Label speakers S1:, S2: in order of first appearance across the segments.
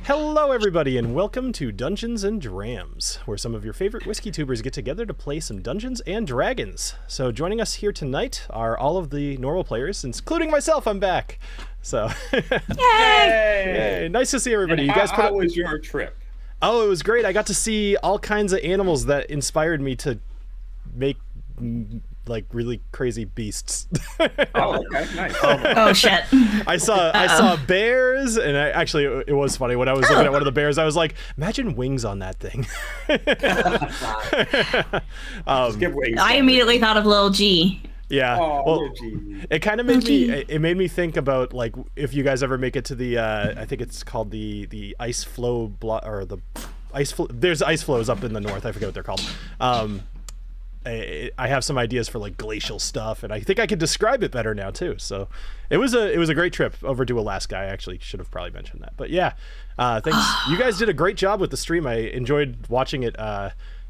S1: Hello everybody and welcome to Dungeons and Drams, where some of your favorite whiskey tubers get together to play some Dungeons and Dragons. So joining us here tonight are all of the normal players, including myself. I'm back. So Yay! Nice to see everybody.
S2: And how was your trip?
S1: Oh, it was great. I got to see all kinds of animals that inspired me to make like really crazy beasts.
S2: Oh, okay, nice.
S3: Oh shit!
S1: I saw bears, and it was funny when I was looking at one of the bears. I was like, imagine wings on that thing.
S3: I immediately thought of Lil G.
S1: Yeah,
S2: well,
S1: it kind of made me think about like if you guys ever make it to the I think it's called the ice flow there's ice flows up in the north. I forget what they're called. I have some ideas for like glacial stuff, and I think I could describe it better now too. So it was a great trip over to Alaska. I actually should have probably mentioned that, but yeah, thanks. You guys did a great job with the stream. I enjoyed watching it,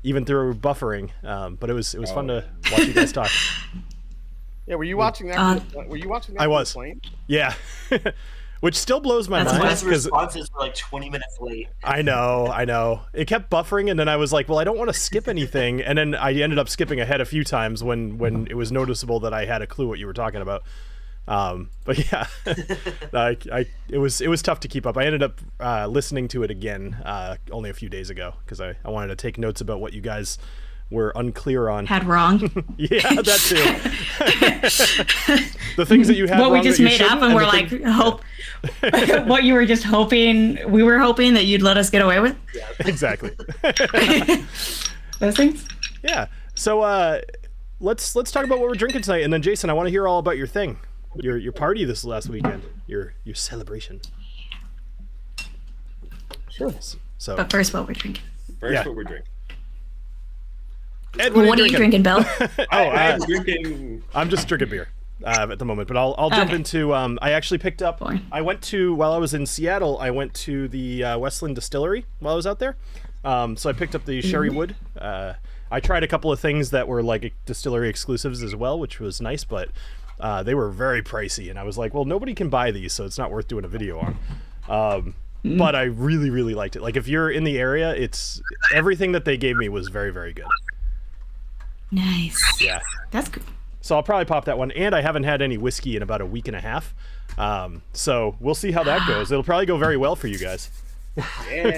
S1: even through buffering. But it was fun to watch you guys talk.
S4: Yeah, were you watching that?
S1: I was. Yeah. Which still blows my mind.
S5: Because the responses were like 20 minutes late.
S1: I know. It kept buffering, and then I was like, well, I don't want to skip anything. And then I ended up skipping ahead a few times when it was noticeable that I had a clue what you were talking about. But yeah, it was tough to keep up. I ended up listening to it again only a few days ago because I wanted to take notes about what you guys were unclear on.
S3: Had wrong.
S1: Yeah, that too. The things that you had
S3: what
S1: wrong
S3: we just made up, and we're like, what you were just hoping, we were hoping that you'd let us get away with.
S1: Yeah, exactly.
S3: Those things.
S1: Yeah. So let's talk about what we're drinking tonight, and then Jason, I want to hear all about your thing, your party this last weekend, your celebration.
S4: Sure.
S1: So,
S3: but first, what we're drinking.
S2: What we're drinking.
S1: Ed,
S3: what are you drinking, Bill?
S2: I'm drinking.
S1: I'm just drinking beer at the moment, but I'll jump into. I actually picked up. I went to while I was in Seattle. I went to the Westland Distillery while I was out there. So I picked up the Sherry Wood. I tried a couple of things that were like distillery exclusives as well, which was nice, but they were very pricey, and I was like, well, nobody can buy these, so it's not worth doing a video on. But I really, really liked it. Like if you're in the area, it's everything that they gave me was very, very good.
S3: Nice.
S1: Yeah.
S3: That's good.
S1: So I'll probably pop that one. And I haven't had any whiskey in about a week and a half. So we'll see how that goes. It'll probably go very well for you guys.
S3: Yeah.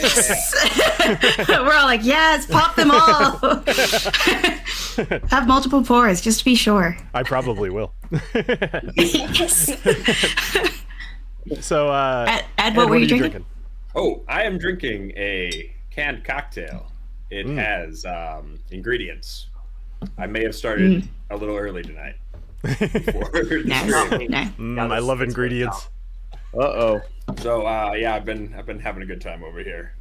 S3: We're all like, yes, pop them all. Have multiple pours, just to be sure.
S1: I probably will.
S3: Yes.
S1: So,
S3: Ed, what were you drinking?
S2: Oh, I am drinking a canned cocktail. It has ingredients. I may have started a little early tonight.
S1: I love ingredients.
S4: Uh-oh.
S2: So I've been having a good time over here.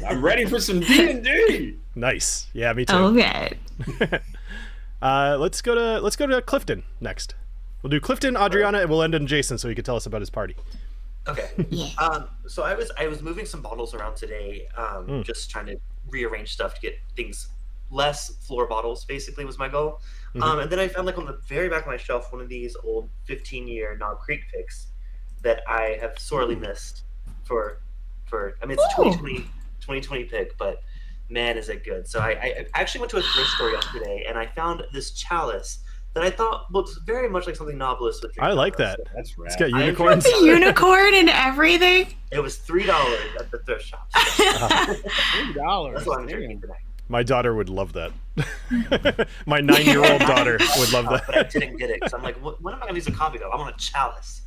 S2: I'm ready for some D&D.
S1: Nice. Yeah, me too.
S3: Okay.
S1: Let's go to Clifton next. We'll do Clifton, Adriana, and we'll end on Jason so he can tell us about his party.
S5: Okay.
S3: Yeah.
S5: So I was moving some bottles around today, just trying to rearrange stuff to get things less floor bottles, basically, was my goal. And then I found like on the very back of my shelf one of these old 15-year Knob Creek picks that I have sorely missed for I mean, it's 2020 pick, but man, is it good. So I actually went to a thrift store yesterday and I found this chalice that I thought looks very much like something Knobolas would drink.
S1: I like that.
S2: That's rad.
S1: It's got unicorns.
S3: The unicorn and everything.
S5: It was $3 at the thrift shop.
S4: $3.
S5: That's what I'm drinking tonight.
S1: My daughter would love that. My 9-year-old daughter would love that.
S5: But I didn't get it because I'm like, when am I going to use a coffee cup? I want a chalice.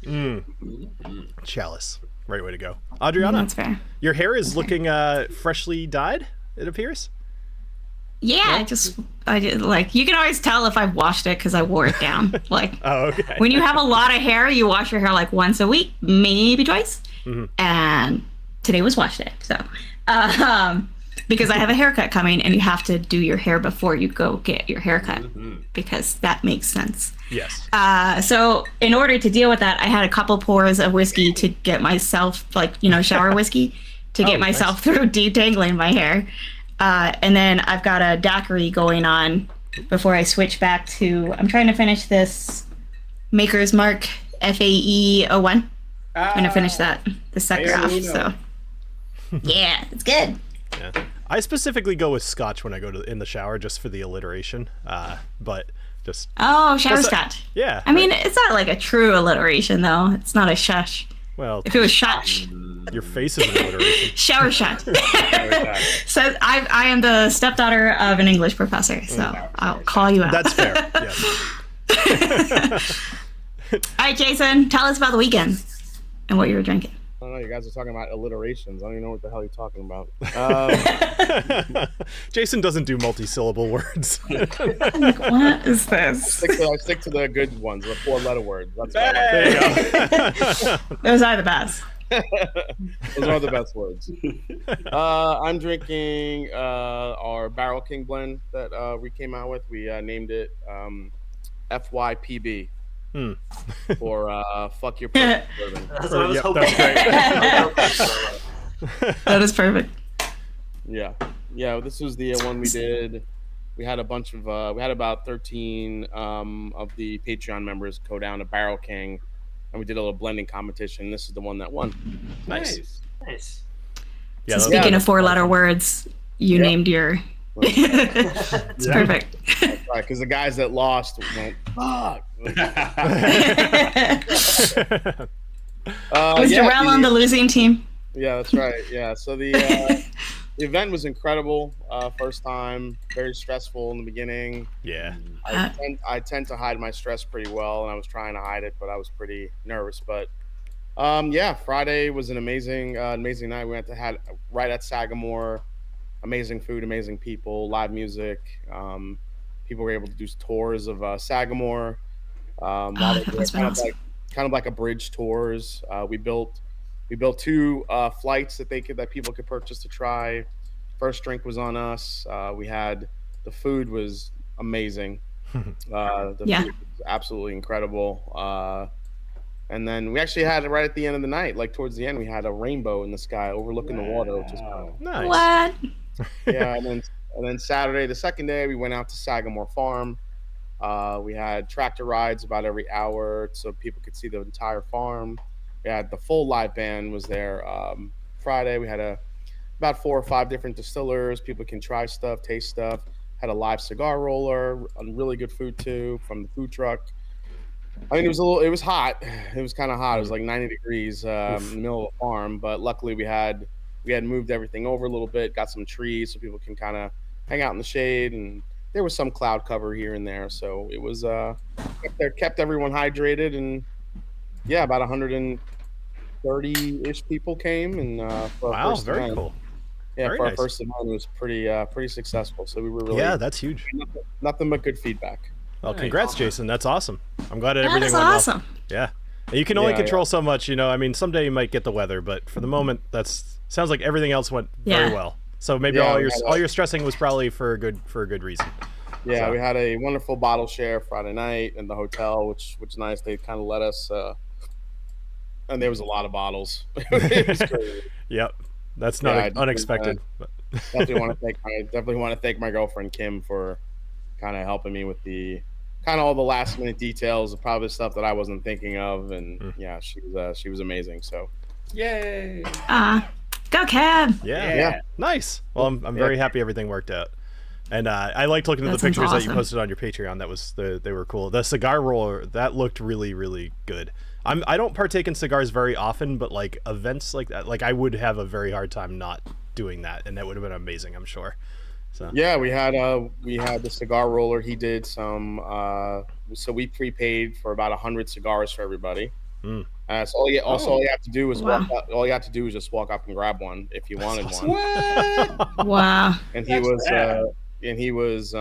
S1: Chalice. Right way to go. Adriana,
S3: that's fair.
S1: Your hair is looking freshly dyed, it appears.
S3: Yeah, I did, like, you can always tell if I've washed it because I wore it down. Like,
S1: okay.
S3: When you have a lot of hair, you wash your hair like once a week, maybe twice. And today was wash day, so because I have a haircut coming, and you have to do your hair before you go get your haircut because that makes sense.
S1: Yes.
S3: So in order to deal with that, I had a couple pours of whiskey to get myself, like, shower whiskey to get myself through detangling my hair. And then I've got a daiquiri going on before I switch back to, I'm trying to finish this Maker's Mark FAE 01. I'm going to finish that, the second half. So Yeah, it's good.
S1: Yeah. I specifically go with scotch when I go in the shower just for the alliteration. But just
S3: Oh, shower scotch.
S1: yeah.
S3: I mean, it's not like a true alliteration, though. It's not a shush.
S1: Well,
S3: If it was shush,
S1: your face is an alliteration.
S3: shower shut. So I am the stepdaughter of an English professor, so I'll call you out.
S1: That's fair. Yes.
S3: All right, Jason, tell us about the weekend and what you were drinking.
S4: I don't know. You guys are talking about alliterations. I don't even know what the hell you're talking about.
S1: Jason doesn't do multi-syllable words.
S3: What is this?
S4: I stick to the good ones, the 4-letter words. That's what I like.
S1: There you go.
S3: Those are the best.
S4: Those are the best words. I'm drinking our Barrel King blend that we came out with. We named it FYPB. For fuck your perfect bourbon.
S5: That's what I was
S1: Yep,
S5: hoping.
S1: that's
S3: That is perfect.
S4: Yeah. This was the one we did. We had a bunch of we had about 13 of the Patreon members go down to Barrel King, and we did a little blending competition. This is the one that won.
S1: Nice.
S5: Nice.
S1: Yeah,
S3: So speaking of 4-letter words, you named your. It's perfect.
S4: That's right, because the guys that lost went fuck.
S3: Was Jarrell on the losing team?
S4: Yeah, that's right. Yeah, so the event was incredible. First time, very stressful in the beginning.
S1: Yeah.
S4: I tend to hide my stress pretty well, and I was trying to hide it, but I was pretty nervous. But yeah, Friday was an amazing night. We went to had right at Sagamore. Amazing food, amazing people, live music. People were able to do tours of Sagamore. Kind of like a bridge tours. We built 2 flights that people could purchase to try. First drink was on us. The food was amazing. Food was absolutely incredible. And then we actually had it right at the end of the night, like towards the end, we had a rainbow in the sky overlooking the water, which is
S1: Nice.
S3: What?
S4: yeah. And then Saturday, the second day, we went out to Sagamore Farm. We had tractor rides about every hour so people could see the entire farm. We had the full live band was there. Friday, we had about 4 or 5 different distillers. People can try stuff, taste stuff. Had a live cigar roller, really good food too from the food truck. I mean, it was hot. It was kind of hot. It was like 90 degrees in the middle of the farm, but luckily we had moved everything over a little bit, got some trees so people can kind of hang out in the shade, and there was some cloud cover here and there, so it was kept everyone hydrated. And yeah, about 130-ish people came, and for our first
S1: very
S4: event,
S1: cool.
S4: Yeah,
S1: Very
S4: for our
S1: nice.
S4: first event, it was pretty successful. So we were really
S1: That's huge.
S4: nothing but good feedback.
S1: Well, congrats, Jason. That's awesome. I'm glad
S3: That
S1: everything
S3: is
S1: went
S3: awesome.
S1: well. Yeah. And you can only
S4: Yeah,
S1: control so much, I mean, someday you might get the weather, but for the moment, sounds like everything else went very well. So maybe
S4: Yeah,
S1: all your stressing was probably for a good reason.
S4: Yeah,
S1: So-
S4: we had a wonderful bottle share Friday night in the hotel, which was nice. They kind of let us, and there was a lot of bottles. It was crazy.
S1: Yep. That's not unexpected. But
S4: Definitely want to thank my girlfriend Kim for kind of helping me with the kind of all the last minute details of probably stuff that I wasn't thinking of, and yeah, she was amazing. So
S2: Yay!
S3: Go Cab.
S1: yeah. Nice. Well, I'm very happy everything worked out. And I liked looking at the
S3: That sounds
S1: pictures that you
S3: awesome.
S1: posted on your Patreon. They were cool. The cigar roller, that looked really, really good. I don't partake in cigars very often, but like events like that, like I would have a very hard time not doing that, and that would have been amazing, I'm sure. So
S4: yeah, we had the cigar roller. He did some. So we prepaid for about 100 cigars for everybody. So all you have to do is all you have to do is just walk up and grab one if you wanted one.
S2: What?
S3: Wow.
S4: And he was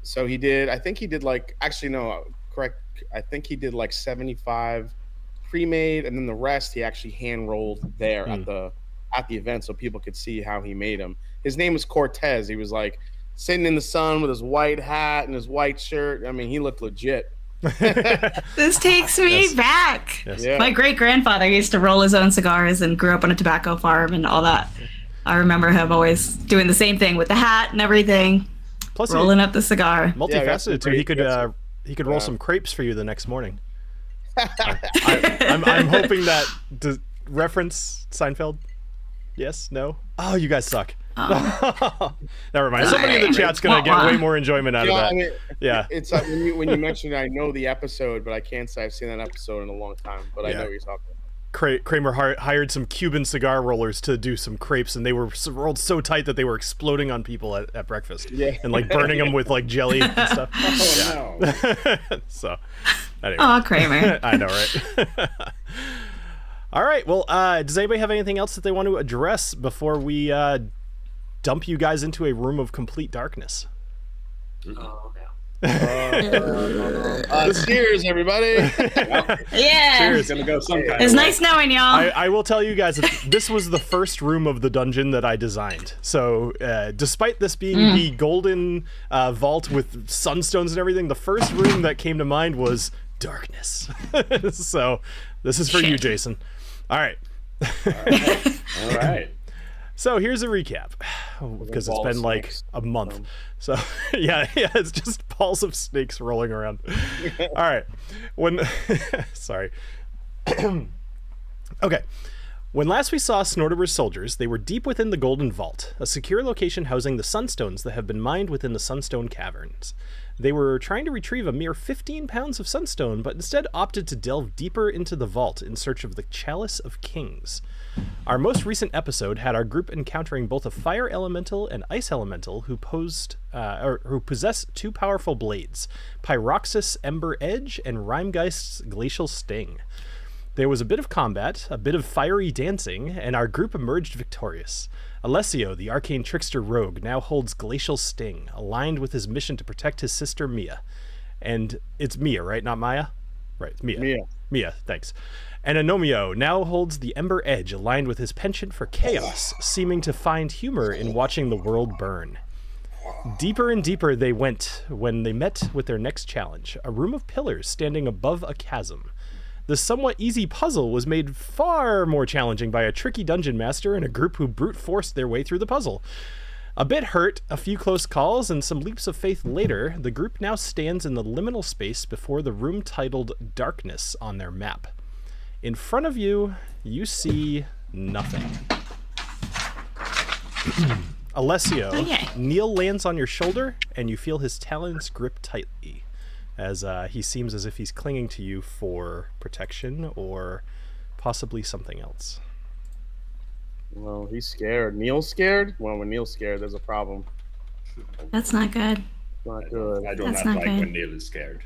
S4: so he did, I think he did like, actually no, correct, I think he did like 75 pre-made, and then the rest he actually hand rolled there at the event so people could see how he made them. His name was Cortez. He was like sitting in the sun with his white hat and his white shirt. I mean, he looked legit.
S3: This takes me back.
S1: Yes.
S4: Yeah.
S3: My great grandfather used to roll his own cigars and grew up on a tobacco farm and all that. I remember him always doing the same thing with the hat and everything,
S1: plus
S3: rolling up the cigar.
S1: multifaceted too. He could roll some crepes for you the next morning. I'm hoping that reference Seinfeld. Yes? No? Oh, you guys suck.
S3: Oh.
S1: Never mind. Somebody in the chat's gonna get way more enjoyment out of that.
S4: I mean,
S1: yeah.
S4: It's like when you mentioned it, I know the episode, but I can't say I've seen that episode in a long time. But I know what you're talking about.
S1: Kramer hired some Cuban cigar rollers to do some crepes, and they were rolled so tight that they were exploding on people at breakfast, and like burning them with like jelly and stuff.
S2: Oh no!
S1: So, anyway.
S3: Oh, Kramer.
S1: I know, right? All right. Well, does anybody have anything else that they want to address before we dump you guys into a room of complete darkness?
S5: Oh no.
S4: Cheers, everybody.
S3: Yeah.
S2: Cheers. Gonna go some kind
S3: It's
S2: of
S3: nice knowing y'all.
S1: I will tell you guys that this was the first room of the dungeon that I designed. So despite this being the golden vault with sunstones and everything, the first room that came to mind was darkness. So this is for you, Jason. All right.
S2: All right.
S1: So here's a recap, because it's been like a month. So yeah, it's just balls of snakes rolling around. All right. Sorry. Okay. When last we saw Snortiver's soldiers, they were deep within the Golden Vault, a secure location housing the sunstones that have been mined within the Sunstone Caverns. They were trying to retrieve a mere 15 pounds of sunstone, but instead opted to delve deeper into the vault in search of the Chalice of Kings. Our most recent episode had our group encountering both a fire elemental and ice elemental who possess two powerful blades, Pyroxis Ember Edge and Rhymegeist's Glacial Sting. There was a bit of combat, a bit of fiery dancing, and our group emerged victorious. Alessio, the arcane trickster rogue, now holds Glacial Sting, aligned with his mission to protect his sister Mia. And it's Mia, right? Not Maya? Right, Mia. Mia, thanks. And Agnomeio now holds the Ember Edge, aligned with his penchant for chaos, seeming to find humor in watching the world burn. Deeper and deeper they went when they met with their next challenge, a room of pillars standing above a chasm. The somewhat easy puzzle was made far more challenging by a tricky dungeon master and a group who brute forced their way through the puzzle. A bit hurt, a few close calls, and some leaps of faith later, the group now stands in the liminal space before the room titled Darkness on their map. In front of you, you see nothing. Alessio, Neil lands on your shoulder, and you feel his talons grip tightly, as he seems as if he's clinging to you for protection or possibly something else.
S4: Well, he's scared. Neil's scared? Well, when Neil's scared, there's a problem.
S3: That's not good.
S4: Not good.
S2: I do
S3: That's
S2: not
S3: not
S2: like
S3: good.
S2: when Neil is scared.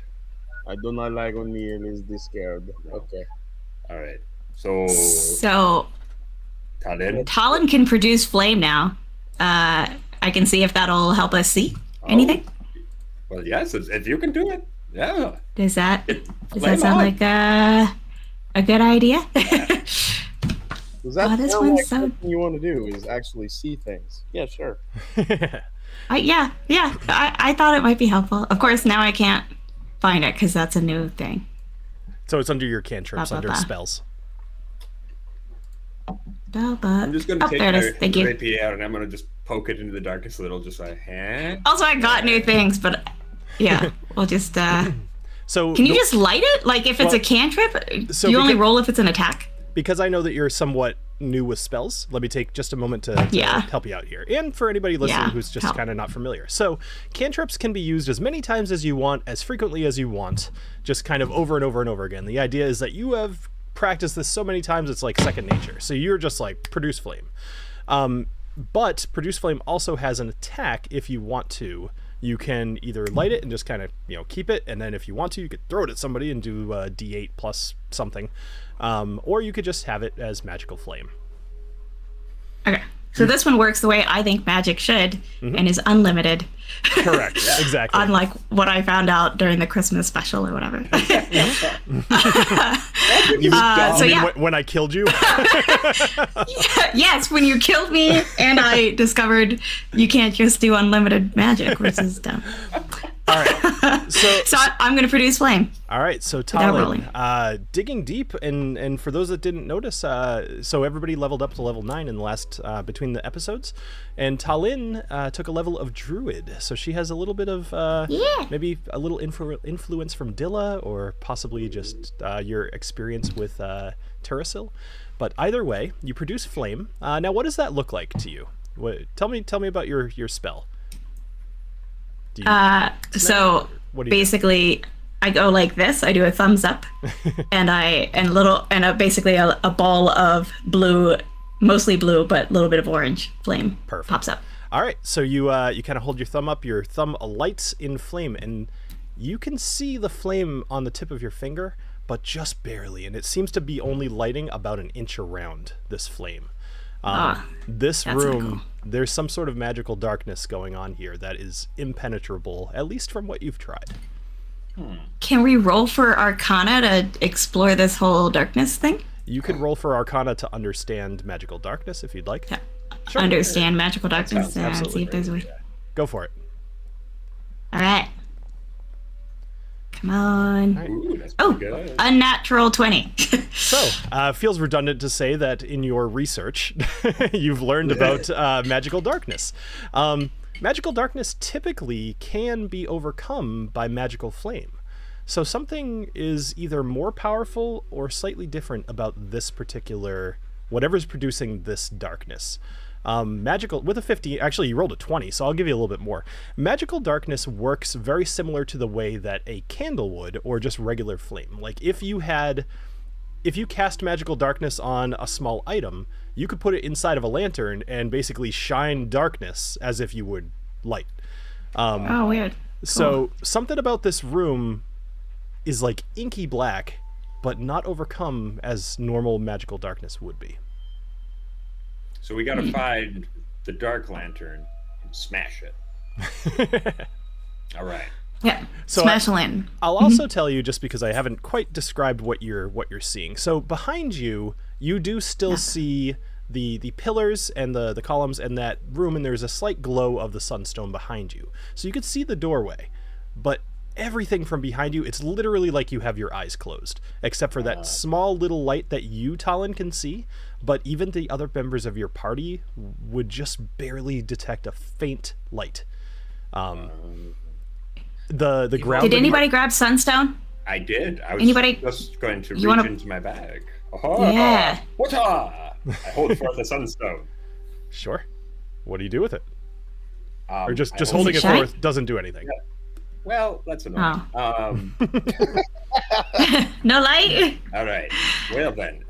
S4: I do not like when Neil is this scared. Okay.
S2: All right. So TaLin.
S3: TaLin can produce flame now. I can see if that'll help us see anything.
S2: Well, yes, if you can do it, yeah.
S3: Does that
S2: Flame
S3: sound
S2: on.
S3: like a good idea?
S4: Does that
S3: Oh, this
S4: sound
S3: one's
S4: like
S3: so-
S4: something you want to do is actually see things? Yeah, sure.
S3: Yeah. I thought it might be helpful. Of course, now I can't find it because that's a new thing.
S1: So it's under your cantrips, under
S3: Ba.
S1: spells.
S2: I'm just going to take
S3: there it
S2: my
S3: is. Thank you.
S2: rapier out and I'm going to just poke it into the darkest little, just like,
S3: Also, I got new things, but yeah, we'll just.
S1: So
S3: Can you just light it? Like if it's a cantrip,
S1: so
S3: you only
S1: because-
S3: roll if it's an attack.
S1: Because I know that you're somewhat new with spells, let me take just a moment to help you out here. And for anybody listening who's just kind of not familiar. So cantrips can be used as many times as you want, as frequently as you want, just kind of over and over and over again. The idea is that you have practiced this so many times it's like second nature. So you're just like, produce flame. But produce flame also has an attack if you want to. You can either light it and just kind of, keep it, and then if you want to, you could throw it at somebody and do a D8 plus something. Or you could just have it as magical flame.
S3: Okay. So this one works the way I think magic should and is unlimited.
S1: Correct. Exactly.
S3: Unlike what I found out during the Christmas special or whatever.
S1: When I killed you?
S3: Yes, when you killed me and I discovered you can't just do unlimited magic, which is dumb.
S1: All right.
S3: So I'm going to produce flame.
S1: All right, so
S3: rolling.
S1: TaLin, digging deep, and for those that didn't notice, so everybody leveled up to level 9 in the last, between the episodes, and TaLin took a level of Druid, so she has a little bit of, maybe a little influence from Dilla, or possibly just your experience with Terrasil, but either way, you produce flame. Now, what does that look like to you? Tell me about your spell.
S3: So basically, I go like this. I do a thumbs up, and basically a ball of blue, mostly blue, but a little bit of orange flame pops up.
S1: All right, so you kind of hold your thumb up. Your thumb lights in flame, and you can see the flame on the tip of your finger, but just barely. And it seems to be only lighting about an inch around this flame. This room, cool. There's some sort of magical darkness going on here that is impenetrable, at least from what you've tried.
S3: Can we roll for Arcana to explore this whole darkness thing?
S1: You could roll for Arcana to understand magical darkness if you'd like.
S3: Yeah. Sure. Understand magical darkness and see if there's a way.
S1: Go for it.
S3: All right. Come on.
S2: Ooh, that's pretty good.
S3: Unnatural 20.
S1: So, feels redundant to say that in your research, you've learned about magical darkness. Magical darkness typically can be overcome by magical flame. So something is either more powerful or slightly different about this particular, whatever's producing this darkness. Magical, with a 50, actually you rolled a 20, so I'll give you a little bit more. Magical darkness works very similar to the way that a candle would, or just regular flame. Like if you cast magical darkness on a small item, you could put it inside of a lantern and basically shine darkness as if you would light.
S3: Weird. Cool.
S1: So something about this room is like inky black, but not overcome as normal magical darkness would be.
S2: So we gotta find the dark lantern and smash it. All right.
S3: Yeah.
S1: So
S3: smash a lantern.
S1: I'll also tell you, just because I haven't quite described what you're seeing. So behind you, you do still see the pillars and the columns and that room, and there's a slight glow of the sunstone behind you. So you could see the doorway, but everything from behind you, it's literally like you have your eyes closed, except for that small little light that you, TaLin, can see. But even the other members of your party would just barely detect a faint light. The ground.
S3: Did anybody grab sunstone?
S2: I did. I was just going to reach into my bag.
S3: Yeah.
S2: I hold forth the sunstone.
S1: Sure. What do you do with it? Or just
S3: Does
S1: holding
S3: it
S1: it
S3: shine?
S1: forth doesn't do anything.
S2: Yeah. Well, that's annoying.
S3: No light?
S2: All right. Well then,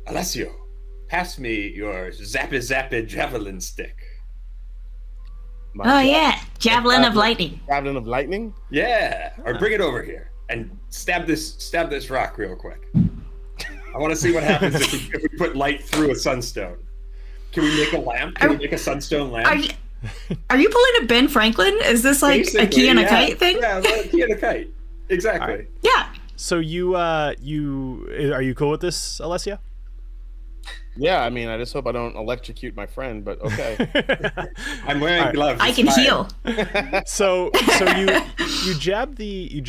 S2: Alessio, pass me your zappy javelin stick.
S3: Yeah, javelin of lightning.
S4: Javelin of lightning?
S2: Yeah, or bring it over here and stab this rock real quick. I want to see what happens if we put light through a sunstone. Can we make a lamp? Can we make a sunstone lamp?
S3: Are you pulling a Ben Franklin? Is this like
S2: Basically,
S3: a key and a kite thing?
S2: Yeah, a key and a kite. Exactly.
S1: Right.
S3: Yeah.
S1: So are you cool with this, Alessio?
S4: Yeah, I mean, I just hope I don't electrocute my friend, but okay.
S2: I'm wearing gloves.
S3: I can heal.
S1: So you jab the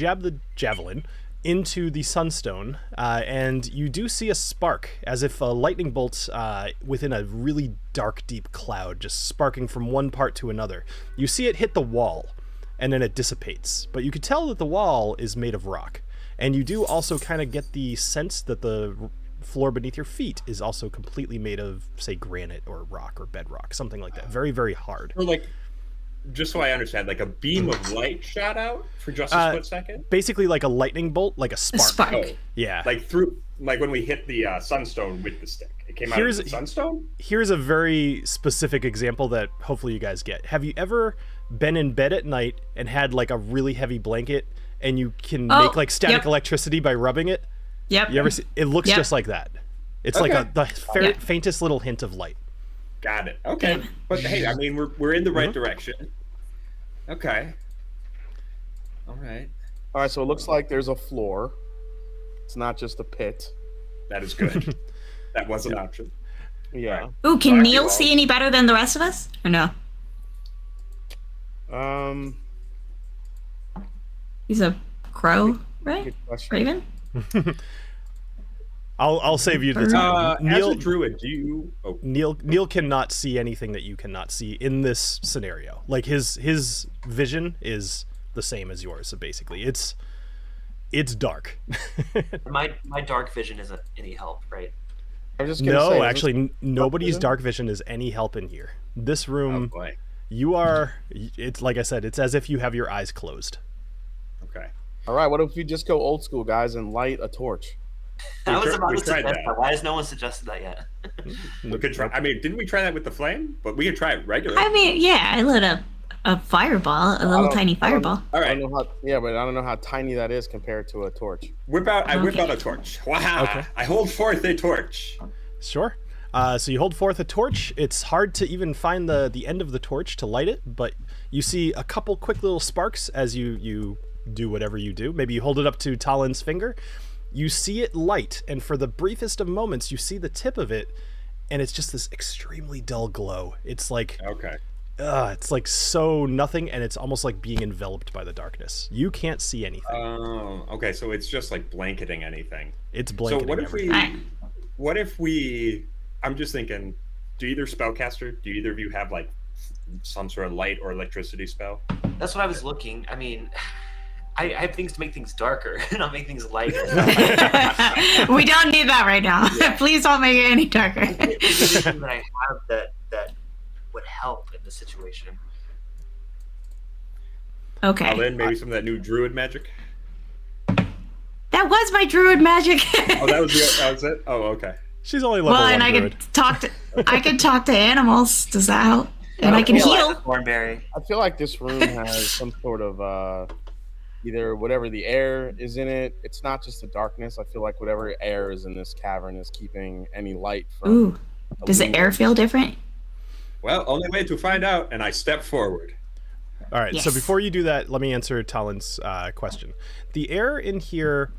S1: javelin into the sunstone, and you do see a spark, as if a lightning bolt within a really dark, deep cloud, just sparking from one part to another. You see it hit the wall, and then it dissipates. But you could tell that the wall is made of rock, and you do also kind of get the sense that the floor beneath your feet is also completely made of, say, granite or rock or bedrock, something like that. Very, very hard.
S2: Or like, just so I understand, like a beam of light shot out for just a split second?
S1: Basically like a lightning bolt, like a spark.
S2: Oh,
S1: yeah.
S2: Like when we hit the sunstone with the stick. It came out of the sunstone?
S1: Here's a very specific example that hopefully you guys get. Have you ever been in bed at night and had like a really heavy blanket and you can make like static electricity by rubbing it?
S3: Yep.
S1: You ever see? It looks just like that. It's like the faintest little hint of light.
S2: Got it. Okay. But hey, I mean, we're in the right direction. Okay. All right.
S4: All right, so it looks like there's a floor. It's not just a pit.
S2: That is good. That was an option.
S4: Yeah.
S2: Right.
S3: Ooh, can Neil see any better than the rest of us? Or no? He's a crow, right?
S4: Good question.
S3: Raven?
S1: I'll save you the
S3: As
S1: time.
S2: As a druid, do you? Oh,
S1: Neil cannot see anything that you cannot see in this scenario. Like his vision is the same as yours. So basically, it's dark.
S5: My dark vision isn't any help, right?
S4: I was just gonna
S1: No,
S4: say,
S1: actually, nobody's
S4: vision?
S1: dark vision is any help in here. This room,
S2: boy.
S1: you are. It's like I said. It's as if you have your eyes closed.
S2: Okay.
S4: All right, what if we just go old school, guys, and light a torch?
S5: I was about
S2: we
S5: to
S2: tried
S5: suggest
S2: that.
S5: that. Why has no one suggested that yet?
S2: We could try. I mean, didn't we try that with the flame? But we could try it regularly.
S3: I mean, yeah, I lit a fireball, a little tiny fireball.
S2: All
S4: I
S2: right.
S4: don't know how. Yeah, but I don't know how tiny that is compared to a torch.
S2: I whip
S3: Okay.
S2: out a torch. Wow.
S1: Okay.
S2: I hold forth a torch.
S1: Sure. So you hold forth a torch. It's hard to even find the end of the torch to light it, but you see a couple quick little sparks as you do whatever you do. Maybe you hold it up to TaLin's finger. You see it light, and for the briefest of moments, you see the tip of it, and it's just this extremely dull glow. It's like
S2: Okay.
S1: it's like so nothing, and it's almost like being enveloped by the darkness. You can't see anything.
S2: Oh, okay. So it's just like blanketing anything.
S1: It's
S2: So
S1: blanketing
S2: what if
S1: everything.
S2: we? I'm just thinking. Do either spellcaster? Do either of you have like some sort of light or electricity spell?
S5: That's what I was looking. I mean, I have things to make things darker, not make things lighter.
S3: We don't need that right now. Please don't make it any darker.
S5: Is there anything that I have that would help in this situation?
S3: Okay.
S2: TaLin, maybe some of that new druid magic.
S3: That was my druid magic.
S2: Oh, that was it. Oh, okay.
S1: She's only level
S3: Well,
S1: one
S3: and I
S1: druid.
S3: could talk to animals. Does that help? And I can
S5: feel like
S3: heal.
S5: a Thornberry.
S4: I feel like this room has some sort of either whatever the air is in it. It's not just the darkness. I feel like whatever air is in this cavern is keeping any light from.
S3: Ooh. Does the air feel different?
S2: Well, only way to find out. And I step forward.
S1: All right, so
S3: Yes.
S1: before you do that, let me answer TaLin's question. The air in here,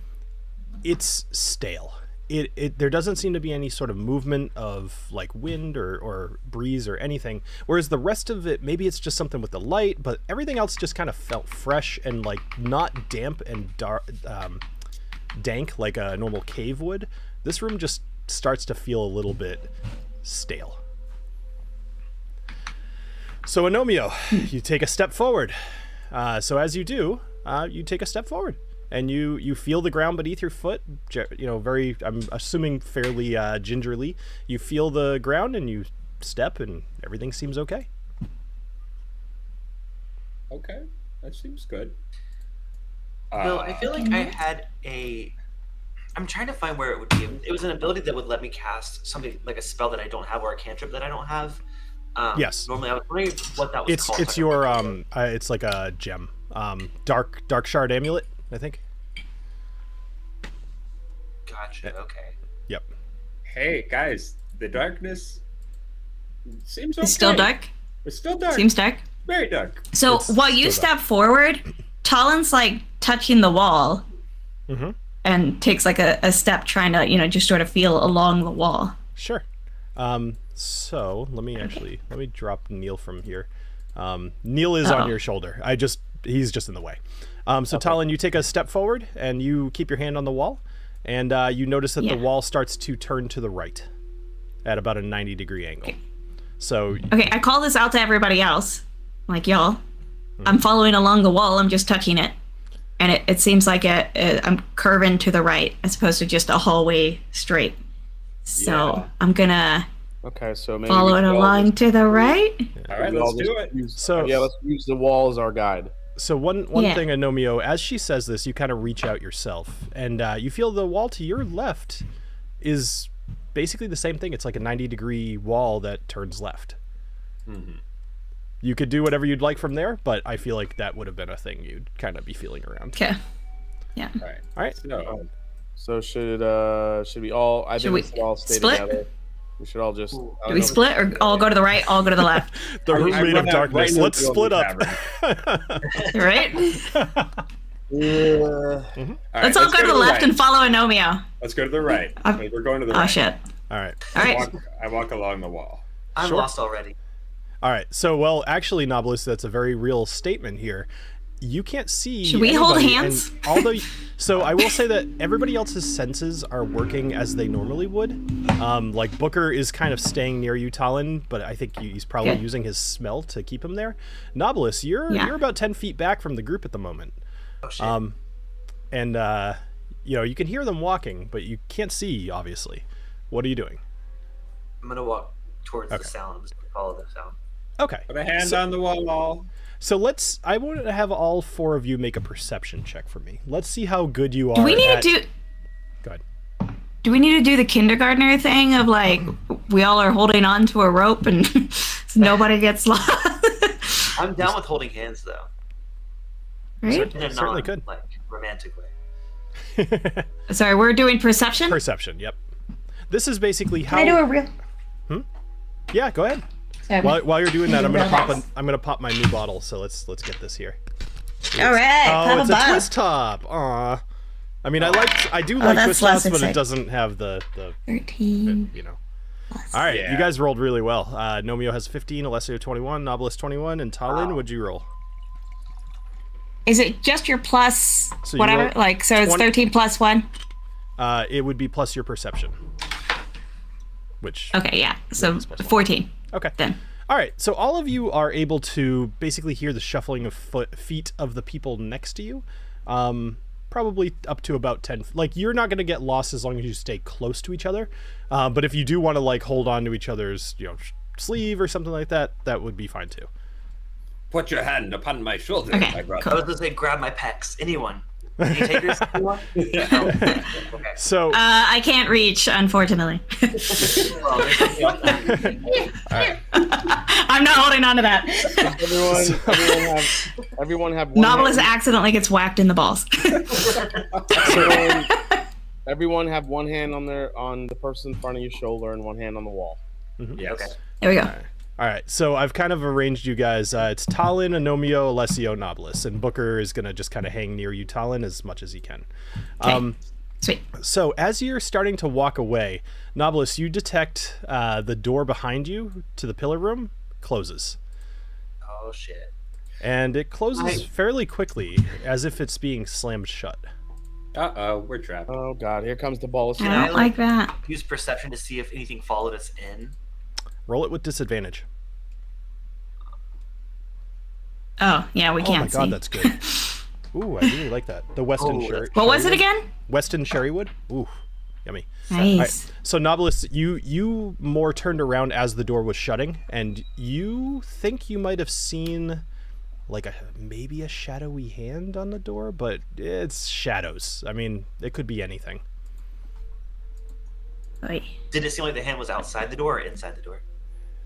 S1: it's stale. There doesn't seem to be any sort of movement of like wind or breeze or anything. Whereas the rest of it, maybe it's just something with the light, but everything else just kind of felt fresh and like not damp and dank like a normal cave would. This room just starts to feel a little bit stale. So Agnomeio, you take a step forward. So as you do, you take a step forward, and you feel the ground beneath your foot. Very, I'm assuming fairly gingerly. You feel the ground, and you step, and everything seems okay.
S2: Okay, that seems good.
S5: Well, I feel like I had I'm trying to find where it would be. It was an ability that would let me cast something like a spell that I don't have or a cantrip that I don't have.
S1: Yes.
S5: Normally, I was wondering what that was called.
S1: It's your it's like a gem. Dark shard amulet, I think.
S5: Gotcha. Okay.
S1: Yep.
S2: Hey guys, the darkness seems okay.
S3: It's still dark.
S2: It's still dark.
S3: Seems dark.
S2: Very dark.
S3: So
S1: It's
S3: while you
S1: still dark.
S3: step forward, TaLin's like touching the wall
S1: Mm-hmm.
S3: and takes like a step trying to, just sort of feel along the wall.
S1: Sure. So let me drop Neil from here. Neil is on your shoulder. He's just in the way. So TaLin, you take a step forward and you keep your hand on the wall, and you notice that the wall starts to turn to the right at about a 90-degree angle. So
S3: Okay, I call this out to everybody else. Like, y'all, I'm following along the wall. I'm just touching it. And it seems like I'm curving to the right as opposed to just a hallway straight. So
S2: Yeah.
S3: I'm going to
S4: Okay, so maybe
S3: follow
S4: we
S3: it
S4: could all
S3: along
S4: just-
S3: to the right.
S2: All right,
S4: we all
S2: let's do
S4: just
S2: it.
S4: use-
S1: So-
S4: yeah, let's use the wall as our guide.
S1: So one
S3: Yeah.
S1: thing, Agnomeio, as she says this, you kind of reach out yourself, and you feel the wall to your left is basically the same thing. It's like a 90-degree wall that turns left.
S2: Mm-hmm.
S1: You could do whatever you'd like from there, but I feel like that would have been a thing you'd kind of be feeling around.
S3: Okay. Yeah.
S2: All right.
S1: All right.
S2: So,
S4: So should we all? I
S3: Should
S4: think
S3: we
S4: we should all stay
S3: split?
S4: together. We should all just.
S5: Ooh.
S3: Do we split or all go to the right, all go to the left?
S1: The room
S2: I
S1: made
S2: run
S1: of
S2: out right
S1: darkness.
S2: in the
S1: Let's
S2: middle of
S1: split
S2: the
S1: up.
S3: Right?
S4: Yeah.
S2: all right,
S3: Let's all go to the left
S2: right.
S3: and follow Agnomeio.
S2: Let's go to the right.
S3: I'm-
S2: We're going to the
S3: Oh,
S2: right.
S3: shit.
S1: All right.
S3: All right.
S2: I walk along the wall.
S5: I'm
S1: Sure.
S5: lost already.
S1: All right. So, well, actually, Knobolas, that's a very real statement here. you can't see.
S3: Should we hold
S1: anybody,
S3: hands?
S1: and although, so I will say that everybody else's senses are working as they normally would. Like Booker is kind of staying near you, TaLin, but I think he's probably using his smell to keep him there. Knobolas, you're about 10 feet back from the group at the moment.
S5: Oh shit.
S1: And you can hear them walking, but you can't see, obviously. What are you doing?
S5: I'm gonna walk towards the sound. I'm just gonna follow the sound.
S1: Okay.
S2: Put a hand on the wall.
S1: So I want to have all 4 of you make a perception check for me. Let's see how good you are.
S3: Do we need to do?
S1: Go ahead.
S3: Do we need to do the kindergartner thing of like we all are holding on to a rope and nobody gets lost?
S5: I'm down with holding hands though.
S3: Right?
S5: In a
S1: Certainly could.
S5: like romantic way.
S3: Sorry, we're doing perception.
S1: Perception. Yep. This is basically how.
S3: Can I do a real?
S1: Yeah, go ahead.
S3: Okay.
S1: While you're doing that, I'm gonna pop my new bottle. So let's get this here.
S3: All right.
S1: Oh, it's a twist top. Aw. I mean, I do like twist tops, but it doesn't have the
S3: 13.
S1: All right, you guys rolled really well. Nomio has 15, Alessio 21, Knobolas 21, and TaLin, what'd you roll?
S3: Is it just your plus
S1: So you
S3: whatever?
S1: roll
S3: Like, so it's 13 plus 1?
S1: It would be plus your perception. Which.
S3: Okay, yeah. So 14.
S1: Okay.
S3: Then.
S1: All right, so all of you are able to basically hear the shuffling of feet of the people next to you. Probably up to about 10. Like, you're not going to get lost as long as you stay close to each other. But if you do want to, like, hold on to each other's, sleeve or something like that, that would be fine too.
S2: Put your hand upon my shoulder, my brother.
S5: I was gonna say, grab my pecs. Anyone? Any takers? Anyone? No? Okay.
S1: So.
S3: I can't reach, unfortunately.
S5: Well,
S1: Alright.
S3: I'm not holding on to that.
S4: Everyone have one.
S3: Knobolas
S4: hand.
S3: accidentally gets whacked in the balls.
S4: Everyone have one hand on the person in front of your shoulder and one hand on the wall.
S1: Mm-hmm.
S2: Yes.
S5: Okay.
S3: There we go.
S1: All right, so I've kind of arranged you guys. It's TaLin, Agnomeio, Alessio, Knobolas, and Booker is going to just kind of hang near you, TaLin, as much as he can.
S3: Okay. Sweet.
S1: So as you're starting to walk away, Knobolas, you detect the door behind you to the pillar room closes.
S5: Oh shit.
S1: And it closes fairly quickly, as if it's being slammed shut.
S2: Uh-oh, we're trapped.
S4: Oh god, here comes the ball.
S3: I don't like that.
S5: Use perception to see if anything followed us in.
S1: Roll it with disadvantage.
S3: Oh, yeah, we can't see.
S1: Oh my god, that's good. Ooh, I really like that. The Weston Sherry.
S3: What was it again?
S1: Weston Sherrywood. Ooh, yummy.
S3: Nice.
S1: All right, so Knobolas, you more turned around as the door was shutting, and you think you might have seen like maybe a shadowy hand on the door, but it's shadows. I mean, it could be anything.
S3: Wait.
S5: Did it seem like the hand was outside the door or inside the door?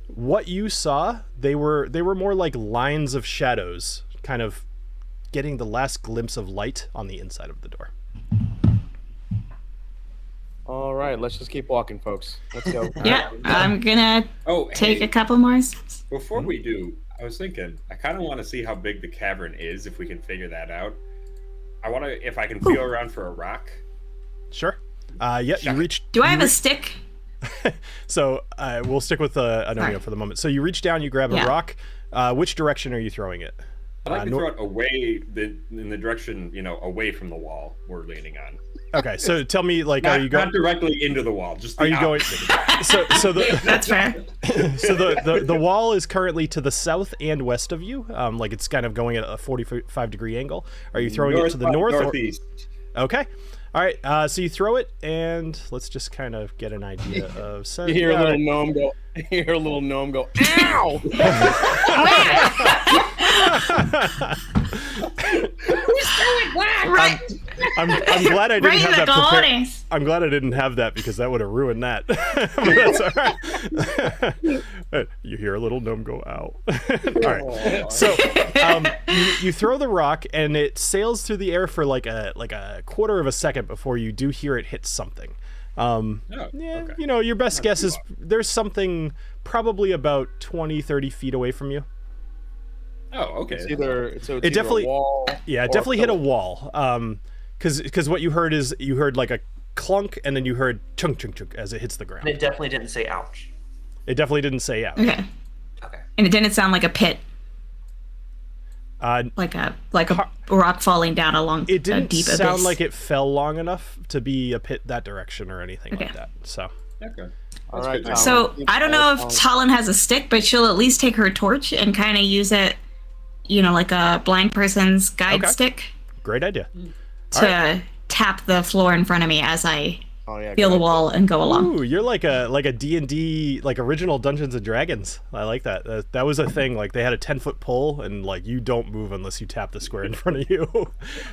S1: What you saw, they were more like lines of shadows, kind of getting the last glimpse of light on the inside of the door.
S4: All right, let's just keep walking, folks. Let's go.
S3: Yeah, I'm gonna take a couple more steps.
S2: Before we do, I was thinking, I kind of want to see how big the cavern is, if we can figure that out. I want to, if I can feel around for a rock.
S1: Sure. Yeah, you reached.
S3: Do I have a stick?
S1: So we'll stick with Agnomeio for the moment. So you reach down, you grab a rock. Which direction are you throwing it?
S2: I'd like to throw it away, in the direction, away from the wall we're leaning on.
S1: Okay, so tell me, like,
S2: Not,
S1: are you going
S2: not directly into the wall? Just the
S1: Are you going?
S2: opposite.
S1: So the
S3: That's fair.
S1: so the wall is currently to the south and west of you. Like it's kind of going at a 45-degree angle. Are you throwing it to the north
S2: northeast?
S1: Okay. All right. So you throw it, and let's just kind of get an idea of. So,
S4: You hear a little gnome go. You hear a little gnome go. Ow!
S3: Right.
S1: I'm glad I didn't
S3: Right in
S1: have
S3: the
S1: that prepared.
S3: colonies.
S1: I'm glad I didn't have that because that would have ruined that. But that's all right. You hear a little gnome go out. All right. So you throw the rock and it sails through the air for like a quarter of a second before you do hear it hit something.
S2: Okay.
S1: Your best guess is there's something probably about 20-30 feet away from you.
S2: Oh, okay.
S4: It's either
S1: It definitely
S4: a wall.
S1: Yeah, it definitely hit a wall. Because what you heard is you heard like a clunk and then you heard chunk chunk chunk as it hits the ground.
S5: And it definitely didn't say ouch.
S1: It definitely didn't say ouch.
S3: Okay.
S5: Okay.
S3: And it didn't sound like a pit. like a rock falling down along
S1: It didn't
S3: a deep
S1: sound
S3: abyss.
S1: like it fell long enough to be a pit that direction or anything like that. So.
S2: Okay.
S4: All right.
S2: good.
S3: So I don't know if TaLin has a stick, but she'll at least take her torch and kind of use it, like a blind person's guide stick
S1: Great idea.
S3: to tap the floor in front of me as I feel the
S4: good.
S3: wall and go along.
S1: Ooh, you're like a D&D, like original Dungeons and Dragons. I like that. That was a thing. Like they had a 10-foot pole, and like you don't move unless you tap the square in front of you.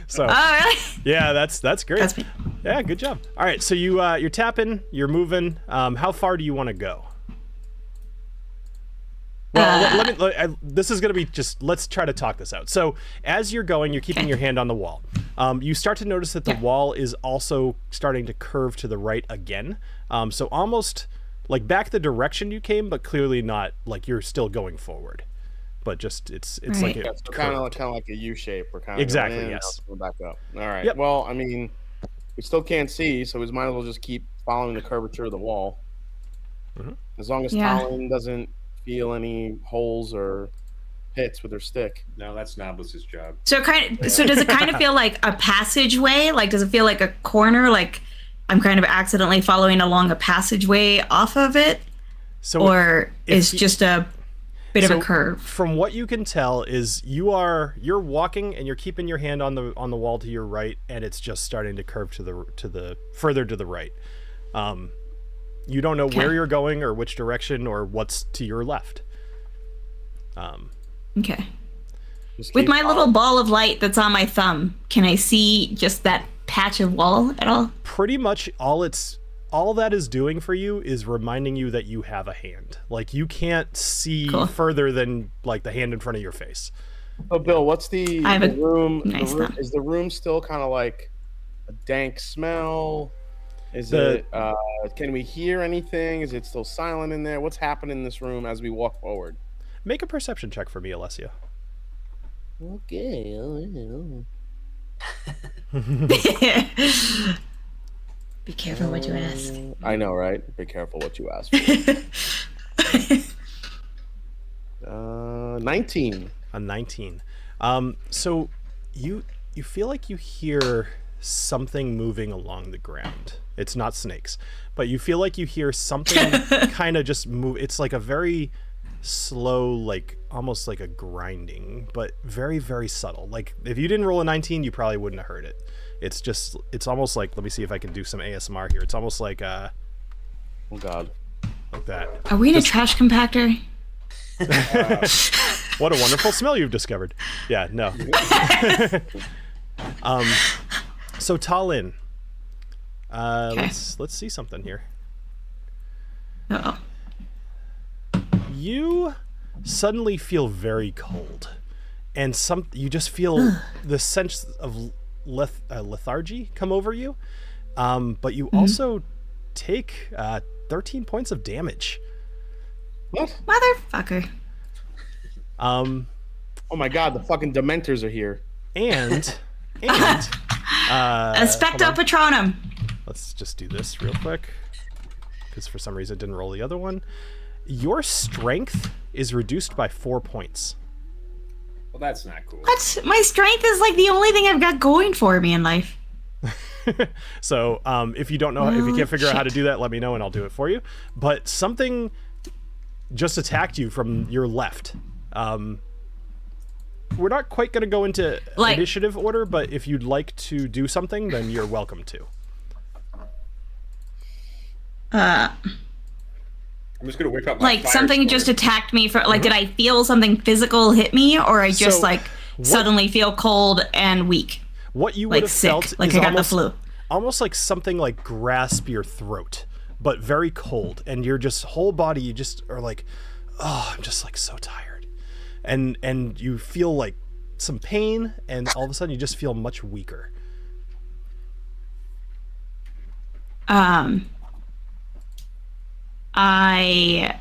S1: So
S3: Oh, really?
S1: yeah, that's great.
S3: That's me.
S1: Yeah, good job. All right, so you're tapping, you're moving. How far do you want to go? Well, this is going to be let's try to talk this out. So as you're going, you're keeping your hand on the wall. You start to notice that the wall is also starting to curve to the right again. So almost like back the direction you came, but clearly not like you're still going forward. But just it's
S3: Right.
S1: like it
S4: So kind of like a U shape. We're kind of
S1: Exactly,
S4: going in,
S1: yes.
S4: now we're back up. All right.
S1: Yep.
S4: Well, I mean, we still can't see, so we might as well just keep following the curvature of the wall.
S1: Mhm.
S4: As long as
S3: Yeah.
S4: TaLin doesn't feel any holes or pits with her stick.
S2: No, that's Knobolas' job.
S3: So does it kind of feel like a passageway? Like, does it feel like a corner? Like I'm kind of accidentally following along a passageway off of it,
S1: so
S3: or
S1: if
S3: is
S1: you-
S3: just a bit of
S1: So
S3: a curve?
S1: From what you can tell, is you're walking and you're keeping your hand on the wall to your right, and it's just starting to curve to the further to the right. You don't know where you're going or which direction or what's to your left.
S3: Okay.
S4: Just
S3: With
S4: keep
S3: my little
S4: following.
S3: ball of light that's on my thumb, can I see just that patch of wall at all?
S1: Pretty much all that is doing for you is reminding you that you have a hand. Like you can't see
S3: Cool.
S1: further than like the hand in front of your face.
S4: So, Bill, what's the
S3: I have a
S4: room?
S3: nice thumb.
S4: Is the room still kind of like a dank smell? Is
S1: The-
S4: it? Can we hear anything? Is it still silent in there? What's happening in this room as we walk forward?
S1: Make a perception check for me, Alessio.
S4: Okay.
S3: Be careful what you ask.
S4: I know, right? Be careful what you ask for. 19.
S1: A 19. So you feel like you hear something moving along the ground. It's not snakes, but you feel like you hear something kind of just move. It's like a very slow, like almost like a grinding, but very, very subtle. Like if you didn't roll a 19, you probably wouldn't have heard it. It's almost like, let me see if I can do some ASMR here. It's almost like
S4: Oh God.
S1: like that.
S3: Are we in a trash compactor?
S1: What a wonderful smell you've discovered. Yeah, no. So TaLin, let's see something here.
S3: Uh-oh.
S1: You suddenly feel very cold, and you just feel the sense of lethargy come over you. But you also take 13 points of damage.
S4: What?
S3: Motherfucker.
S4: Oh my God! The fucking Dementors are here.
S1: And
S3: Expecto Patronum.
S1: let's just do this real quick, because for some reason it didn't roll the other one. Your strength is reduced by 4 points.
S2: Well, that's not cool.
S3: What? My strength is like the only thing I've got going for me in life.
S1: So if you don't know, if you can't figure out how to do that, let me know and I'll do it for you. But something just attacked you from your left. We're not quite going to go into initiative order, but if you'd like to do something, then you're welcome to.
S2: I'm just gonna whip up my
S3: Like
S2: fire
S3: something
S2: sword.
S3: just attacked me for like, did I feel something physical hit me, or I just
S1: So,
S3: like suddenly feel cold and weak,
S1: What you would
S3: like
S1: have
S3: sick,
S1: felt
S3: like
S1: is
S3: I got the flu?
S1: almost like something like grasp your throat, but very cold, and your just whole body, you just are like, oh, I'm just like so tired, and you feel like some pain, and all of a sudden you just feel much weaker.
S3: I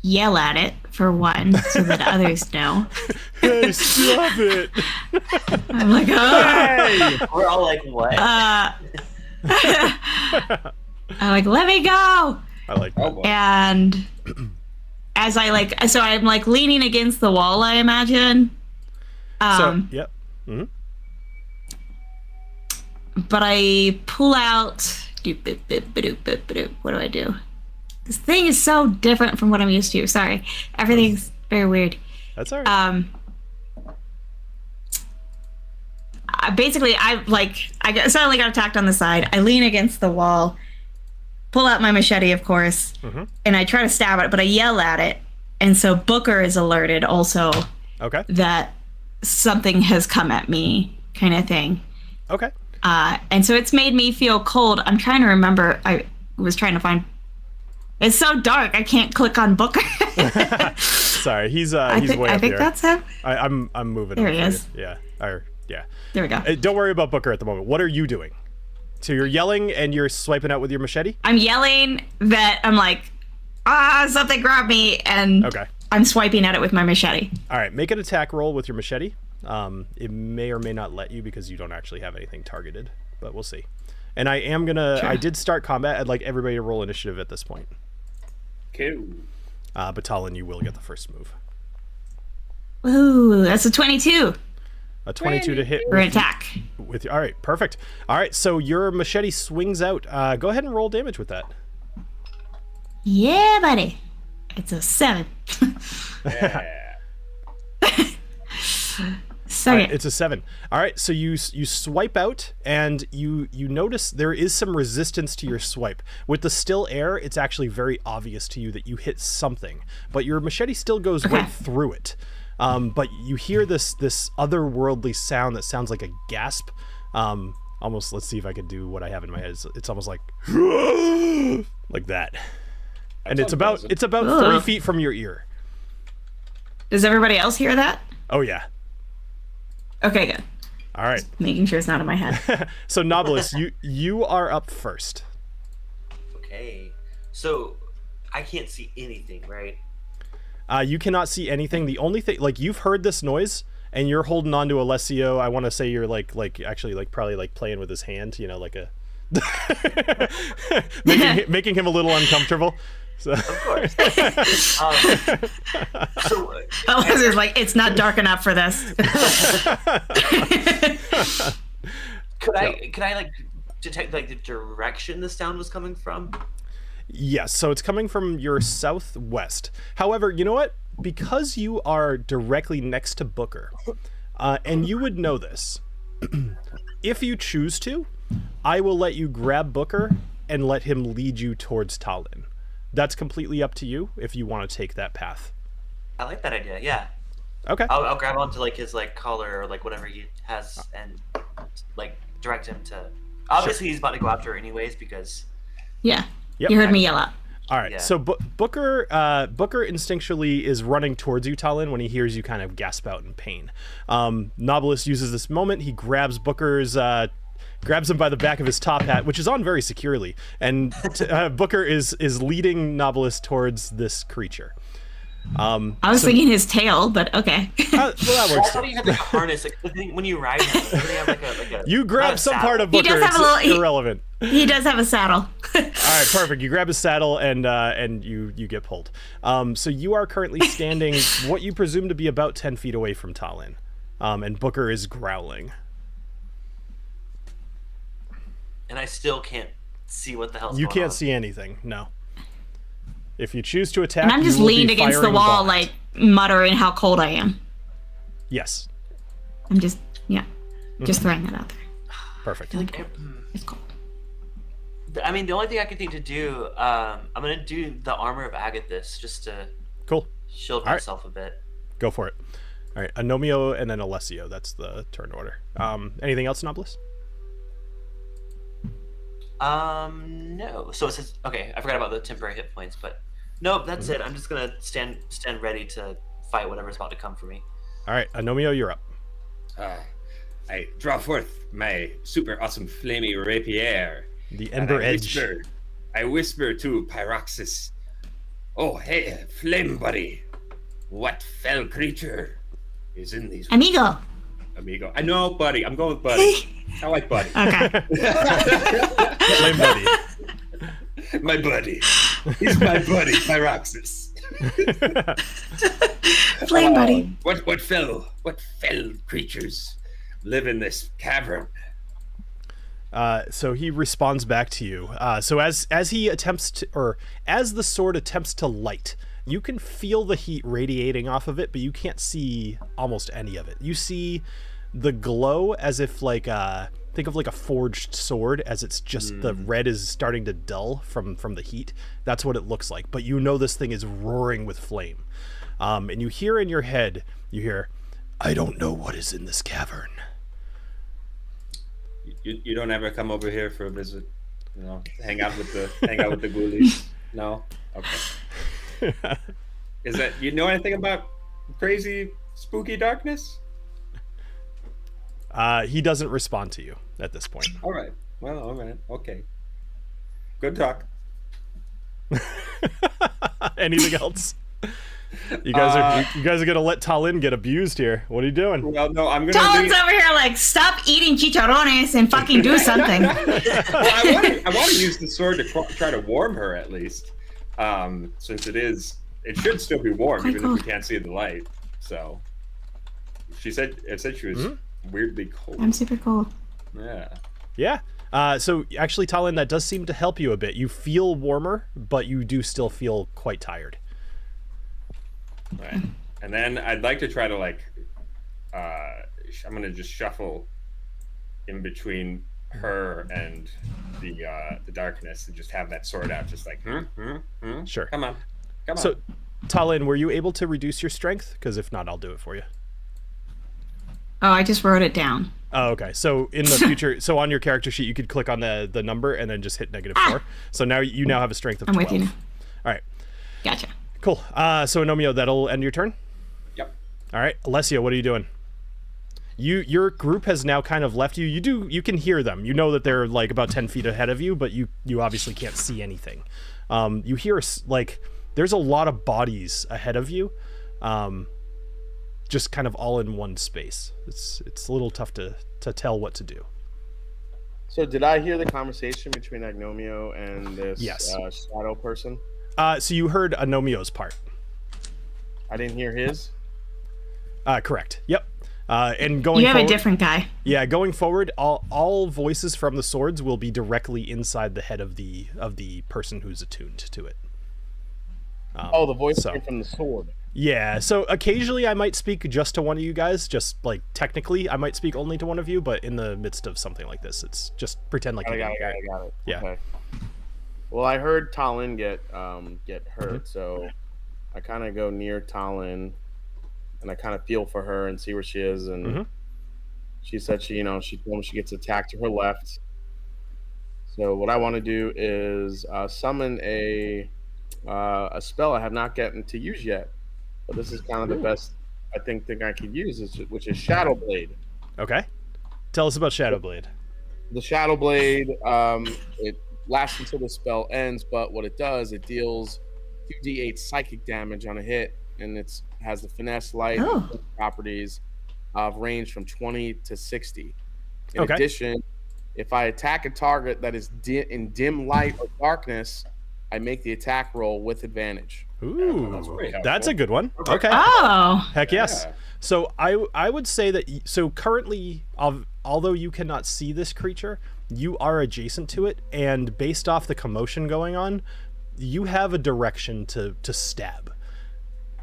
S3: yell at it for one, so that others know.
S1: Hey, stop it!
S3: I'm like, oh.
S5: Hey! We're all like, what?
S3: I'm like, let me go.
S1: I like that.
S2: Oh, boy.
S3: And as so I'm like leaning against the wall, I imagine.
S1: Yep. Mm-hmm.
S3: But I pull out. What do I do? This thing is so different from what I'm used to. Sorry, everything's very weird.
S1: That's all right.
S3: Basically, I suddenly got attacked on the side. I lean against the wall, pull out my machete, of course, and I try to stab it, but I yell at it, and so Booker is alerted also.
S1: Okay.
S3: That something has come at me, kind of thing.
S1: Okay.
S3: And so it's made me feel cold. I'm trying to remember. I was trying to find. It's so dark. I can't click on Booker.
S1: Sorry, he's way up here.
S3: I think that's him.
S1: I'm moving.
S3: There he is.
S1: Yeah. Yeah.
S3: There we go.
S1: Don't worry about Booker at the moment. What are you doing? So you're yelling and you're swiping out with your machete?
S3: I'm yelling that I'm like, something grabbed me, and I'm swiping at it with my machete.
S1: All right, make an attack roll with your machete. It may or may not let you because you don't actually have anything targeted, but we'll see. And I am gonna. Sure. I did start combat. I'd like everybody to roll initiative at this point.
S2: Cool.
S1: But TaLin, you will get the first move.
S3: Ooh, that's a 22.
S1: A 22 to hit.
S3: For attack.
S1: All right, perfect. All right, so your machete swings out. Go ahead and roll damage with that.
S3: Yeah, buddy. It's a 7.
S2: Yeah.
S3: Second.
S1: It's a 7. All right, so you swipe out, and you notice there is some resistance to your swipe. With the still air, it's actually very obvious to you that you hit something, but your machete still goes right through it. But you hear this otherworldly sound that sounds like a gasp. Almost, let's see if I can do what I have in my head. It's almost like like that. And it's about 3 feet from your ear.
S3: Does everybody else hear that?
S1: Oh yeah.
S3: Okay, good.
S1: All right.
S3: Just making sure it's not in my head.
S1: So Knobolas, you are up first.
S5: Okay. So I can't see anything, right?
S1: You cannot see anything. The only thing, like, you've heard this noise, and you're holding on to Alessio. I want to say you're actually probably playing with his hand, like a making him a little uncomfortable. So.
S5: Of course.
S3: Alessio's like, it's not dark enough for this.
S5: Could I detect the direction the sound was coming from?
S1: Yes, so it's coming from your southwest. However, you know what? Because you are directly next to Booker, and you would know this, if you choose to, I will let you grab Booker and let him lead you towards TaLin. That's completely up to you if you want to take that path.
S5: I like that idea, yeah.
S1: Okay.
S5: I'll grab onto his collar or whatever he has and direct him to. Obviously, he's about to go after her anyways because.
S3: Yeah.
S1: Yep.
S3: You heard me yell out.
S1: All right. Yeah. So Booker instinctually is running towards you, TaLin, when he hears you kind of gasp out in pain. Knobolas uses this moment. He grabs grabs him by the back of his top hat, which is on very securely, and Booker is leading Knobolas towards this creature.
S3: I was thinking his tail, but okay.
S1: Well, that works.
S5: How do you have a harness? When you ride him, you have a
S1: you grab some part of Booker. It's irrelevant.
S3: He does have a saddle.
S1: All right, perfect. You grab his saddle and you get pulled. So you are currently standing what you presume to be about 10 feet away from TaLin, and Booker is growling.
S5: And I still can't see what the hell's
S1: You
S5: going
S1: can't
S5: on.
S1: see anything. No. If you choose to attack,
S3: and I'm just leaned against the wall, muttering how cold I am.
S1: Yes.
S3: I'm just throwing that out there.
S1: Perfect.
S3: It's cold.
S5: I mean, the only thing I can think to do, I'm gonna do the armor of Agathis just to shield myself a bit.
S1: Go for it. All right, Agnomeio and then Alessio. That's the turn order. Anything else, Knobolas?
S5: No. So it says, okay, I forgot about the temporary hit points, but nope, that's it. I'm just gonna stand ready to fight whatever's about to come for me.
S1: All right, Agnomeio, you're up.
S2: I draw forth my super awesome flamey rapier.
S1: The Ember Edge.
S2: I whisper to Pyroxis, "Oh, hey, flame buddy, what fell creature is in these?"
S3: Amigo.
S2: I know, buddy. I'm going with buddy. I like buddy.
S3: Okay.
S1: Flame buddy.
S2: My buddy. He's my buddy, Pyroxis.
S3: Flame buddy.
S2: What fell creatures live in this cavern?
S1: So he responds back to you. So as he attempts to, or as the sword attempts to light, you can feel the heat radiating off of it, but you can't see almost any of it. You see the glow as if like think of like a forged sword, as it's just the red is starting to dull from the heat. That's what it looks like. But you know this thing is roaring with flame. And you hear in your head, I don't know what is in this cavern.
S2: You don't ever come over here for a visit, hang out with the ghoulies? No? Okay. Is that, you know anything about crazy, spooky darkness?
S1: He doesn't respond to you at this point.
S2: All right. Well, all right. Okay. Good talk.
S1: Anything else? You guys are gonna let TaLin get abused here. What are you doing?
S2: Well, no, I'm gonna.
S3: TaLin's over here like, stop eating chicharrones and fucking do something.
S2: I want to use the sword to try to warm her at least, since it should still be warm even if we can't see the light. So, it said she was weirdly cold.
S3: I'm super cold.
S2: Yeah.
S1: Yeah. So actually, TaLin, that does seem to help you a bit. You feel warmer, but you do still feel quite tired.
S2: Right. And then I'd like to try to I'm gonna just shuffle in between her and the darkness and just have that sword out, just like
S1: Sure.
S2: Come on.
S1: So, TaLin, were you able to reduce your strength? Because if not, I'll do it for you.
S3: Oh, I just wrote it down.
S1: Oh, okay. So in the future, so on your character sheet, you could click on the number and then just hit -4. So now you have a strength of 12.
S3: I'm with you now.
S1: All right.
S3: Gotcha.
S1: Cool. So Agnomeio, that'll end your turn?
S2: Yep.
S1: All right. Alessio, what are you doing? Your group has now kind of left you. You can hear them. You know that they're like about 10 feet ahead of you, but you obviously can't see anything. You hear like there's a lot of bodies ahead of you. Just kind of all in one space. It's a little tough to tell what to do.
S4: So did I hear the conversation between Agnomeio and this
S1: Yes.
S4: shadow person?
S1: So you heard Agnomeio's part.
S4: I didn't hear his.
S1: Correct. Yep. And going
S3: You have
S1: forward,
S3: a different guy.
S1: Yeah, going forward, all voices from the swords will be directly inside the head of the person who's attuned to it.
S4: The voice came from the sword.
S1: Yeah, so occasionally I might speak just to one of you guys, just like technically I might speak only to one of you, but in the midst of something like this, it's just pretend like
S4: I got it.
S1: Yeah.
S4: Okay. Well, I heard TaLin get hurt, so I kind of go near TaLin, and I kind of feel for her and see where she is. And she said she told me she gets attacked to her left. So what I want to do is summon a spell I have not gotten to use yet, but this is kind of the best I think I could use, which is Shadow Blade.
S1: Okay. Tell us about Shadow Blade.
S4: The Shadow Blade, it lasts until the spell ends, but what it does, it deals 2d8 psychic damage on a hit, and it has the finesse, light, and properties of range from 20 to 60. In addition, if I attack a target that is in dim light or darkness, I make the attack roll with advantage.
S1: Ooh, that's a good one. Okay.
S3: Oh.
S1: Heck yes. Yeah. So I would say that currently, although you cannot see this creature, you are adjacent to it, and based off the commotion going on, you have a direction to stab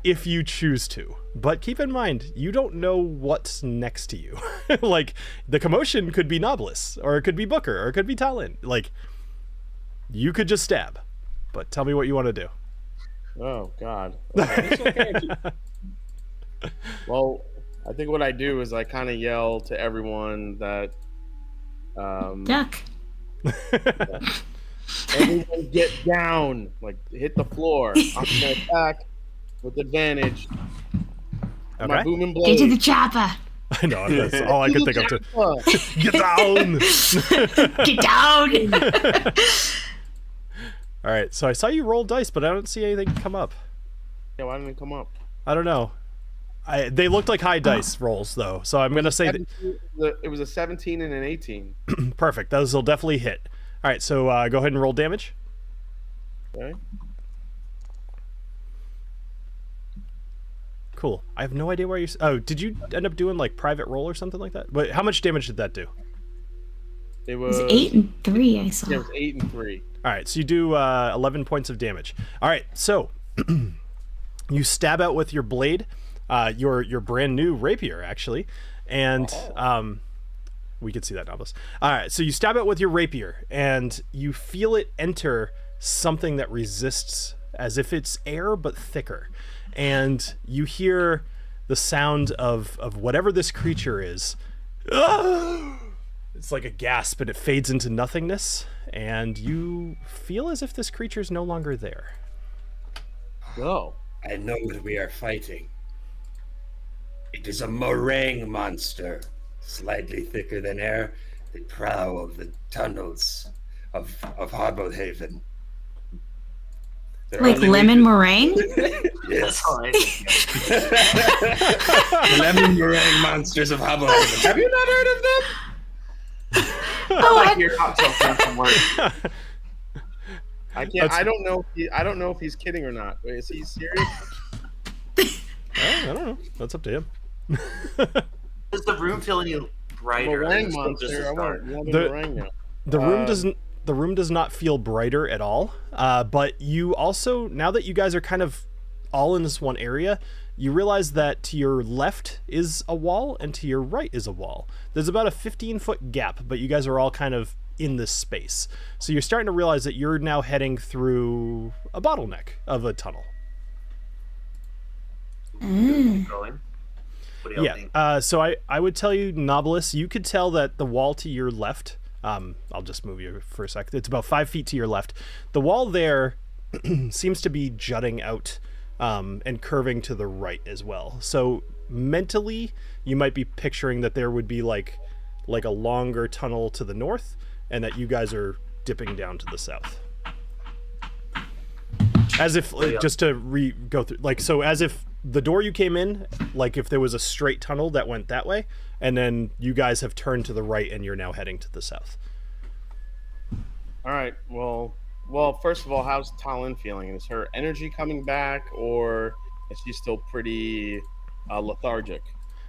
S1: if you choose to. But keep in mind, you don't know what's next to you. Like, the commotion could be Knobolas, or it could be Booker, or it could be TaLin. Like, you could just stab. But tell me what you want to do.
S4: Oh, God. Okay. Well, I think what I do is I kind of yell to everyone that...
S3: Duck.
S4: Everyone get down. Like, hit the floor. I'm going to attack with advantage.
S1: Okay.
S4: My booming blade.
S3: Get to the chopper.
S1: I know, that's all I could think of. Get down!
S3: Get down!
S1: All right, so I saw you roll dice, but I don't see anything come up.
S4: Yeah, why didn't it come up?
S1: I don't know. They looked like high dice rolls, though, so I'm going to say that...
S4: It was a 17 and an 18.
S1: Perfect. Those will definitely hit. All right, so go ahead and roll damage.
S4: Okay.
S1: Cool. I have no idea where you... Oh, did you end up doing like private roll or something like that? But how much damage did that do?
S4: It
S3: It
S4: was
S3: was 8 and 3, I saw.
S4: Yeah, it was 8 and 3.
S1: All right, so you do 11 points of damage. All right, so you stab out with your blade, your brand new rapier, actually, and we could see that, Knobolas. All right, so you stab out with your rapier, and you feel it enter something that resists, as if it's air but thicker, and you hear the sound of whatever this creature is. It's like a gasp, and it fades into nothingness, and you feel as if this creature's no longer there.
S4: Oh.
S2: I know what we are fighting. It is a meringue monster, slightly thicker than air, the prow of the tunnels of Harbourhaven. There
S3: Like
S2: only
S3: lemon
S2: we-
S3: meringue?
S2: Yes.
S5: Fine.
S2: The lemon meringue monsters of Harbourhaven. Have you not heard of them?
S5: Like your cocktail friend from work.
S4: I can't. I don't know. I don't know if he's kidding or not. Wait, is he serious?
S1: I don't know. That's up to him.
S5: Does the room feel any brighter?
S4: Meringue
S5: It's still just
S4: monster.
S5: as
S4: I
S5: dark.
S4: want
S1: The-
S4: meringue now.
S1: The room does not feel brighter at all. But you also, now that you guys are kind of all in this one area, you realize that to your left is a wall and to your right is a wall. There's about a 15-foot gap, but you guys are all kind of in this space. So you're starting to realize that you're now heading through a bottleneck of a tunnel.
S5: Keep going. What do y'all think?
S1: So I would tell you, Knobolas, you could tell that the wall to your left, I'll just move you for a sec. It's about 5 feet to your left. The wall there seems to be jutting out and curving to the right as well. So mentally, you might be picturing that there would be like a longer tunnel to the north, and that you guys are dipping down to the south. As if, just to go through, like, so as if the door you came in, like if there was a straight tunnel that went that way, and then you guys have turned to the right and you're now heading to the south.
S4: All right. Well. First of all, how's TaLin feeling? Is her energy coming back, or is she still pretty lethargic?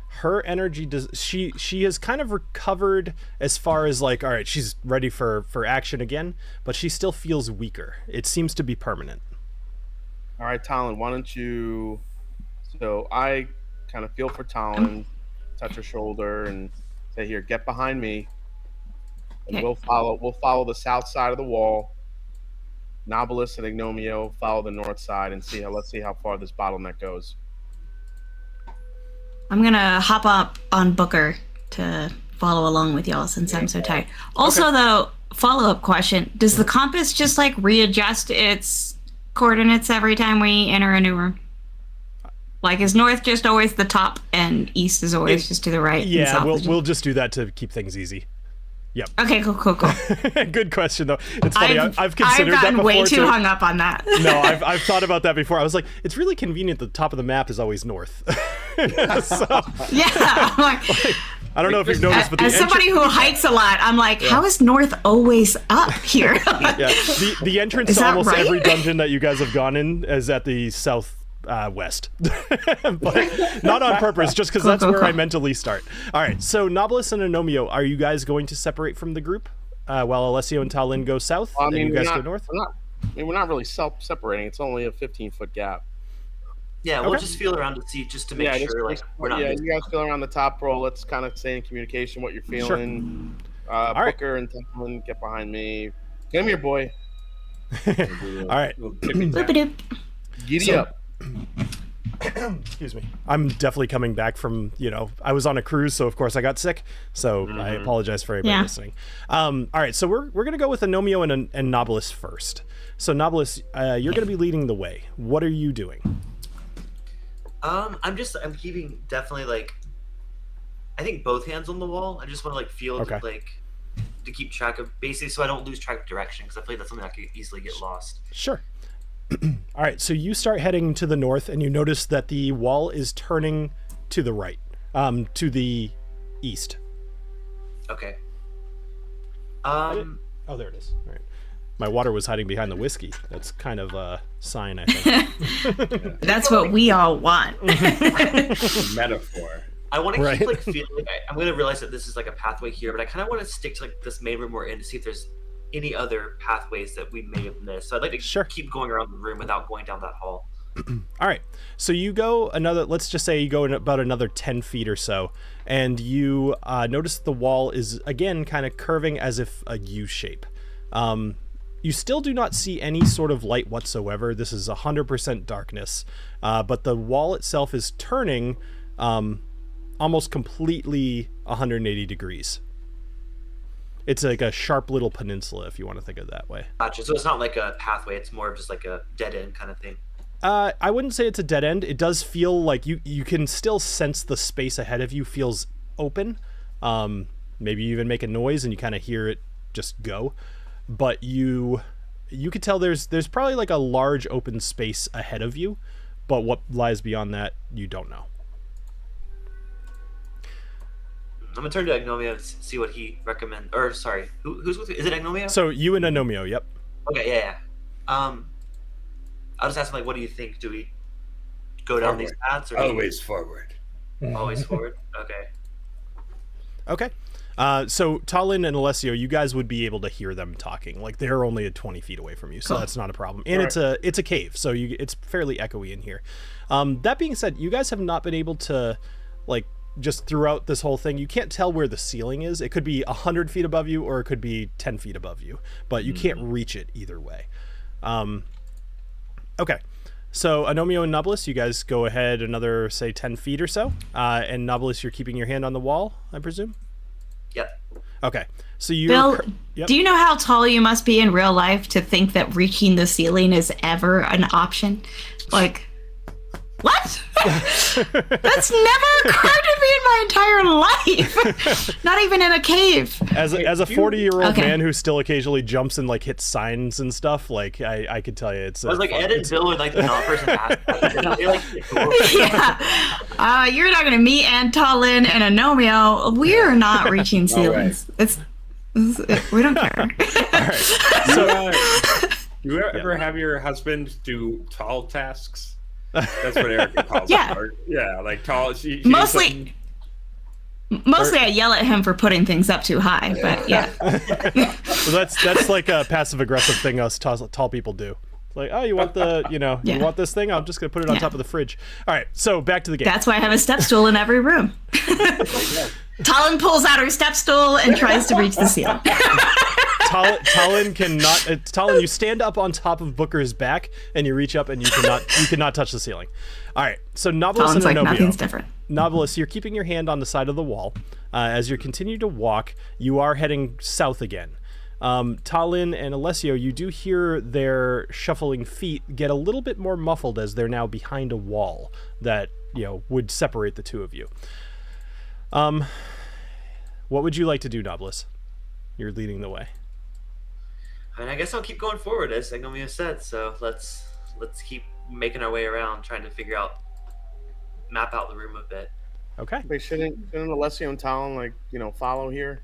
S1: Her energy she has kind of recovered as far as like, all right, she's ready for action again, but she still feels weaker. It seems to be permanent.
S4: All right, TaLin, why don't you? So I kind of feel for TaLin, touch her shoulder, and say, "Here, get behind me." And
S3: Okay.
S4: we'll follow the south side of the wall. Knobolas and Agnomeio follow the north side, and let's see how far this bottleneck goes.
S3: I'm gonna hop up on Booker to follow along with y'all since I'm so tired. Also, though, follow-up question: does the compass just like readjust its coordinates every time we enter a new room? Like, is north just always the top, and east is always just to the right? and
S1: Yeah,
S3: south is
S1: we'll just do that to keep things easy. Yep.
S3: Okay, cool.
S1: Good question though. It's funny. I've considered
S3: I've
S1: that
S3: gotten
S1: before
S3: way too
S1: too.
S3: hung up on that.
S1: No, I've thought about that before. I was like, it's really convenient. The top of the map is always north. So,
S3: Yeah, I'm like,
S1: I don't know if you've noticed, but the
S3: as somebody who hikes a lot, I'm like, how is north always up here?
S1: the entrance
S3: Is
S1: to
S3: that
S1: almost
S3: right?
S1: every dungeon that you guys have gone in is at the south west, but not on purpose, just because that's where I mentally start. All right, so Knobolas and Agnomeio, are you guys going to separate from the group while Alessio and TaLin go south
S4: I
S1: and
S4: mean,
S1: you guys go north?
S4: We're not really separating. It's only a 15-foot gap.
S5: Yeah, we'll
S1: Okay.
S5: just feel around to see, just to make sure, like, we're not.
S4: Yeah,
S5: missing.
S4: you guys feel around the top roll. Let's kind of stay in communication. What you're feeling.
S1: right.
S4: Booker and TaLin, get behind me. Come here, boy.
S1: All right.
S3: Boop-a-doop.
S4: Giddy up.
S1: Excuse me. I'm definitely coming back from, I was on a cruise, so of course I got sick. So I apologize for everybody listening. All right, so we're going to go with Agnomeio and Knobolas first. So Knobolas, you're going to be leading the way. What are you doing?
S5: I'm keeping definitely like, I think both hands on the wall. I just want to like feel
S1: Okay.
S5: like to keep track of basically, so I don't lose track of direction, because I feel like that's something I could easily get lost.
S1: Sure. All right, so you start heading to the north, and you notice that the wall is turning to the right, to the east.
S5: Okay.
S1: Oh, there it is. All right. My water was hiding behind the whiskey. That's kind of a sign, I think.
S3: That's what we all want.
S2: Metaphor.
S5: I want to
S1: Right.
S5: keep like feeling. I'm going to realize that this is like a pathway here, but I kind of want to stick to like this main room we're in to see if there's any other pathways that we may have missed. So I'd like to
S1: Sure.
S5: keep going around the room without going down that hall.
S1: All right. So you go another, let's just say you go in about another 10 feet or so, and you notice the wall is, again, kind of curving as if a U shape. You still do not see any sort of light whatsoever. This is 100% darkness. But the wall itself is turning almost completely 180 degrees. It's like a sharp little peninsula, if you want to think of it that way.
S5: Gotcha. So it's not like a pathway. It's more of just like a dead end kind of thing.
S1: I wouldn't say it's a dead end. It does feel like you can still sense the space ahead of you feels open. Maybe you even make a noise and you kind of hear it just go. But you could tell there's probably like a large open space ahead of you, but what lies beyond that, you don't know.
S5: I'm gonna turn to Agnomeio and see what he recommends. Or sorry, who's with you? Is it Agnomeio?
S1: So you and Agnomeio, yep.
S5: Okay, yeah. I'll just ask him like, what do you think? Do we go down these paths or
S2: Always forward.
S5: always forward? Okay.
S1: Okay. So TaLin and Alessio, you guys would be able to hear them talking. Like they're only at 20 feet away from you, so that's not a problem. And it's a cave, so it's fairly echoey in here. That being said, you guys have not been able to, like, just throughout this whole thing, you can't tell where the ceiling is. It could be 100 feet above you, or it could be 10 feet above you, but you can't reach it either way. Okay. So Agnomeio and Knobolas, you guys go ahead another, say, 10 feet or so. And Knobolas, you're keeping your hand on the wall, I presume?
S5: Yep.
S1: Okay. So you
S3: Bill,
S1: Yep.
S3: do you know how tall you must be in real life to think that reaching the ceiling is ever an option? Like, what? That's never occurred to me in my entire life. Not even in a cave.
S1: As a 40-year-old
S3: Okay.
S1: man who still occasionally jumps and like hits signs and stuff, like I could tell you it's.
S5: I was like, Ed and Bill were like the non-person asked. They like
S3: Yeah. You're not going to meet TaLin and Agnomeio. We're not reaching ceilings. We don't care.
S1: All right. So
S2: Do you ever have your husband do tall tasks? That's what Erica calls
S3: Yeah.
S2: it. Yeah, like tall. She
S3: Mostly I yell at him for putting things up too high, but yeah.
S1: so that's like a passive aggressive thing us tall people do. Like, oh, you want you want this thing? I'm just gonna put it on top of the fridge. All right, so back to the game.
S3: That's why I have a step stool in every room. TaLin pulls out her step stool and tries to reach the ceiling.
S1: TaLin cannot. TaLin, you stand up on top of Booker's back and you reach up and you cannot touch the ceiling. All right, so Knobolas and
S3: TaLin's like,
S1: Agnomeio.
S3: nothing's different.
S1: Knobolas, you're keeping your hand on the side of the wall. As you continue to walk, you are heading south again. TaLin and Alessio, you do hear their shuffling feet get a little bit more muffled as they're now behind a wall that would separate the two of you. What would you like to do, Knobolas? You're leading the way.
S5: I mean, I guess I'll keep going forward as Agnomeio said. So let's keep making our way around, trying to map out the room a bit.
S1: Okay.
S4: Wait, shouldn't Alessio and TaLin follow here?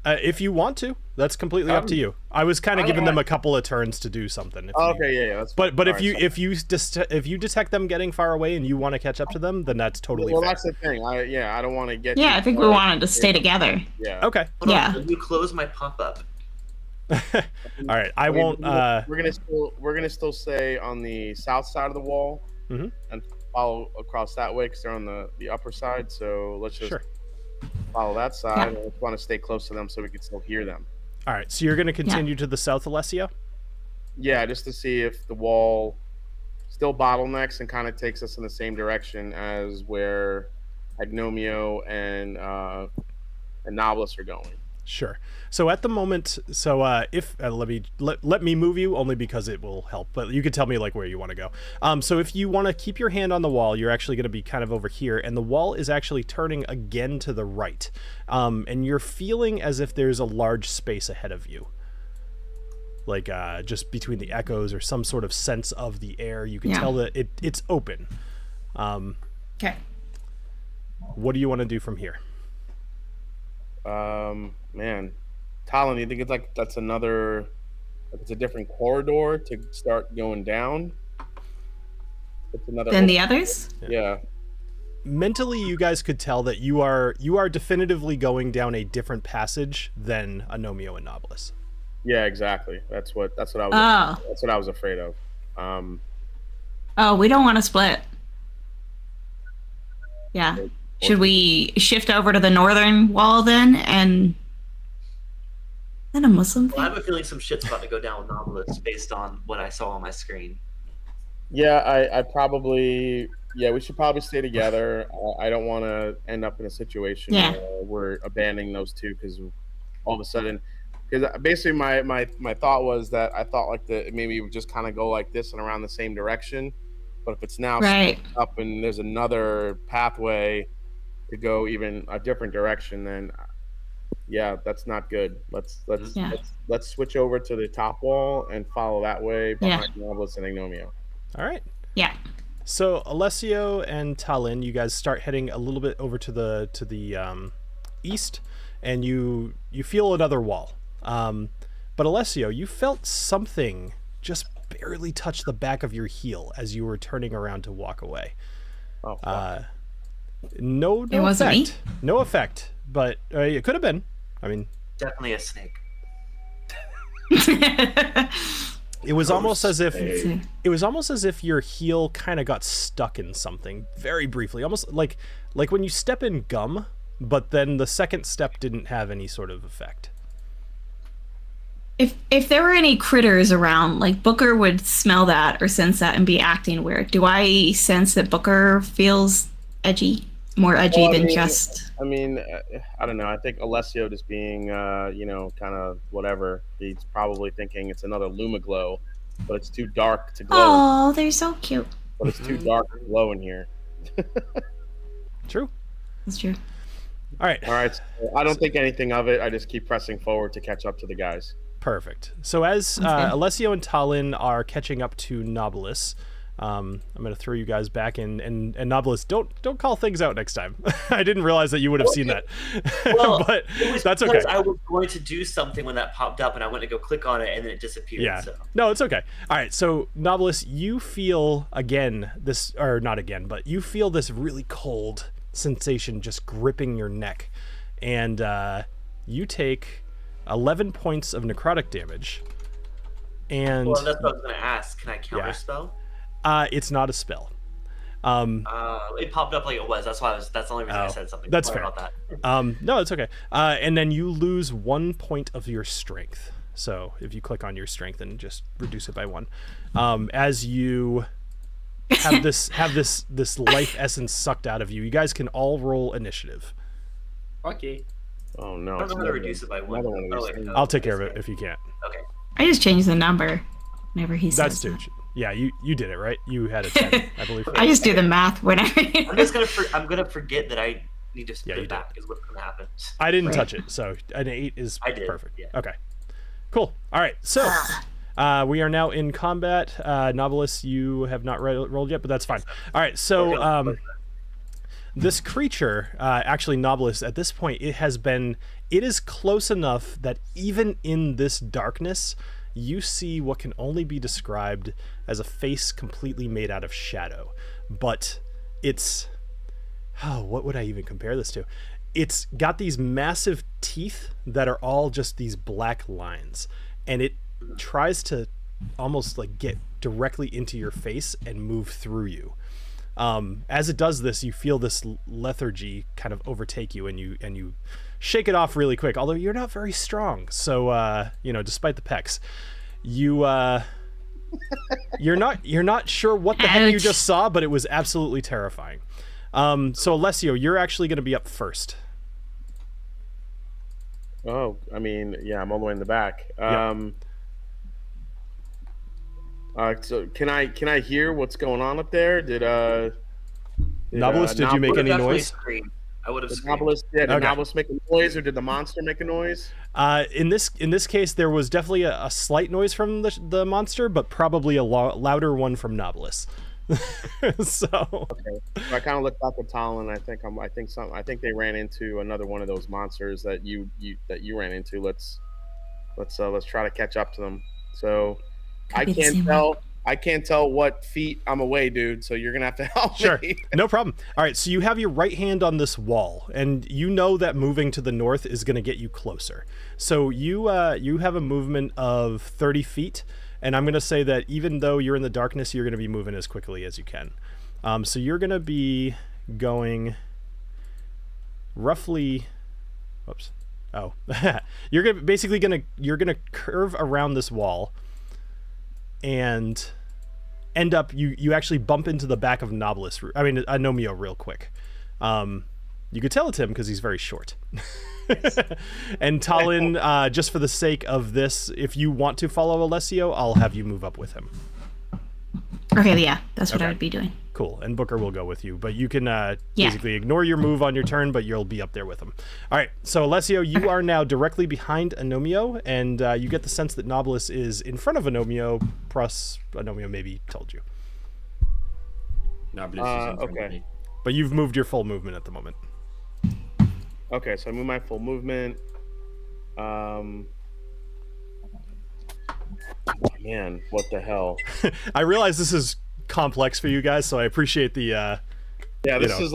S1: If you want to, that's completely up to you. I was kind of giving them a couple of turns to do something.
S4: Yeah. That's
S1: but
S4: fine.
S1: if you detect them getting far away and you want to catch up to them, then that's totally fair.
S4: That's the thing. I don't want to get.
S3: Yeah, I think we wanted to stay together.
S4: Yeah.
S1: Okay.
S3: Yeah.
S5: Let me close my pop-up.
S1: All right. I won't.
S4: We're gonna still stay on the south side of the wall and follow across that way because they're on the upper side. So let's just follow that side.
S3: Yeah.
S4: And we want to stay close to them so we can still hear them.
S1: All right. So you're going to continue to the south, Alessio?
S4: Yeah, just to see if the wall still bottlenecks and kind of takes us in the same direction as where Agnomeio and Knobolas are going.
S1: Sure. So at the moment, if let me move you only because it will help, but you could tell me like where you want to go. So if you want to keep your hand on the wall, you're actually going to be kind of over here, and the wall is actually turning again to the right, and you're feeling as if there's a large space ahead of you, like just between the echoes or some sort of sense of the air. You can tell that it's open.
S3: Okay.
S1: What do you want to do from here?
S4: Man, TaLin, you think it's like that's another, like it's a different corridor to start going down? It's another
S3: Than the others?
S4: Yeah.
S1: Mentally, you guys could tell that you are definitively going down a different passage than Agnomeio and Knobolas.
S4: Yeah, exactly. That's what I was.
S3: Oh.
S4: That's what I was afraid of.
S3: Oh, we don't want to split. Yeah. Should we shift over to the northern wall then? And then a Muslim
S5: Well, I
S3: thing?
S5: have a feeling some shit's about to go down with Knobolas based on what I saw on my screen.
S4: Yeah, I probably. Yeah, we should probably stay together. I don't want to end up in a situation where we're abandoning those two because all of a sudden, because basically my thought was that I thought like maybe it would just kind of go like this and around the same direction, but if it's now
S3: Right.
S4: up and there's another pathway to go even a different direction, then yeah, that's not good. Let's switch over to the top wall and follow that way behind Knobolas and Agnomeio.
S1: All right.
S3: Yeah.
S1: So Alessio and TaLin, you guys start heading a little bit over to the east, and you feel another wall. But Alessio, you felt something just barely touch the back of your heel as you were turning around to walk away.
S4: Oh,
S1: no
S3: It wasn't
S1: effect. No effect, but it could have been. I mean,
S5: Definitely a snake.
S1: it was almost as if your heel kind of got stuck in something very briefly, almost like when you step in gum, but then the second step didn't have any sort of effect.
S3: If there were any critters around, like Booker would smell that or sense that and be acting weird. Do I sense that Booker feels edgy? More edgy than just...
S4: I mean, I don't know. I think Alessio just being, kind of whatever. He's probably thinking it's another Lumaglow, but it's too dark to glow.
S3: Oh, they're so cute.
S4: But it's too dark to glow in here.
S1: True.
S3: That's true.
S1: All right.
S4: So I don't think anything of it. I just keep pressing forward to catch up to the guys.
S1: Perfect. So as Alessio and TaLin are catching up to Knobolas, I'm going to throw you guys back in, and Knobolas, don't call things out next time. I didn't realize that you would have seen that.
S5: Well,
S1: but
S5: it was
S1: that's okay.
S5: because I was going to do something when that popped up, and I went to go click on it, and then it disappeared.
S1: Yeah.
S5: So.
S1: No, it's okay. All right. So Knobolas, you feel again this, or not again, but you feel this really cold sensation just gripping your neck, and you take 11 points of necrotic damage. And
S5: Well, that's what I was going to ask. Can I counterspell?
S1: It's not a spell.
S5: It popped up like it was. That's why that's the only reason I said something.
S1: That's
S5: Sorry
S1: fair.
S5: about that.
S1: No, it's okay. And then you lose 1 point of your strength. So if you click on your strength and just reduce it by 1, as you have this life essence sucked out of you, you guys can all roll initiative.
S5: Okay.
S4: Oh no!
S5: I don't know how to reduce it by 1.
S4: Another one of these things.
S1: I'll take care of it if you can't.
S5: Okay.
S3: I just changed the number whenever he says
S1: That's
S3: that.
S1: too. Yeah, you did it right. You had a 10, I believe.
S3: I just do the math whenever.
S5: I'm gonna forget that I need to split
S1: you
S5: it back. Is what's gonna happen.
S1: I didn't
S3: Right.
S1: touch it, so an 8 is
S5: I did,
S1: perfect.
S5: yeah.
S1: Okay, cool. All right, so we are now in combat. Knobolas, you have not rolled yet, but that's fine. All right, so this creature, actually Knobolas, at this point, it is close enough that even in this darkness, you see what can only be described as a face completely made out of shadow. But it's... what would I even compare this to? It's got these massive teeth that are all just these black lines. And it tries to almost like get directly into your face and move through you. As it does this, you feel this lethargy kind of overtake you, and you shake it off really quick. Although you're not very strong, so despite the pecs, you're not sure what the heck you just saw, but it was absolutely terrifying. So Alessio, you're actually going to be up first.
S4: Oh, I mean, yeah, I'm all the way in the back. So can I hear what's going on up there?
S1: Knobolas, did you make any noise?
S5: I would have
S4: Did
S5: screamed.
S4: Knobolas make a noise, or did the monster make a noise?
S1: In this case, there was definitely a slight noise from the monster, but probably a louder one from Knobolas. So
S4: okay. So I kind of looked up at TaLin. I think they ran into another one of those monsters that you ran into. Let's try to catch up to them. So
S3: Could be the same one.
S4: I can't tell what feet I'm away, dude. So you're gonna have to help
S1: Sure,
S4: me.
S1: no problem. All right, so you have your right hand on this wall, and you know that moving to the north is going to get you closer. So you have a movement of 30 feet, and I'm going to say that even though you're in the darkness, you're going to be moving as quickly as you can. So you're going to be going roughly. Whoops. Oh, you're gonna curve around this wall, and end up you actually bump into the back of Knobolas. I mean, Agnomeio real quick. You could tell it's him because he's very short. And TaLin, just for the sake of this, if you want to follow Alessio, I'll have you move up with him.
S3: Okay, yeah, that's what
S1: Okay.
S3: I would be doing.
S1: Cool, and Booker will go with you, but you can basically ignore your move on your turn, but you'll be up there with him. All right, so Alessio, you are now directly behind Agnomeio, and you get the sense that Knobolas is in front of Agnomeio, plus Agnomeio maybe told you.
S4: Okay.
S1: But you've moved your full movement at the moment.
S4: Okay, so I move my full movement. Man, what the hell?
S1: I realize this is complex for you guys, so I appreciate the
S4: Yeah, this is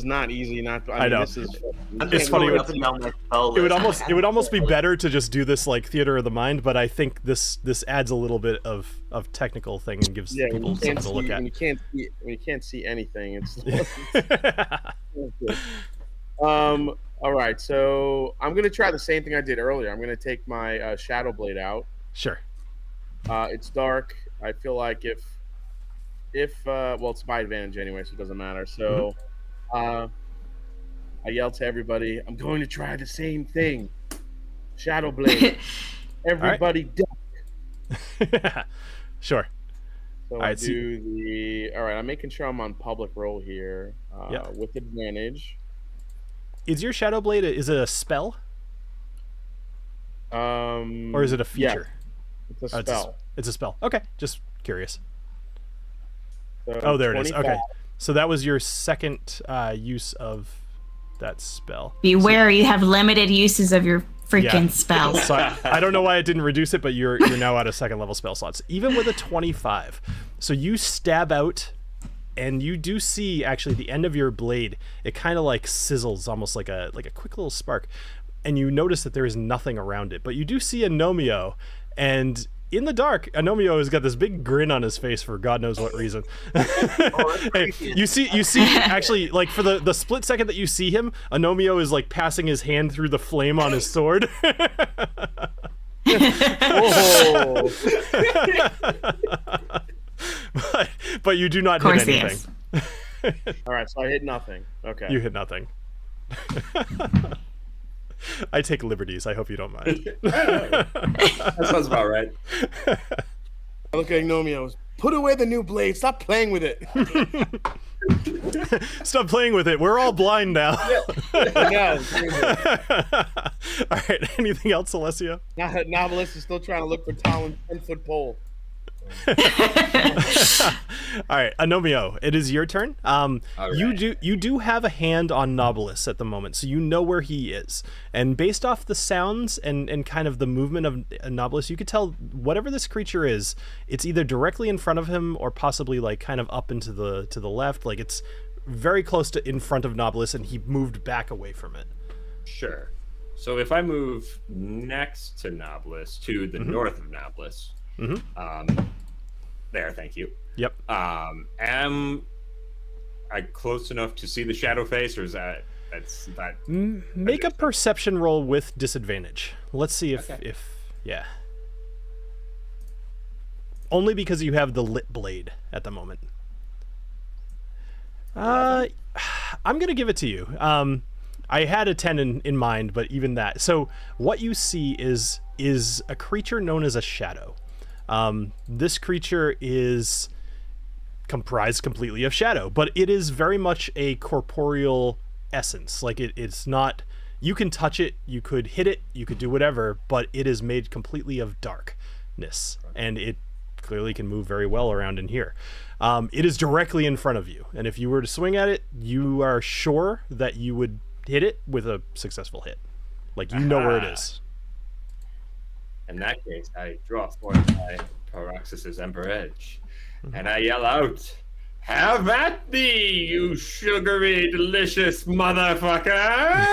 S4: not easy.
S1: I know.
S4: This is,
S1: It's funny.
S5: Up and down my spell
S1: It
S5: list.
S1: would almost be better to just do this like theater of the mind, but I think this adds a little bit of technical thing and gives
S4: when
S1: people
S4: you
S1: something
S4: can't
S1: to look
S4: see,
S1: at.
S4: when you can't see anything, it's. All right, so I'm gonna try the same thing I did earlier. I'm gonna take my Shadow Blade out.
S1: Sure.
S4: It's dark. I feel like if well, it's my advantage anyway, so it doesn't matter. So, I yell to everybody, "I'm going to try the same thing, Shadow Blade. Everybody duck."
S1: Sure.
S4: So
S1: All right,
S4: I do the. All right, I'm making sure I'm on public roll here with advantage.
S1: Is your Shadow Blade is it a spell or is it a feature?
S4: Yeah, it's a spell.
S1: It's a spell. Okay, just curious.
S4: So
S1: There it is.
S4: 25.
S1: Okay, so that was your second use of that spell.
S3: Beware, you have limited uses of your freaking spells.
S1: So I don't know why it didn't reduce it, but you're now out of second level spell slots, even with a 25. So you stab out, and you do see actually the end of your blade. It kind of like sizzles, almost like a quick little spark, and you notice that there is nothing around it. But you do see Agnomeio, and in the dark, Agnomeio has got this big grin on his face for God knows what reason. Hey, you see actually, like, for the split second that you see him, Agnomeio is like passing his hand through the flame on his sword.
S4: Oh.
S1: but you do not hit anything.
S4: All right, so I hit nothing. Okay.
S1: You hit nothing. I take liberties. I hope you don't mind.
S2: That sounds about right.
S4: I look at Agnomeio. Put away the new blade. Stop playing with it.
S1: Stop playing with it. We're all blind now.
S4: No.
S1: All right. Anything else, Alessio?
S4: Knobolas is still trying to look for TaLin's 10-foot pole.
S1: All right, Agnomeio, it is your turn.
S2: Right.
S1: You do have a hand on Knobolas at the moment, so you know where he is. And based off the sounds and kind of the movement of Knobolas, you could tell whatever this creature is, it's either directly in front of him or possibly like kind of up into the left. Like it's very close to in front of Knobolas, and he moved back away from it.
S2: Sure. So if I move next to Knobolas, to the north of Knobolas, there, thank you.
S1: Yep.
S2: Am I close enough to see the shadow face, or is that
S1: Make a perception roll with disadvantage. Let's see if yeah. Only because you have the lit blade at the moment. I'm gonna give it to you. I had a 10 in mind, but even that. So what you see is a creature known as a shadow. This creature is comprised completely of shadow, but it is very much a corporeal essence. Like it's not, you can touch it, you could hit it, you could do whatever, but it is made completely of darkness, and it clearly can move very well around in here. It is directly in front of you, and if you were to swing at it, you are sure that you would hit it with a successful hit. Like, you know where it is.
S2: In that case, I draw forth my Paroxys's Ember Edge, and I yell out, "Have at thee, you sugary, delicious motherfucker!"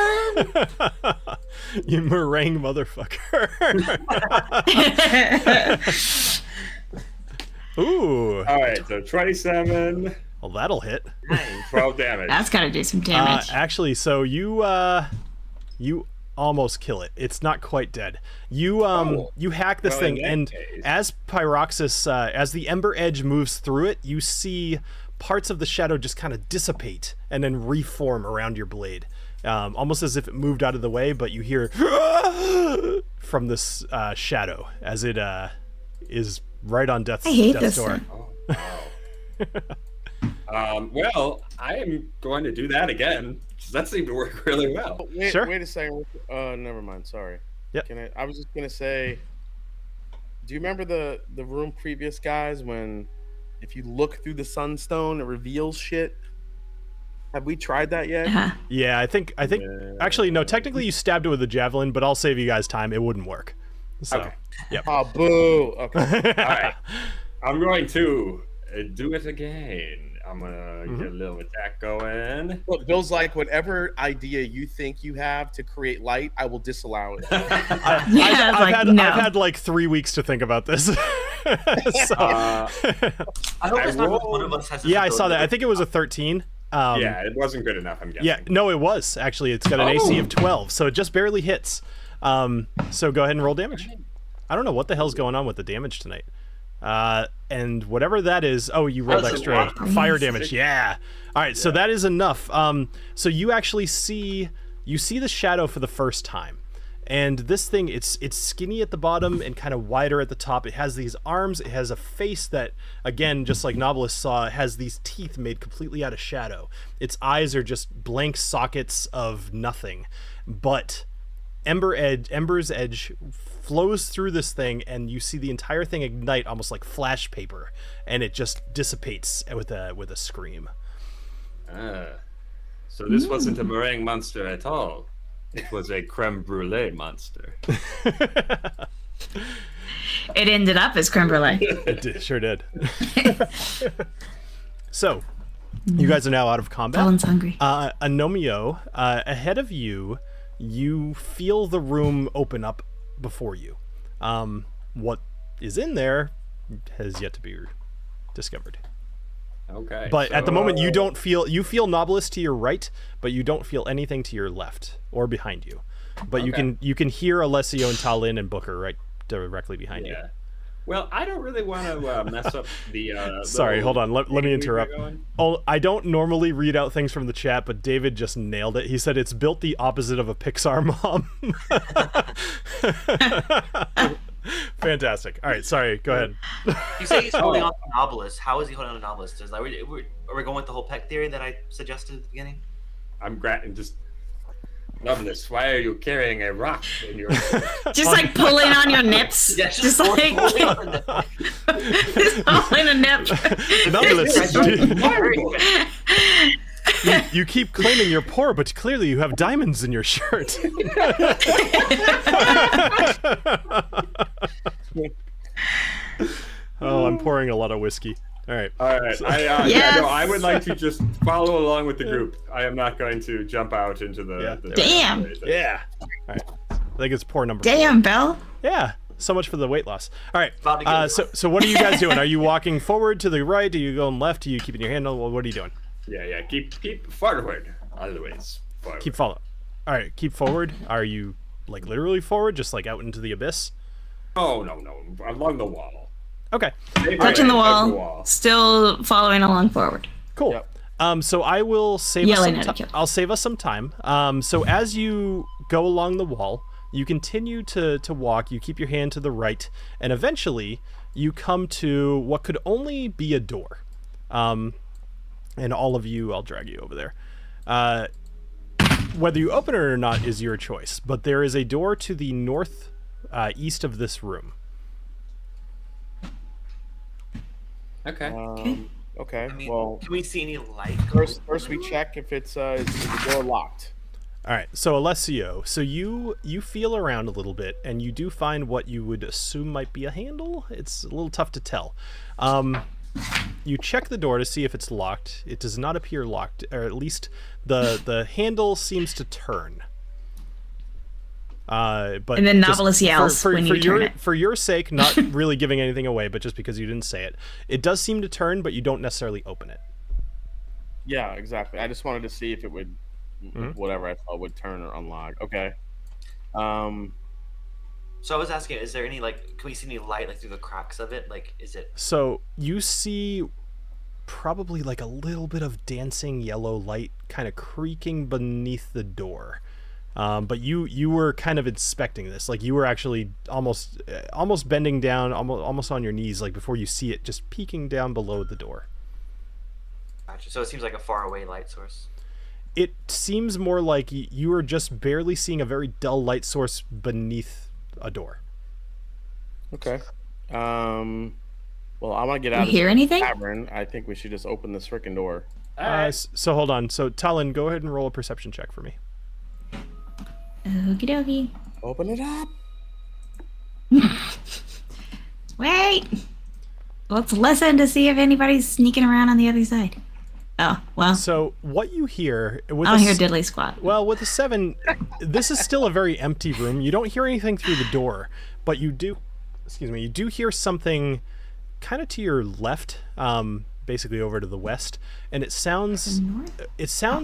S1: You meringue motherfucker. Ooh.
S2: All right, so 27.
S1: Well, that'll hit.
S2: 12 damage.
S3: That's gotta do some damage.
S1: Actually, so you almost kill it. It's not quite dead. You hack this thing, and as Pyroxys, as the Ember Edge moves through it, you see parts of the shadow just kind of dissipate and then reform around your blade, almost as if it moved out of the way. But you hear from this shadow as it is right on death's door.
S2: Oh, wow. Well, I am going to do that again. That seemed to work really well.
S4: Wait,
S1: Sure.
S4: Wait a second. Never mind. Sorry.
S1: Yep.
S4: I was just gonna say. Do you remember the room previous, guys? When if you look through the sunstone, it reveals shit. Have we tried that yet?
S1: Yeah, I think. Actually, no. Technically, you stabbed it with a javelin, but I'll save you guys time. It wouldn't work. So,
S2: Okay.
S1: Yep.
S4: Oh, boo. Okay.
S2: All right. I'm going to do it again. I'm going to get a little attack going.
S4: Look, Bill's like, whatever idea you think you have to create light, I will disallow it.
S1: I've had like 3 weeks to think about this. So,
S5: I hope it's not one of us has.
S1: yeah, I saw that. I think it was a 13.
S2: Yeah, it wasn't good enough, I'm guessing.
S1: Yeah, no, it was. Actually, it's got an AC of 12, so it just barely hits. So go ahead and roll damage. I don't know what the hell's going on with the damage tonight. And whatever that is, you rolled extra fire damage. Yeah. All right, so that is enough. So you actually see the shadow for the first time. And this thing, it's skinny at the bottom and kind of wider at the top. It has these arms. It has a face that, again, just like Knobolas saw, has these teeth made completely out of shadow. Its eyes are just blank sockets of nothing. But Ember's Edge flows through this thing, and you see the entire thing ignite almost like flash paper, and it just dissipates with a scream.
S2: So this wasn't a meringue monster at all. It was a creme brulee monster.
S3: It ended up as creme brulee.
S1: Sure did. So, you guys are now out of combat.
S3: Talon's hungry.
S1: Agnomeio, ahead of you, you feel the room open up before you. What is in there has yet to be discovered.
S2: Okay.
S1: But at the moment, you feel Knobolas to your right, but you don't feel anything to your left or behind you. But you can hear Alessio and TaLin and Booker right directly behind you.
S2: Well, I don't really want to mess up the.
S1: Sorry, hold on. Let me interrupt. I don't normally read out things from the chat, but David just nailed it. He said it's built the opposite of a Pixar mom. Fantastic. All right, sorry. Go ahead.
S5: You say he's holding on to Knobolas. How is he holding on to Knobolas? Are we going with the whole peck theory that I suggested at the beginning?
S2: I'm just. Knobolas, why are you carrying a rock in your?
S3: Just like pulling on your nips.
S5: Yeah,
S3: just like
S5: pulling on the
S3: just pulling a nip.
S1: Knobolas, you keep claiming you're poor, but clearly you have diamonds in your shirt. Oh, I'm pouring a lot of whiskey. All right.
S2: Yes. I would like to just follow along with the group. I am not going to jump out into the
S3: Damn.
S1: Yeah. All right. I think it's pour number 4.
S3: Damn, Bill.
S1: Yeah. So much for the weight loss. All right. So what are you guys doing? Are you walking forward to the right? Are you going left? Are you keeping your handle? What are you doing?
S2: Yeah. Keep forward. Always forward.
S1: Keep following. All right. Keep forward. Are you like literally forward, just like out into the abyss?
S2: Oh no. Along the wall.
S1: Okay.
S3: Touching the wall, still following along forward.
S1: Cool. Yep. So I will save I'll save us some time. So as you go along the wall, you continue to walk, you keep your hand to the right, and eventually you come to what could only be a door. And all of you, I'll drag you over there. Whether you open it or not is your choice, but there is a door to the north east of this room.
S2: Okay.
S4: Okay.
S5: I mean,
S4: well,
S5: can we see any light?
S4: first we check if it's is the door locked.
S1: All right, so Alessio, so you feel around a little bit, and you do find what you would assume might be a handle. It's a little tough to tell. You check the door to see if it's locked. It does not appear locked, or at least the handle seems to turn. But
S3: and then Knobolas yells when you turn it.
S1: For your sake, not really giving anything away, but just because you didn't say it, it does seem to turn, but you don't necessarily open it.
S4: Yeah, exactly. I just wanted to see if it would, whatever I thought would turn or unlock. Okay.
S5: So I was asking, is there any, can we see any light, through the cracks of it? Is it...
S1: So you see probably, a little bit of dancing yellow light kind of creaking beneath the door. But you were kind of inspecting this. You were actually almost bending down, almost on your knees, before you see it just peeking down below the door.
S5: Gotcha. So it seems like a faraway light source.
S1: It seems more like you are just barely seeing a very dull light source beneath a door.
S4: Okay. Well, I want to get out of
S3: hear anything?
S4: Tavern. I think we should just open this freaking door.
S1: So hold on. So TaLin, go ahead and roll a perception check for me.
S3: Okie dokie.
S4: Open it up.
S3: Wait. Let's listen to see if anybody's sneaking around on the other side. Oh, well.
S1: So what you hear...
S3: I don't hear diddly squat.
S1: Well, with a 7, this is still a very empty room. You don't hear anything through the door, but you do hear something kind of to your left, basically over to the west, and it sounds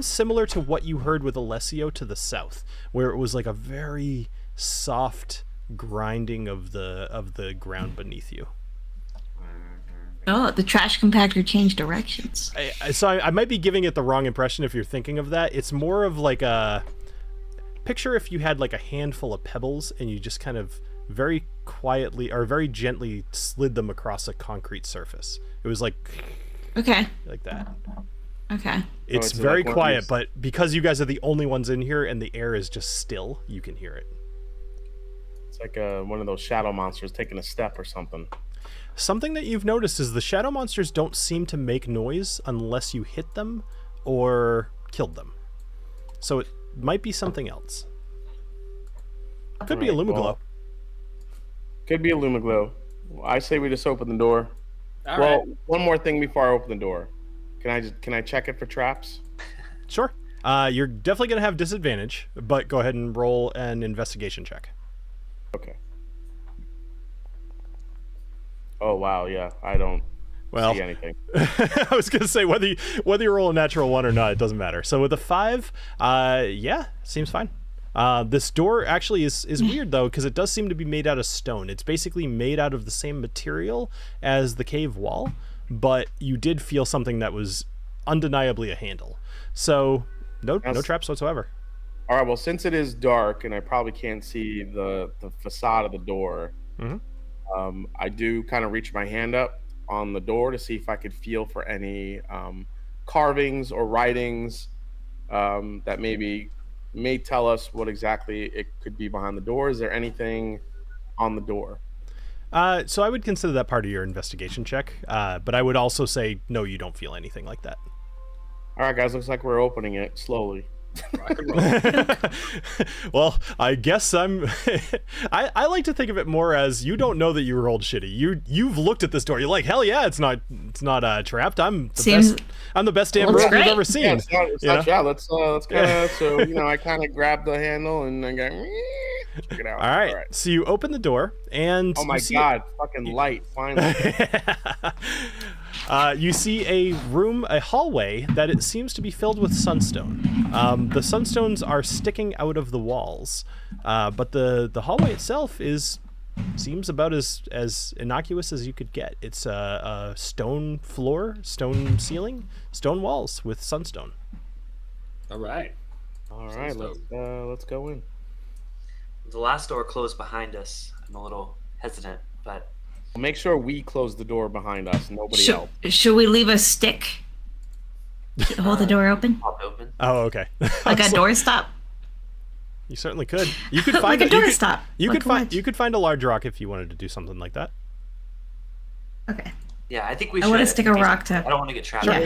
S1: similar to what you heard with Alessio to the south, where it was a very soft grinding of the ground beneath you.
S3: Oh, the trash compactor changed directions.
S1: So I might be giving it the wrong impression if you're thinking of that. It's more of a picture if you had a handful of pebbles and you just kind of very quietly or very gently slid them across a concrete surface. It was
S3: okay,
S1: like that.
S3: Okay.
S1: It's very quiet, but because you guys are the only ones in here and the air is just still, you can hear it.
S4: It's like one of those shadow monsters taking a step or something.
S1: Something that you've noticed is the shadow monsters don't seem to make noise unless you hit them or killed them. So it might be something else. Could be a Lumaglow.
S4: Could be a Lumaglow. I say we just open the door.
S2: All right.
S4: One more thing before I open the door. Can I check it for traps?
S1: Sure. You're definitely going to have disadvantage, but go ahead and roll an investigation check.
S4: Okay. Oh wow, yeah. I don't see anything.
S1: I was gonna say whether you roll a natural 1 or not, it doesn't matter. So with a 5, yeah, seems fine. This door actually is weird though, because it does seem to be made out of stone. It's basically made out of the same material as the cave wall, but you did feel something that was undeniably a handle. So no traps whatsoever.
S4: All right. Well, since it is dark and I probably can't see the facade of the door.
S1: Mm-hmm.
S4: I do kind of reach my hand up on the door to see if I could feel for any carvings or writings that may tell us what exactly it could be behind the door. Is there anything on the door?
S1: So I would consider that part of your investigation check, but I would also say no, you don't feel anything like that.
S4: All right, guys, looks like we're opening it slowly.
S1: Well, I guess I like to think of it more as you don't know that you rolled shitty. You've looked at this door. You're like, hell yeah, it's not trapped. I'm the best damn rogue you've ever seen.
S4: Yeah, it's not trapped. Let's go. So I kind of grabbed the handle and I go, check it out.
S1: All right. So you open the door and
S4: oh my god, fucking light! Finally.
S1: You see a hallway that it seems to be filled with sunstone. The sunstones are sticking out of the walls, but the hallway itself seems about as innocuous as you could get. It's a stone floor, stone ceiling, stone walls with sunstone.
S2: All right.
S4: Let's go in.
S5: The last door closed behind us. I'm a little hesitant, but
S4: make sure we close the door behind us. Nobody else.
S3: Should we leave a stick to hold the door open?
S5: Pop open.
S1: Oh, okay.
S3: Like a doorstop.
S1: You certainly could. You could find
S3: like a doorstop.
S1: You could find a large rock if you wanted to do something like that.
S3: Okay.
S5: Yeah, I think we should.
S3: I want to stick a rock to.
S5: I don't want to get trapped.
S3: Yeah.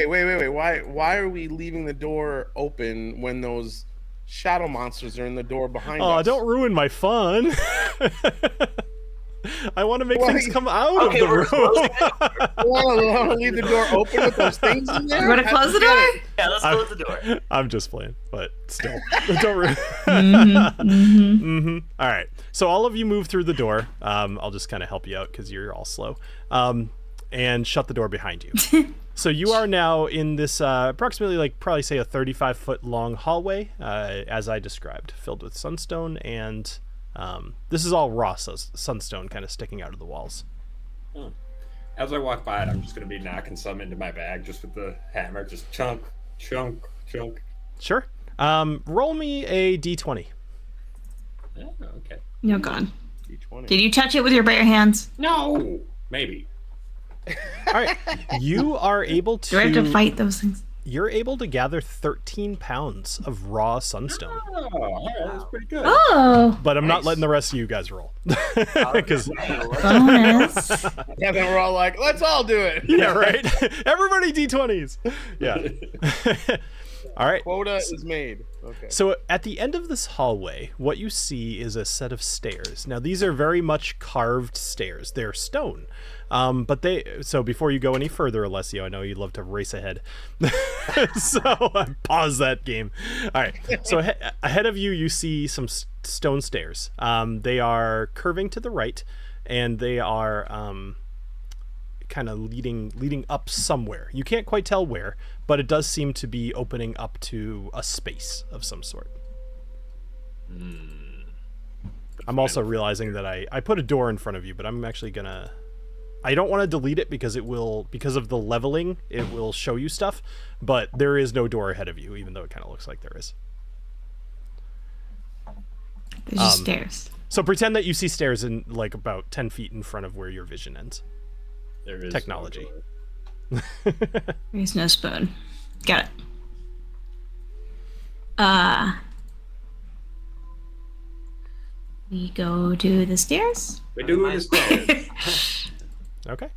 S4: Wait. Why are we leaving the door open when those shadow monsters are in the door behind
S1: Oh,
S4: us.
S1: don't ruin my fun. I want to make things come out of the room.
S4: I want to leave the door open with those things in there.
S3: You want to close the door?
S5: Yeah, let's close the door.
S1: I'm just playing, but still. Don't ruin. All right. So all of you move through the door. I'll just kind of help you out because you're all slow. And shut the door behind you. So you are now in this approximately, like, probably say a 35-foot long hallway, as I described, filled with sunstone, and this is all raw sunstone kind of sticking out of the walls.
S2: As I walk by it, I'm just going to be knocking some into my bag just with the hammer, just chunk, chunk, chunk.
S1: Sure. Roll me a d20.
S2: Yeah, okay.
S3: No, gone.
S4: D20.
S3: Did you touch it with your bare hands?
S2: No, maybe.
S1: All right. You are able to...
S3: Do I have to fight those things?
S1: You're able to gather 13 pounds of raw sunstone.
S2: Oh, all right, that's pretty good.
S3: Oh,
S1: But I'm not letting the rest of you guys roll. Because
S3: bonus.
S4: Yeah, then we're all like, let's all do it.
S1: yeah, right. Everybody d20s. Yeah. All right.
S4: Quota is made. Okay.
S1: So at the end of this hallway, what you see is a set of stairs. Now these are very much carved stairs. They're stone. But so before you go any further, Alessio, I know you'd love to race ahead. So pause that game. All right. So ahead of you, you see some stone stairs. They are curving to the right, and they are kind of leading up somewhere. You can't quite tell where, but it does seem to be opening up to a space of some sort. I'm also realizing that I put a door in front of you, but I'm actually gonna... I don't want to delete it because because of the leveling, it will show you stuff, but there is no door ahead of you, even though it kind of looks like there is.
S3: There's just stairs.
S1: So pretend that you see stairs in like about 10 feet in front of where your vision ends.
S2: There is
S1: Technology.
S2: no door.
S3: There's no spoon. Got it. We go to the stairs.
S2: We do this.
S1: Okay.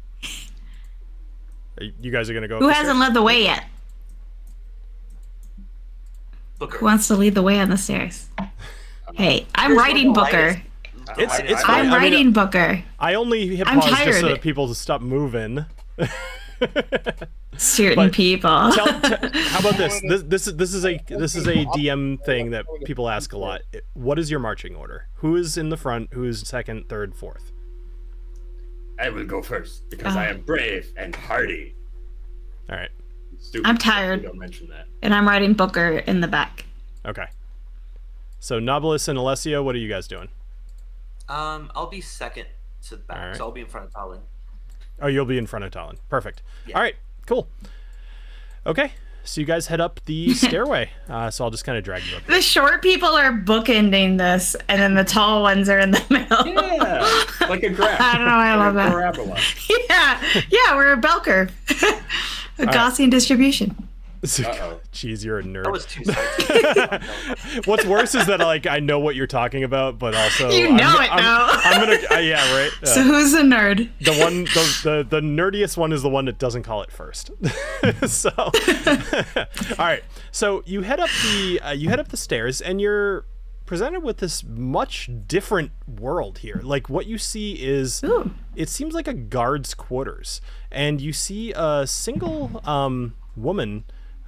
S1: You guys are gonna go.
S3: Who
S1: up the
S3: hasn't led the way yet?
S5: Booker.
S3: Who wants to lead the way on the stairs? Hey, I'm writing Booker.
S1: It's
S3: I'm
S1: fine.
S3: writing Booker.
S1: I only hit
S3: I'm
S1: pause just so
S3: tired.
S1: that people to stop moving.
S3: Certain
S1: But
S3: people.
S1: How about this? This is a DM thing that people ask a lot. What is your marching order? Who is in the front? Who is second, third, fourth?
S2: I will go first because I am brave and hardy.
S1: All right.
S2: Stupid.
S3: I'm tired.
S2: Don't mention that.
S3: And I'm writing Booker in the back.
S1: Okay. So Knobolas and Alessio, what are you guys doing?
S5: I'll be second to the back,
S1: Alright.
S5: so I'll be in front of TaLin.
S1: Oh, you'll be in front of TaLin. Perfect.
S5: Yeah.
S1: All right. Cool. Okay. So you guys head up the stairway. So I'll just kind of drag you up.
S3: The short people are bookending this, and then the tall ones are in the middle.
S2: Yeah, like a graph.
S3: I don't know. I love that.
S2: Parabola.
S3: Yeah, we're a bell curve. A Gaussian distribution.
S2: Uh-oh.
S1: Jeez, you're a nerd.
S5: That was too sides.
S1: What's worse is that like I know what you're talking about, but also
S3: You know it now.
S1: I'm gonna yeah, right.
S3: So who's the nerd?
S1: The nerdiest one is the one that doesn't call it first. So all right, so you head up the stairs, and you're presented with this much different world here. Like what you see is it seems like a guard's quarters, and you see a single woman,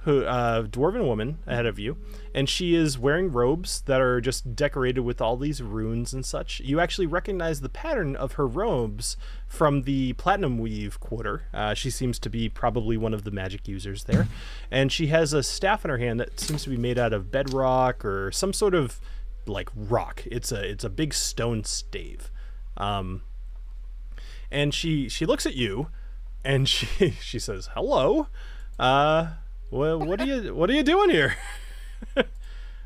S1: dwarven woman ahead of you, and she is wearing robes that are just decorated with all these runes and such. You actually recognize the pattern of her robes from the Platinum Weave quarter. She seems to be probably one of the magic users there, and she has a staff in her hand that seems to be made out of bedrock or some sort of like rock. It's a big stone stave, and she looks at you, and she says, "Hello. Well, what are you doing here?"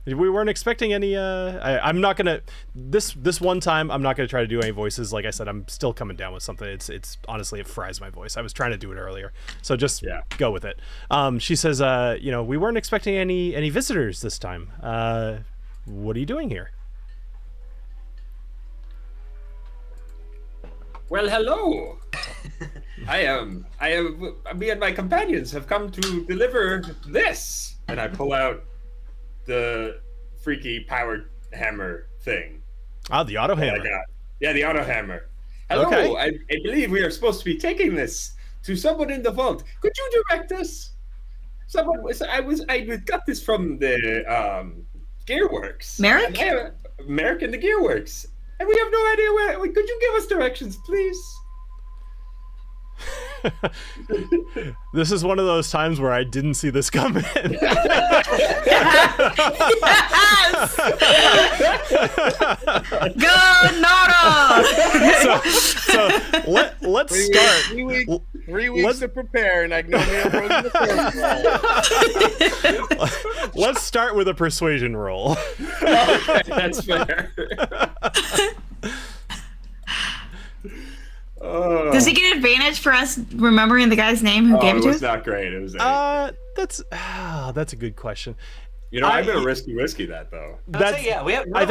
S1: We weren't expecting any. I'm not gonna this one time. I'm not gonna try to do any voices. Like I said, I'm still coming down with something. It's honestly, it fries my voice. I was trying to do it earlier, so just go with it. She says, we weren't expecting any visitors this time. What are you doing here?
S2: Well, hello. Me and my companions have come to deliver this. And I pull out the freaky power hammer thing.
S1: Oh, the auto
S2: that I
S1: hammer.
S2: got. Yeah, the auto hammer. Hello,
S1: Okay.
S2: I believe we are supposed to be taking this to someone in the vault. Could you direct us? I got this from the Gearworks.
S3: Merrick?
S2: Merrick and the Gearworks. And we have no idea where. Could you give us directions, please?
S1: This is one of those times where I didn't see this coming.
S3: Yes! Go Noro!
S1: So let's start.
S4: 3 weeks to prepare, and Agnomeio broke the first.
S1: Let's start with a persuasion roll.
S2: Okay, that's fair.
S3: Does he get advantage for us remembering the guy's name who gave it
S2: It
S3: to
S2: was
S3: us?
S2: not great. It was 8.
S1: That's a good question.
S2: I'm gonna risky whiskey that though.
S1: That's
S5: yeah, we have.
S1: I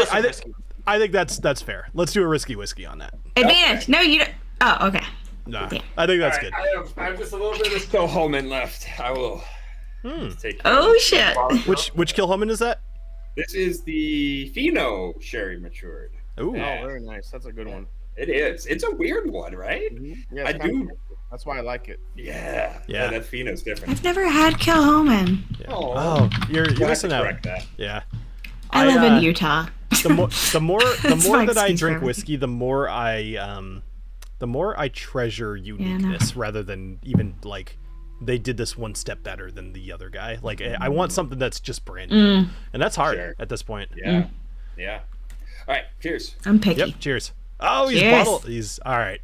S1: think that's fair. Let's do a risky whiskey on that.
S3: Advantage. No, you don't. Oh, okay.
S1: Nah,
S3: Yeah.
S1: I think that's good.
S2: I have just a little bit of Kilhoman left. I will take.
S3: Oh shit.
S1: Which Kilhoman is that?
S2: This is the Fino sherry matured.
S1: Ooh.
S4: Oh, very nice. That's a good one.
S2: It is. It's a weird one, right?
S4: Yeah,
S2: I
S4: it's kinda
S2: do.
S4: cool. That's why I like it.
S2: Yeah.
S1: Yeah.
S2: That Fino's different.
S3: I've never had Kilhoman.
S1: Oh, you're
S2: We'll have to
S1: missing out.
S2: correct that.
S1: Yeah.
S3: I live in Utah.
S1: The more
S3: That's my
S1: that I
S3: excuse for
S1: drink
S3: everything.
S1: whiskey, the more I treasure uniqueness rather than even like they did this one step better than the other guy. Like I want something that's just brand new, and that's hard
S2: Sure.
S1: at this point.
S2: Yeah. Yeah. All right. Cheers.
S3: I'm picky.
S1: Yep. Cheers. Oh, he's
S3: Cheers.
S1: bottled. He's all right.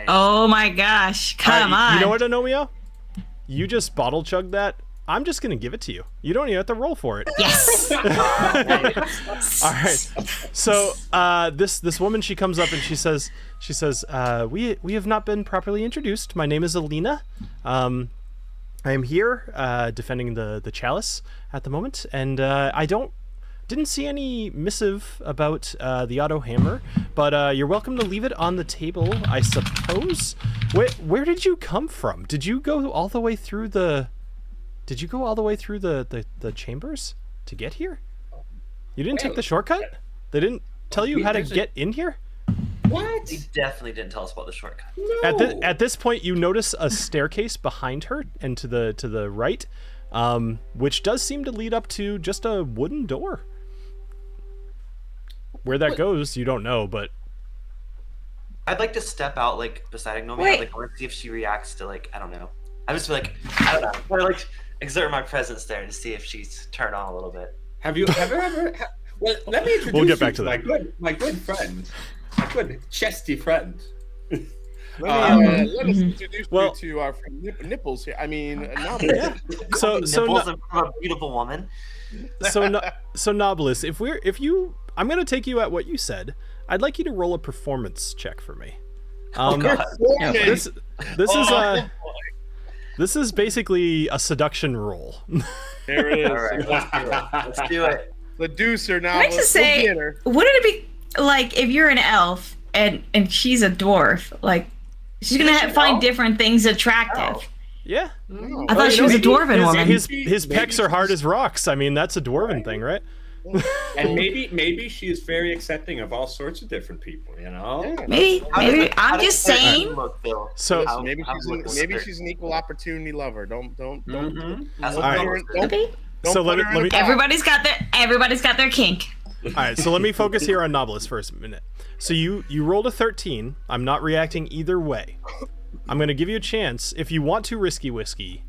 S3: Oh my gosh. Come on.
S1: You know what, Agnomeio? You just bottle chugged that. I'm just gonna give it to you. You don't even have to roll for it.
S3: Yes.
S1: All right. So this woman, she comes up and she says we have not been properly introduced. My name is Alina. I am here defending the chalice at the moment, and I didn't see any missive about the auto hammer, but you're welcome to leave it on the table, I suppose. Where did you come from? Did you go all the way through the chambers to get here? You didn't take the shortcut? They didn't tell you how to get in here?
S2: What?
S5: He definitely didn't tell us about the shortcut.
S2: No.
S1: At this point, you notice a staircase behind her and to the right, which does seem to lead up to just a wooden door. Where that goes, you don't know, but
S5: I'd like to step out like beside Agnomeio.
S3: Wait.
S5: Like, I want to see if she reacts to like I don't know. I just feel like I don't know. I want to like exert my presence there to see if she's turned on a little bit.
S2: Have you ever? Well, let me introduce
S1: We'll get back
S2: you
S1: to that.
S2: my good friend, my good chesty friend.
S4: Let us introduce
S1: well-
S4: you to our friend Nipples here. I mean, Knobolas.
S1: yeah. So
S5: Nipples in front of a beautiful woman.
S1: so Knobolas, I'm gonna take you at what you said. I'd like you to roll a performance check for me. This is basically a seduction roll.
S4: There it is.
S5: All right, let's do it.
S4: Seducer
S3: Can I
S4: Knobolas.
S3: just say,
S4: We'll get her.
S3: wouldn't it be like if you're an elf and she's a dwarf, like she's gonna find different things attractive.
S1: Yeah.
S3: I thought she was a dwarven woman.
S1: His pecs are hard as rocks. I mean, that's a dwarven thing, right?
S2: And maybe she is very accepting of all sorts of different people. You know.
S3: Maybe I'm just saying.
S5: Look, Bill.
S1: So
S4: Maybe
S5: Maybe
S4: she's an equal opportunity lover. Don't
S5: That's
S1: All right.
S3: Maybe.
S1: So let me
S3: Everybody's got their kink.
S1: all right. So let me focus here on Knobolas for a minute. So you rolled a 13. I'm not reacting either way. I'm going to give you a chance. If you want to risky whiskey,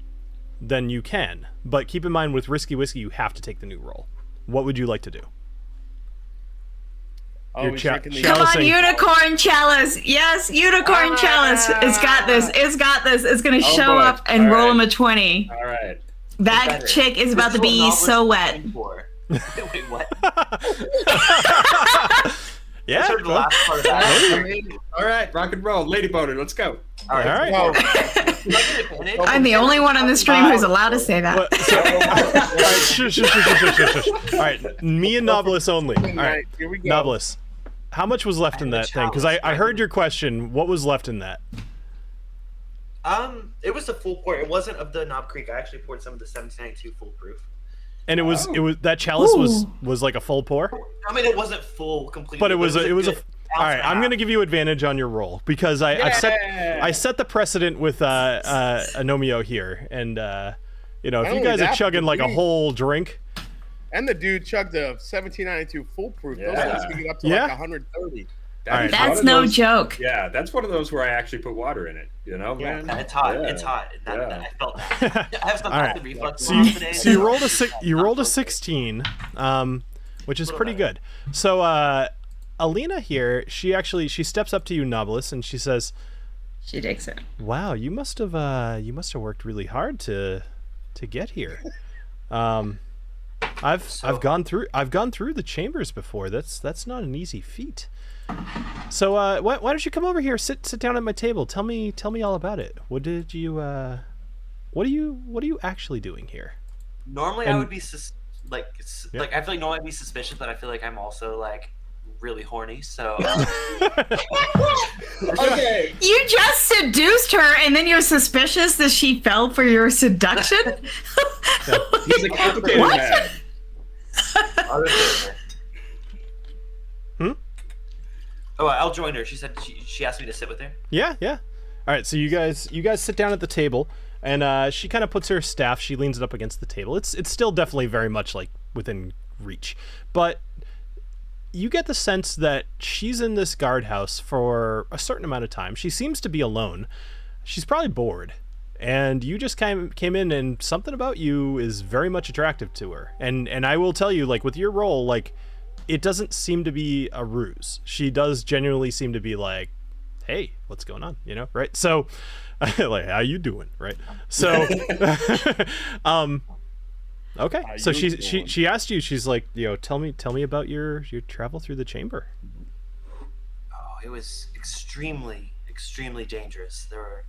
S1: then you can. But keep in mind, with risky whiskey, you have to take the new roll. What would you like to do? Your
S4: he's
S1: chat.
S4: drinking the-
S3: Come on,
S1: Chalicing.
S3: unicorn chalice. Yes, unicorn chalice. It's got this. It's got this. It's gonna show
S2: boy.
S3: up and
S2: All
S3: roll
S2: right.
S3: him a 20.
S2: All right.
S3: That chick is about to be so wet.
S5: Wait, what?
S1: Yeah.
S5: I heard the last part of that.
S2: All right. Rock and roll, lady boner. Let's go.
S5: All right.
S1: All right.
S4: Oh,
S3: I'm the only one on the stream who's allowed to say that.
S1: All right, shush. All right, me and Knobolas only. All right,
S4: Here we go.
S1: Knobolas, how much was left in
S5: the
S1: that thing? Because I heard your question. What was left in that?
S5: It was a full pour. It wasn't of the Knob Creek. I actually poured some of the 1792 foolproof.
S1: And it was that chalice was like a full pour.
S5: I mean, it wasn't full completely,
S1: but it was a. All right, I'm gonna give you advantage on your roll because I set the precedent with Agnomeio here, and you know, if you guys are chugging like a whole drink.
S4: And the dude chugged a 1792 foolproof. Those ones can get up to like 130.
S3: That's no joke.
S2: Yeah, that's one of those where I actually put water in it. You know,
S5: man.
S2: Yeah.
S5: It's hot. It's hot. I felt that. I have some acid reflux today.
S1: So you rolled a 16, which is pretty good. So Alina here, she steps up to you, Knobolas, and she says,
S3: she takes it.
S1: Wow, you must have worked really hard to get here. I've gone through the chambers before. That's not an easy feat. So why don't you come over here, sit down at my table? Tell me all about it. What are you actually doing here?
S5: Normally I would be I feel like normally I'd be suspicious, but I feel like I'm also like really horny. So
S2: okay.
S3: You just seduced her, and then you're suspicious that she fell for your seduction.
S2: He's a complicated man.
S5: Oh, I'll join her. She said she asked me to sit with her.
S1: Yeah. All right, so you guys sit down at the table, and she kind of puts her staff. She leans it up against the table. It's still definitely very much like within reach, but you get the sense that she's in this guardhouse for a certain amount of time. She seems to be alone. She's probably bored. And you just came in, and something about you is very much attractive to her. And I will tell you, like, with your role, like, it doesn't seem to be a ruse. She does genuinely seem to be like, hey, what's going on? You know, right? So, like, how you doing, right? So, okay. So she asked you. She's like, you know, tell me about your travel through the chamber.
S5: Oh, it was extremely dangerous. There were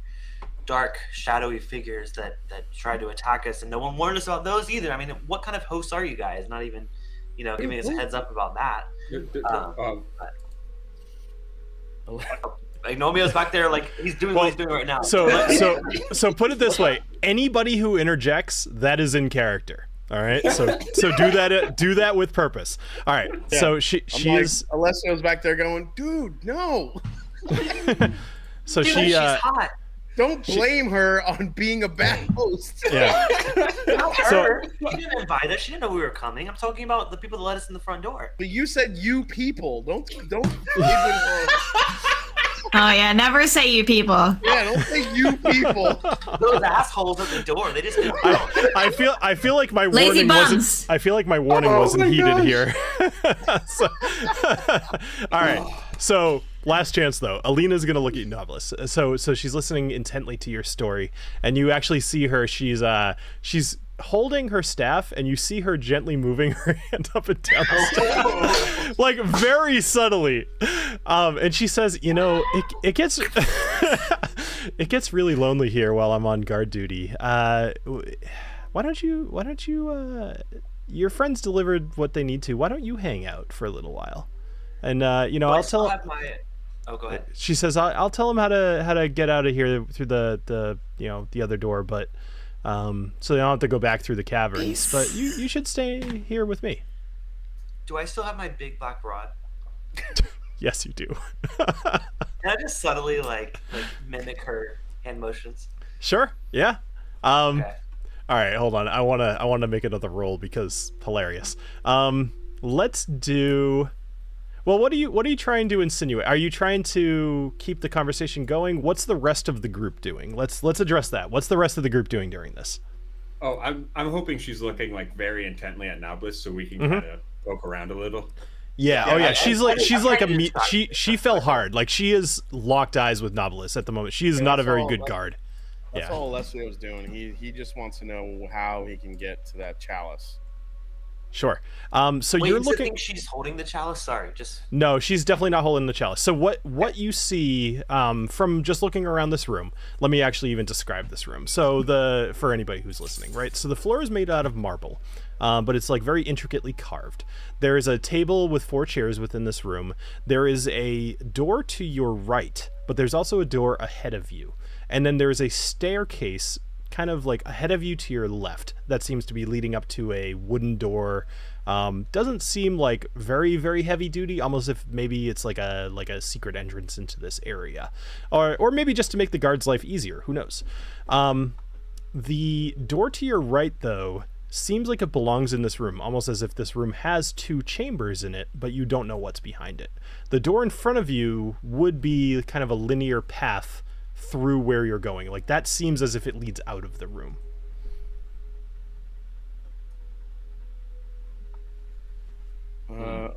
S5: dark, shadowy figures that tried to attack us, and no one warned us about those either. I mean, what kind of hosts are you guys? Not even, you know, giving us a heads up about that. Agnomeio's back there, like he's doing what he's doing right now.
S1: So put it this way: anybody who interjects, that is in character. All right, so do that with purpose. All right, yeah. So she is.
S4: Alessio's back there going, dude, no.
S1: So
S5: dude, she's hot.
S4: Don't blame her on being a bad host.
S1: Yeah.
S5: So she didn't invite us. She didn't know we were coming. I'm talking about the people that let us in the front door.
S4: But you said you people. Don't.
S3: Oh yeah, never say you people.
S4: Yeah, don't say you people.
S5: Those assholes at the door. They just.
S1: I feel like my
S3: lazy
S1: warning
S3: bums.
S1: wasn't. I feel like my warning wasn't heeded here. All right. So last chance though. Alina's gonna look at you, Knobolas. So she's listening intently to your story, and you actually see her. She's holding her staff, and you see her gently moving her hand up and down the staff, like very subtly. And she says, "You know, it gets it gets really lonely here while I'm on guard duty. Why don't you? Your friends delivered what they need to. Why don't you hang out for a little while? And you know, I'll tell."
S5: Oh, go ahead.
S1: She says, "I'll tell them how to get out of here through the the other door, but so they don't have to go back through the caverns. But you should stay here with me."
S5: Do I still have my big black rod?
S1: Yes, you do.
S5: Can I just subtly like mimic her hand motions?
S1: Sure. Yeah.
S5: Okay.
S1: All right, hold on. I wanna make another roll because hilarious. Let's do. Well, what are you trying to insinuate? Are you trying to keep the conversation going? What's the rest of the group doing? Let's address that. What's the rest of the group doing during this?
S2: Oh, I'm hoping she's looking like very intently at Knobolas so we can kind of poke around a little.
S1: Yeah. Oh yeah. She's like she fell hard. Like she is locked eyes with Knobolas at the moment. She is not a very good guard.
S4: That's all Alessio was doing. He just wants to know how he can get to that chalice.
S1: Sure. So
S5: Wait,
S1: you're
S5: you
S1: looking.
S5: think she's holding the chalice? Sorry, just.
S1: No, she's definitely not holding the chalice. So what you see from just looking around this room? Let me actually even describe this room. So for anybody who's listening, right? So the floor is made out of marble, but it's like very intricately carved. There is a table with 4 chairs within this room. There is a door to your right, but there's also a door ahead of you, and then there is a staircase kind of like ahead of you to your left that seems to be leading up to a wooden door. Doesn't seem like very, very heavy duty, almost if maybe it's like a secret entrance into this area, or maybe just to make the guard's life easier. Who knows? The door to your right, though, seems like it belongs in this room, almost as if this room has 2 chambers in it, but you don't know what's behind it. The door in front of you would be kind of a linear path through where you're going. Like, that seems as if it leads out of the room.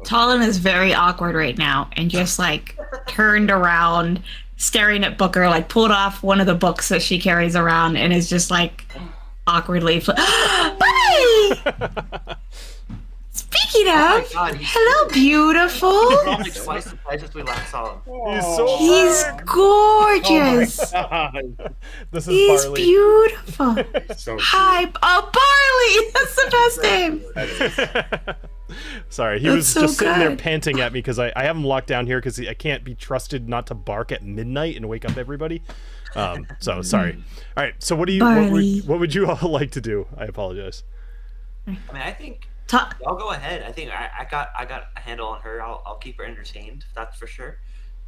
S3: TaLin is very awkward right now and just like turned around, staring at Booker, like pulled off one of the books that she carries around and is just like awkwardly Hi! Speaking of,
S5: God,
S3: hello, beautiful.
S5: He's grown like twice the size since we last saw him.
S3: He's gorgeous.
S1: This is
S3: He's
S1: Barley.
S3: beautiful.
S2: So
S3: Hi, Barley. That's the best name.
S1: Sorry, he
S3: That's
S1: was
S3: so
S1: just sitting there
S3: good.
S1: panting at me because I have him locked down here because I can't be trusted not to bark at midnight and wake up everybody. So sorry. All right. So what would you all like to do? I apologize.
S5: I mean, I think I'll go ahead. I think I got a handle on her. I'll keep her entertained. That's for sure.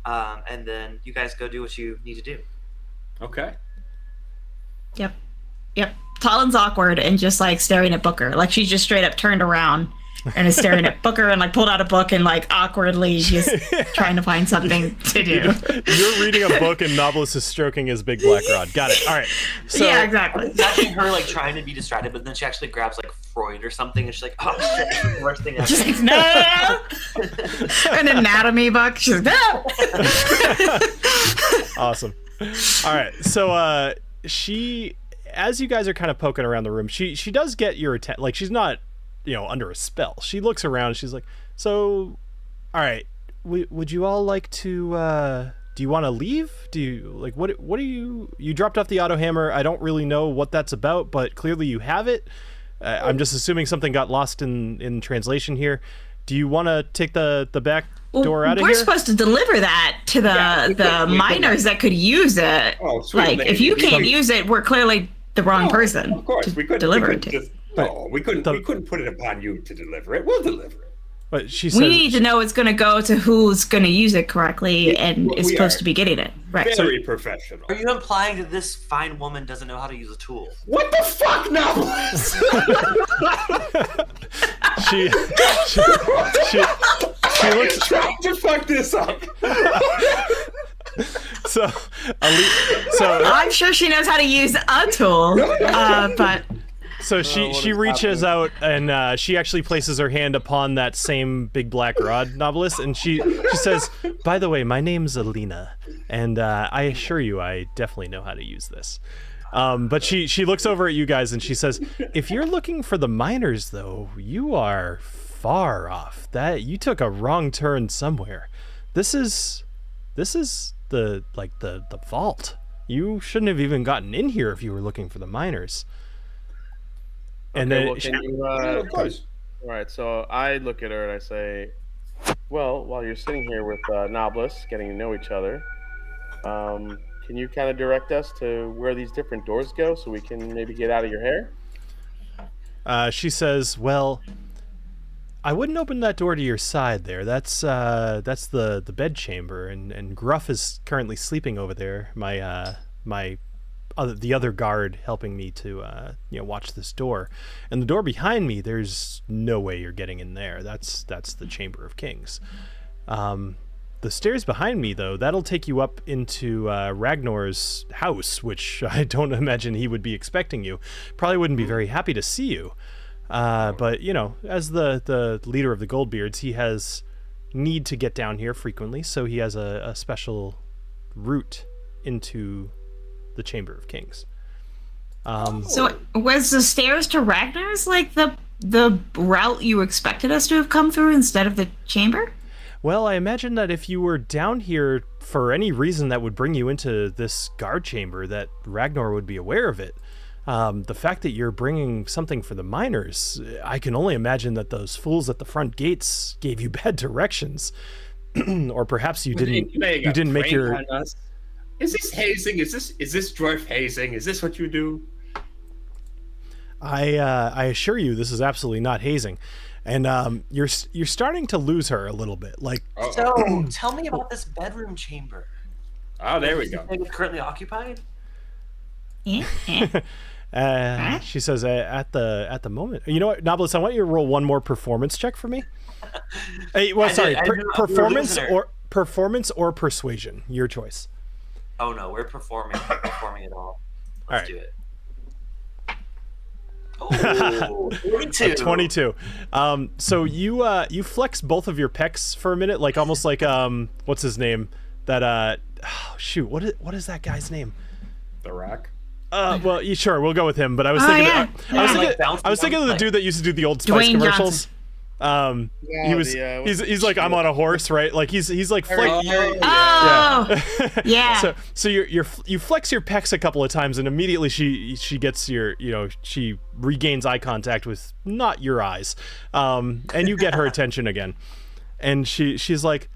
S5: And then you guys go do what you need to do.
S2: okay.
S3: Yep. TaLin's awkward and just like staring at Booker. Like she's just straight up turned around and is staring at Booker and like pulled out a book and like awkwardly just trying to find something to do.
S1: You're reading a book and Knobolas is stroking his big black rod. Got it. All right. So,
S3: Yeah, exactly.
S5: Imagine her like trying to be distracted, but then she actually grabs like Freud or something, and she's like, "Oh shit, this is the worst thing ever."
S3: Just like, no. An anatomy book. She's like, no.
S1: Awesome. All right. So she, as you guys are kind of poking around the room, she does get your attention. Like she's not, under a spell. She looks around and she's like, so, all right, would you all like to, do you want to leave? Do you, like, what do you dropped off the auto hammer. I don't really know what that's about, but clearly you have it. I'm just assuming something got lost in translation here. Do you want to take the back door out of here?
S3: We're supposed to deliver that to the miners that could use it.
S2: Oh, sweet
S3: Like,
S2: lady.
S3: if you can't use it, we're clearly the wrong person
S2: Of course,
S3: to
S2: we couldn't
S3: deliver
S2: we
S3: it to.
S2: couldn't we couldn't put it upon you to deliver it. We'll deliver it.
S1: But she says,
S3: We need to know it's going to go to who's going to use it correctly and is
S2: we
S3: supposed
S2: are
S3: to be getting it. Right.
S2: Very professional.
S5: Are you implying that this fine woman doesn't know how to use a tool?
S2: What the fuck, Knobolas?
S1: she looks.
S2: Trying to fuck this up.
S1: So
S3: I'm sure she knows how to use a tool, but
S1: So she reaches out and she actually places her hand upon that same big black rod, Knobolas, and she says, "By the way, my name's Alina, and I assure you, I definitely know how to use this." But she looks over at you guys and she says, "If you're looking for the miners, though, you are far off. That you took a wrong turn somewhere. This is the vault. You shouldn't have even gotten in here if you were looking for the miners." And
S4: Okay,
S1: then
S4: well, can you,
S2: of course.
S4: all right, so I look at her and I say, well, while you're sitting here with Knobolas, getting to know each other, can you kind of direct us to where these different doors go so we can maybe get out of your hair?
S1: she says, "Well, I wouldn't open that door to your side there. That's the bed chamber, and Gruff is currently sleeping over there. The other guard helping me to watch this door, and the door behind me. There's no way you're getting in there. That's the Chamber of Kings. The stairs behind me, though, that'll take you up into Ragnar's house, which I don't imagine he would be expecting you. Probably wouldn't be very happy to see you. But as the leader of the Goldbeards, he has need to get down here frequently, so he has a special route into the Chamber of Kings."
S3: so was the stairs to Ragnar's like the route you expected us to have come through instead of the chamber?
S1: Well, I imagine that if you were down here for any reason that would bring you into this guard chamber, that Ragnar would be aware of it. The fact that you're bringing something for the miners, I can only imagine that those fools at the front gates gave you bad directions, or perhaps you didn't make your.
S2: Is this hazing? Is this dwarf hazing? Is this what you do?
S1: I assure you, this is absolutely not hazing, and you're starting to lose her a little bit. Like,
S5: so tell me about this bedroom chamber.
S2: Oh, there we go.
S5: It's currently occupied.
S1: She says at the moment. You know what, Knobolas, I want you to roll one more performance check for me. Performance or persuasion, your choice.
S5: Oh no, we're performing it all. Let's do it. Oh, 22.
S1: 22. So you flex both of your pecs for a minute, like almost like what's his name? That what is that guy's name?
S2: The Rock.
S1: Well, sure, we'll go with him. But I was thinking of the dude that used to do the Old Spice commercials. He's like, I'm on a horse, right? Like he's like
S3: yeah.
S1: So you flex your pecs a couple of times, and immediately she gets she regains eye contact with not your eyes, and you get her attention again, and she's like,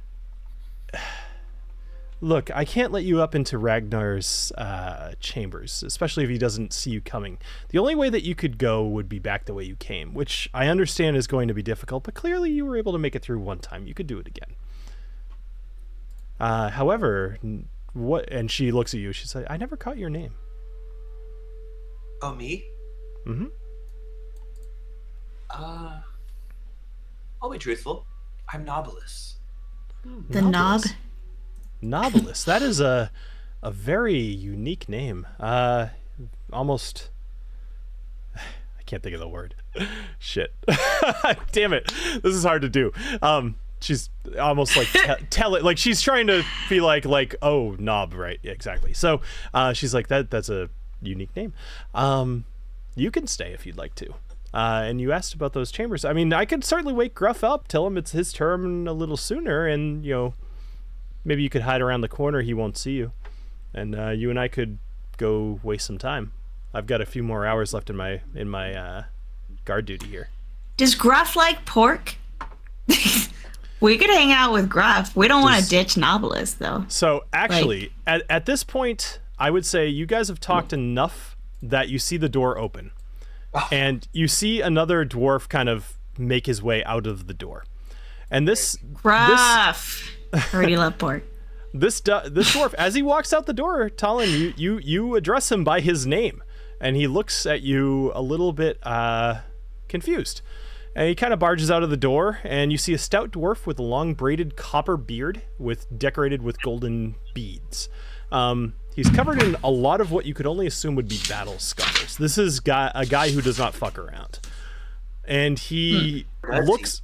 S1: look, I can't let you up into Ragnar's chambers, especially if he doesn't see you coming. The only way that you could go would be back the way you came, which I understand is going to be difficult, but clearly you were able to make it through one time. You could do it again. However, what? And she looks at you. She said, I never caught your name.
S5: Oh, me?
S1: Mm-hmm.
S5: I'll be truthful. I'm Knobolas.
S3: The knob?
S1: Knobolas. That is a very unique name. Almost, I can't think of the word. Shit. Damn it. This is hard to do. She's almost like tell it, like she's trying to be like oh, knob, right? Yeah, exactly. So she's like, that's a unique name. You can stay if you'd like to. And you asked about those chambers. I mean, I could certainly wake Gruff up, tell him it's his turn a little sooner, and maybe you could hide around the corner. He won't see you, and you and I could go waste some time. I've got a few more hours left in my guard duty here.
S3: Does Gruff like pork? We could hang out with Gruff. We don't want to ditch Knobolas, though.
S1: So actually, at this point, I would say you guys have talked enough that you see the door open, and you see another dwarf kind of make his way out of the door, and
S3: Gruff. Already love pork.
S1: This dwarf, as he walks out the door, TaLin, you address him by his name, and he looks at you a little bit confused. And he kind of barges out of the door, and you see a stout dwarf with a long braided copper beard decorated with golden beads. He's covered in a lot of what you could only assume would be battle scars. This is a guy who does not fuck around. And he looks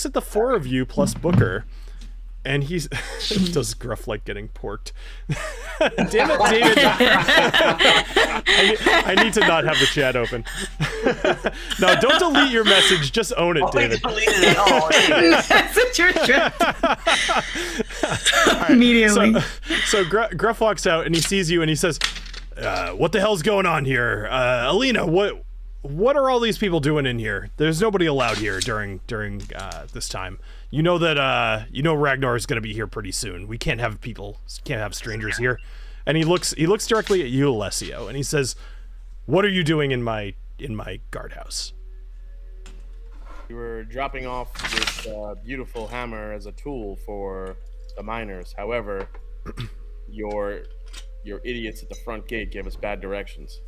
S1: at the four of you plus Booker, and does Gruff like getting porked? Damn it, David. I need to not have the chat open. No, don't delete your message. Just own it, David.
S5: Delete it all.
S3: That's a true trip.
S1: Right, immediately. So Gruff walks out, and he sees you, and he says, what the hell's going on here? Alina, what are all these people doing in here? There's nobody allowed here during this time. You know that Ragnar is going to be here pretty soon. We can't have strangers here. And he looks directly at you, Alessio, and he says, "What are you doing in my guardhouse?"
S4: You were dropping off this beautiful hammer as a tool for the miners. However, your idiots at the front gate gave us bad directions.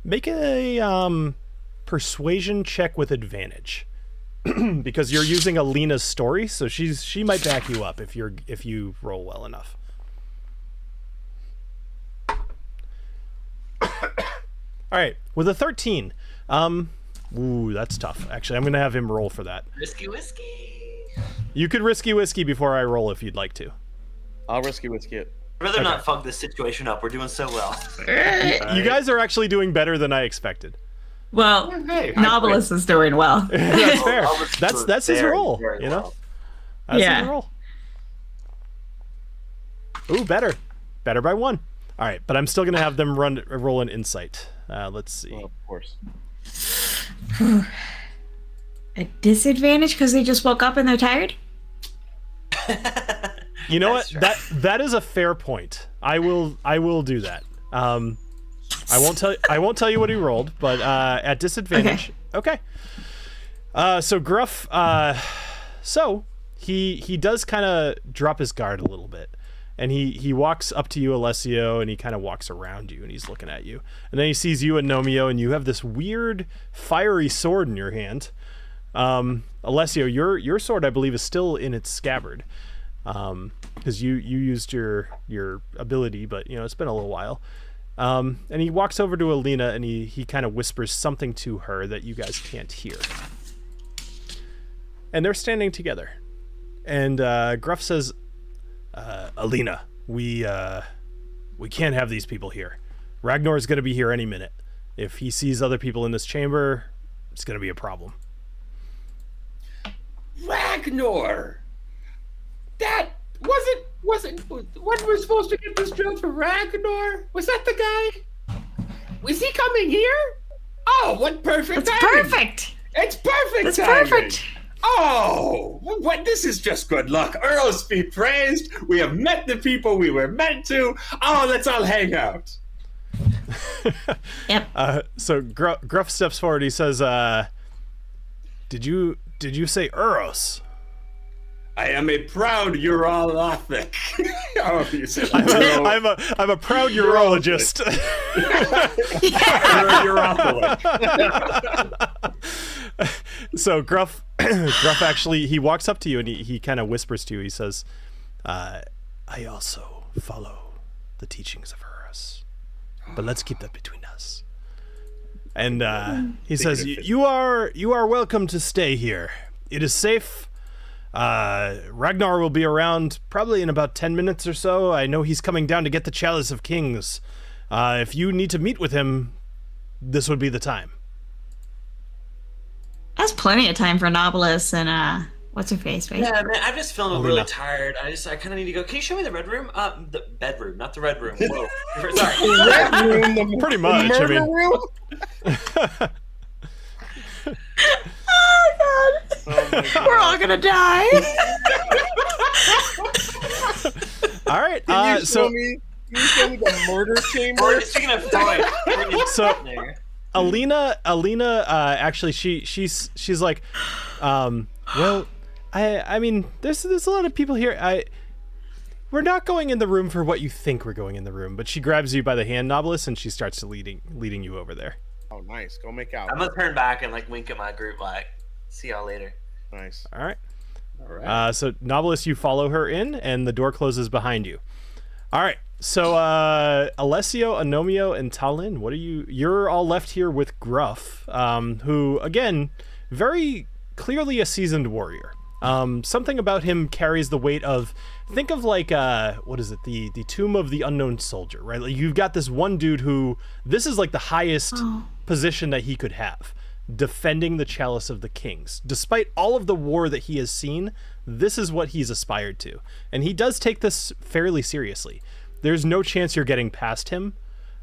S1: Make a persuasion check with advantage. Because you're using Alina's story, so she might back you up if you roll well enough. All right, with a 13. Ooh, that's tough. Actually, I'm gonna have him roll for that.
S5: Risky whiskey.
S1: You could risky whiskey before I roll if you'd like to.
S4: I'll risky whiskey it.
S5: I'd rather not fuck this situation up. We're doing so well.
S1: You guys are actually doing better than I expected.
S3: Well, Knobolas is doing well.
S1: That's fair. That's his role, you know? That's his role. Ooh, better by 1. All right, but I'm still gonna have them roll an insight. Let's see.
S4: Well, of course.
S3: A disadvantage because they just woke up and they're tired?
S1: You know what? That is a fair point. I will do that. I I won't tell you what he rolled, but at disadvantage. Okay. So Gruff. So he does kind of drop his guard a little bit, and he walks up to you, Alessio, and he kind of walks around you, and he's looking at you, and then he sees you, Agnomeio, and you have this weird fiery sword in your hand. Alessio, your sword, I believe, is still in its scabbard, because you used your ability, but it's been a little while. And he walks over to Alina, and he kind of whispers something to her that you guys can't hear. And they're standing together, and Gruff says, Alina, we can't have these people here. Ragnar's going to be here any minute. If he sees other people in this chamber, it's going to be a problem.
S2: Ragnar! That wasn't what we're supposed to get this job for Ragnar? Was that the guy? Was he coming here? Oh, what perfect timing!
S3: Perfect.
S2: It's perfect
S3: It's
S2: timing.
S3: perfect.
S2: Oh, what? This is just good luck. Earls be praised. We have met the people we were meant to. Oh, let's all hang out.
S3: Yep.
S1: So Gruff steps forward. He says, Did you say Eros?
S2: I am a proud urolothic. Oh, you said
S1: I'm a proud urologist. So Gruff actually, he walks up to you and he kind of whispers to you. He says, I also follow the teachings of Eros, but let's keep that between us. And he says, you are welcome to stay here. It is safe. Ragnar will be around probably in about 10 minutes or so. I know he's coming down to get the Chalice of Kings. If you need to meet with him, this would be the time.
S3: That's plenty of time for Knobolas and what's her face, right?
S5: Yeah, man, I'm just feeling really tired. I kind of need to go. Can you show me the red room? The bedroom, not the red room. Whoa. Sorry.
S4: The red room,
S1: Pretty much.
S4: The murder room?
S3: Oh God. We're all gonna die.
S1: All right.
S4: Can you show me the murder chamber?
S5: Speaking of Freud,
S1: So Alina, actually, she's like, well, I mean, there's a lot of people here. We're not going in the room for what you think we're going in the room, but she grabs you by the hand, Knobolas, and she starts leading you over there.
S4: Oh, nice. Go make out.
S5: I'm gonna turn back and wink at my group, see y'all later.
S4: Nice.
S1: All right.
S2: All right.
S1: So Knobolas, you follow her in, and the door closes behind you. All right. So Alessio, Agnomeio, and TaLin, you're all left here with Gruff, who, again, very clearly a seasoned warrior. Something about him carries the weight of, think of what is it, the Tomb of the Unknown Soldier, right? Like, you've got this one dude who, this is like the highest position that he could have, defending the Chalice of the Kings. Despite all of the war that he has seen, this is what he's aspired to. And he does take this fairly seriously. There's no chance you're getting past him,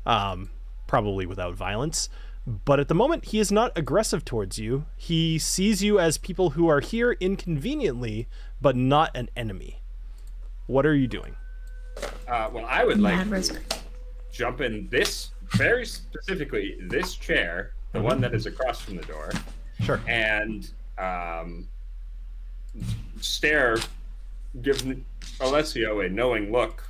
S1: probably without violence. But at the moment, he is not aggressive towards you. He sees you as people who are here inconveniently, but not an enemy. What are you doing?
S2: Well, I would like to jump in very specifically this chair, the one that is across from the door.
S1: Sure.
S2: And give Alessio a knowing look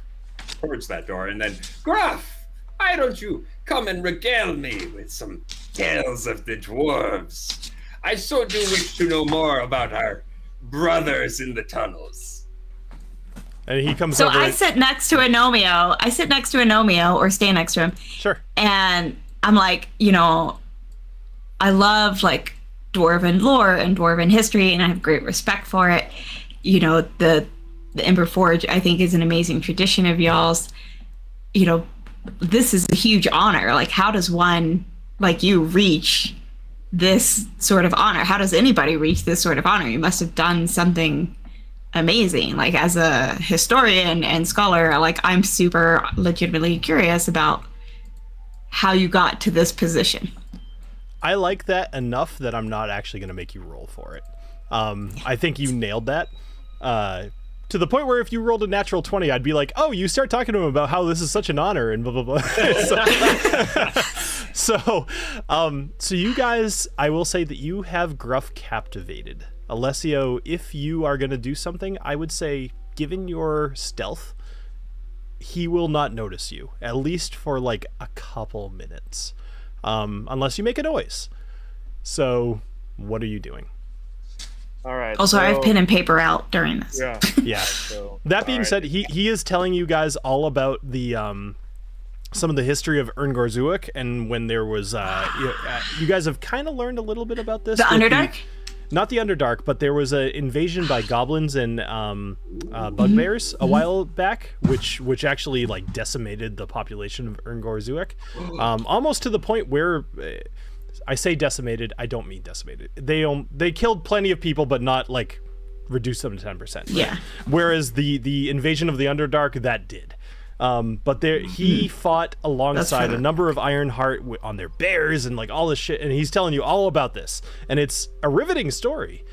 S2: towards that door, and then, Gruff, why don't you come and regale me with some tales of the dwarves? I so do wish to know more about our brothers in the tunnels.
S1: And he comes
S3: So
S1: over.
S3: I sit next to Agnomeio. I sit next to Agnomeio, or stay next to him.
S1: Sure.
S3: And I'm like, I love dwarven lore and dwarven history, and I have great respect for it. The Ember Forge, I think, is an amazing tradition of y'all's. This is a huge honor. How does one like you reach this sort of honor? How does anybody reach this sort of honor? You must have done something amazing. As a historian and scholar, I'm super legitimately curious about how you got to this position.
S1: I like that enough that I'm not actually going to make you roll for it. I think you nailed that. to the point where if you rolled a natural 20, I'd be like, oh, you start talking to him about how this is such an honor and blah, blah, blah. So you guys, I will say that you have Gruff captivated. Alessio, if you are going to do something, I would say, given your stealth, he will not notice you, at least for like a couple minutes, unless you make a noise. So what are you doing?
S4: All right.
S3: Also, I have pen and paper out during this.
S4: Yeah.
S1: Yeah.
S4: So,
S1: That being said, he is telling you guys all about the some of the history of Erngorzuk, and when there was you guys have kind of learned a little bit about this.
S3: The Underdark?
S1: Not the Underdark, but there was an invasion by goblins and bugbears a while back, which actually like decimated the population of Erngorzuk, almost to the point where. I say decimated, I don't mean decimated. They killed plenty of people, but not like reduced them to 10%. Right?
S3: Yeah.
S1: Whereas the invasion of the Underdark, that did. But he fought alongside a number of Ironheart on their bears and like all this shit, and he's telling you all about this. And it's a riveting story,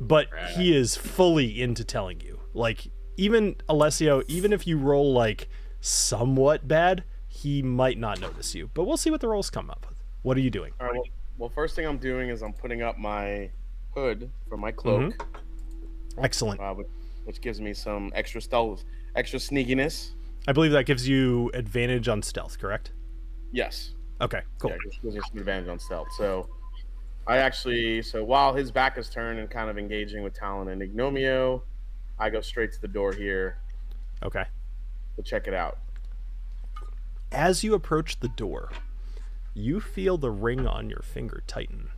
S1: but he is fully into telling you. Like, even Alessio, even if you roll like somewhat bad, he might not notice you. But we'll see what the rolls come up with. What are you doing?
S4: All right. Well, first thing I'm doing is I'm putting up my hood for my cloak.
S1: Excellent.
S4: Which gives me some extra stealth, extra sneakiness.
S1: I believe that gives you advantage on stealth, correct?
S4: Yes.
S1: Okay, cool.
S4: Yeah, it gives me some advantage on stealth. So while his back is turned and kind of engaging with TaLin and Agnomeio, I go straight to the door here.
S1: Okay.
S4: To check it out.
S1: As you approach the door, you feel the ring on your finger tighten.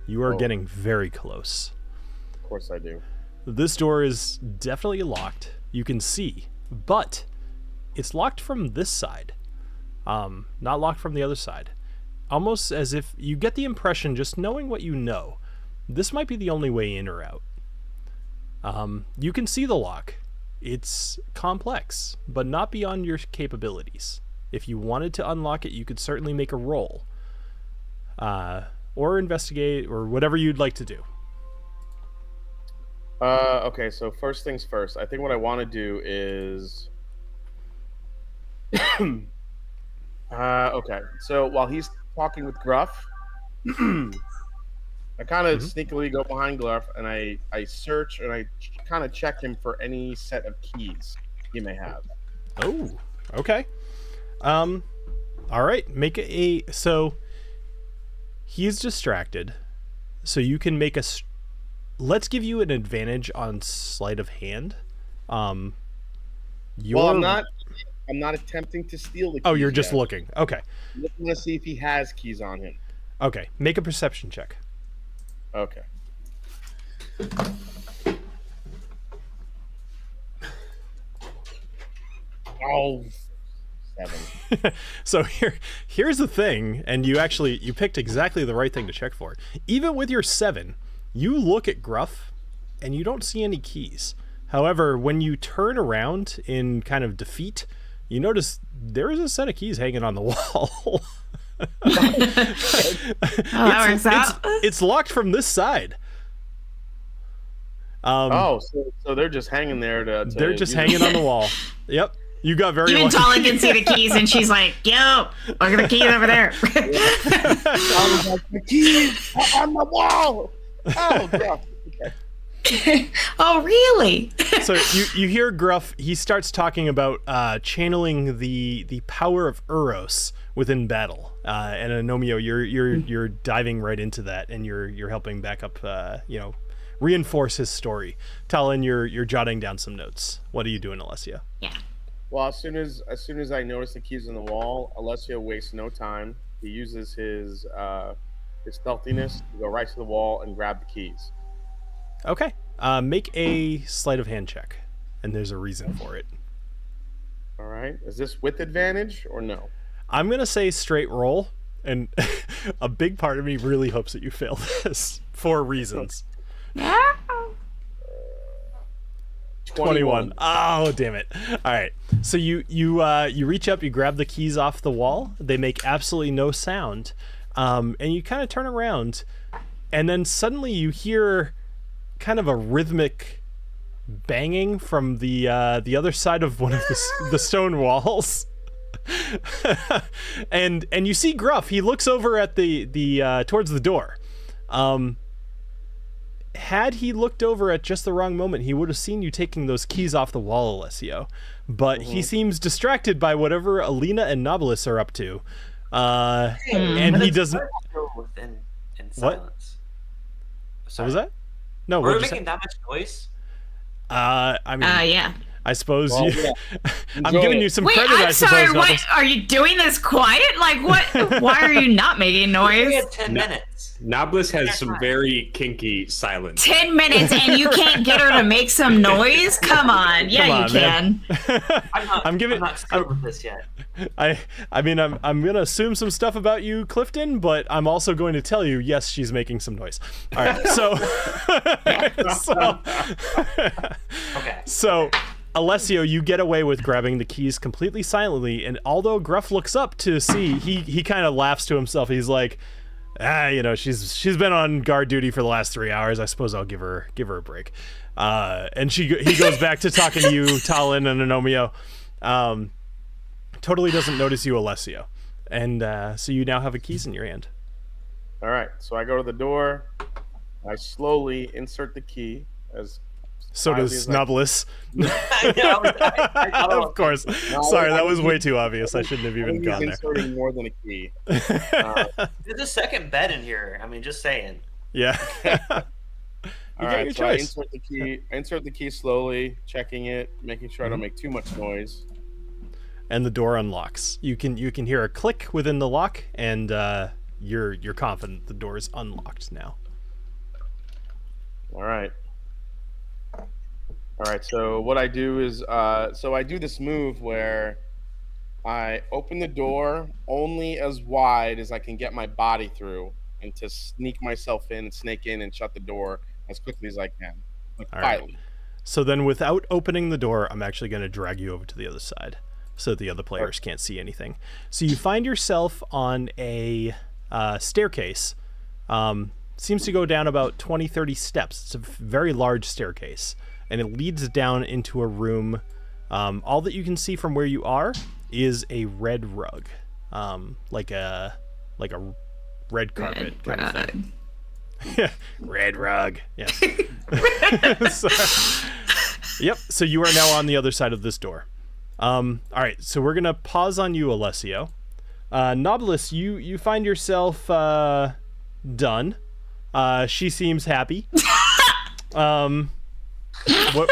S1: You are getting very close.
S4: Of course I do.
S1: This door is definitely locked. You can see, but it's locked from this side. Not locked from the other side. Almost as if you get the impression, just knowing what you know, this might be the only way in or out. You can see the lock. It's complex, but not beyond your capabilities. If you wanted to unlock it, you could certainly make a roll. Or investigate, or whatever you'd like to do.
S4: Okay, so first things first. I think what I want to do is... okay, so while he's talking with Gruff, I kind of sneakily go behind Gruff, and I search, and I kind of check him for any set of keys he may have.
S1: Oh, okay. All right, so he's distracted, so you can make let's give you an advantage on sleight of hand.
S4: Well, I'm not attempting to steal the keys.
S1: Oh, you're just looking. Okay.
S4: I'm looking to see if he has keys on him.
S1: Okay, make a perception check.
S4: Okay. Oh, 7.
S1: So here's the thing, and you picked exactly the right thing to check for. Even with your 7, you look at Gruff and you don't see any keys. However, when you turn around in kind of defeat, you notice there is a set of keys hanging on the wall. It's locked from this side.
S4: So they're just hanging there
S1: they're just hanging on the wall. Yep. You got very
S3: Even
S1: lucky.
S3: TaLin can see the keys, and she's like, yo, look at the keys over there.
S4: The keys on the wall. Oh, God. Okay.
S3: Oh, really?
S1: So you hear Gruff. He starts talking about channeling the power of Uros within battle. And Agnomeio, you're diving right into that, and you're helping back up. Reinforce his story. TaLin, you're jotting down some notes. What are you doing, Alessio?
S3: Yeah.
S4: Well, as soon as I notice the keys on the wall, Alessio wastes no time. He uses his stealthiness to go right to the wall and grab the keys.
S1: Okay. Make a sleight of hand check, and there's a reason for it.
S4: All right. Is this with advantage or no?
S1: I'm gonna say straight roll, and a big part of me really hopes that you fail this for reasons. 21. Oh, damn it. All right. So you reach up, you grab the keys off the wall. They make absolutely no sound. And you kind of turn around, and then suddenly you hear kind of a rhythmic banging from the other side of one of the stone walls. and you see Gruff. He looks over at the towards the door. Had he looked over at just the wrong moment, he would have seen you taking those keys off the wall, Alessio. But he seems distracted by whatever Alina and Knobolas are up to. And he doesn't.
S5: In
S1: What?
S5: silence.
S1: What was that? No,
S5: Were
S1: what
S5: we making that much noise?
S1: I mean,
S3: Yeah.
S1: I suppose
S4: Well,
S1: you.
S4: yeah.
S1: I'm
S4: Enjoy
S1: giving
S4: it.
S1: you some
S3: Wait,
S1: credit. I
S3: I'm
S1: suppose.
S3: sorry.
S1: Knobolas.
S3: What are you doing this quiet? Like what? Why are you not making
S5: We
S3: noise?
S5: had 10 minutes.
S2: Knobolas has some very kinky silence.
S3: 10 minutes and you can't get her to make some noise? Come on. Yeah,
S1: Come on,
S3: you
S1: man.
S3: can.
S5: I'm not skilled with this yet.
S1: I mean, I'm gonna assume some stuff about you, Clifton, but I'm also going to tell you, yes, she's making some noise. All right, so,
S5: Okay.
S1: so, Alessio, you get away with grabbing the keys completely silently, and although Gruff looks up to see, he kind of laughs to himself. He's like, she's been on guard duty for the last 3 hours. I suppose I'll give her a break. And he goes back to talking to you, TaLin and Agnomeio. Totally doesn't notice you, Alessio. And so you now have the keys in your hand.
S4: All right, so I go to the door. I slowly insert the key as.
S1: So does Knobolas.
S5: I
S1: Of course. Sorry, that was way too obvious. I shouldn't have even
S4: He's
S1: gone there.
S4: inserting more than a key.
S5: There's a second bed in here. I mean, just saying.
S1: Yeah.
S4: All right,
S1: your
S4: so I
S1: choice.
S4: insert the key. I insert the key slowly, checking it, making sure I don't make too much noise.
S1: And the door unlocks. You can hear a click within the lock, and you're confident the door is unlocked now.
S4: All right. So what I do is, so I do this move where I open the door only as wide as I can get my body through, and to sneak myself in and snake in and shut the door as quickly as I can, like
S1: All right.
S4: quietly.
S1: So then, without opening the door, I'm actually going to drag you over to the other side, so the other players can't see anything. So you find yourself on a staircase. Seems to go down about 20-30 steps. It's a very large staircase, and it leads down into a room. All that you can see from where you are is a red rug, like a red carpet kind of thing. Red rug. Yeah. Yep. So you are now on the other side of this door. All right. So we're gonna pause on you, Alessio. Knobolas, you find yourself done. She seems happy. What?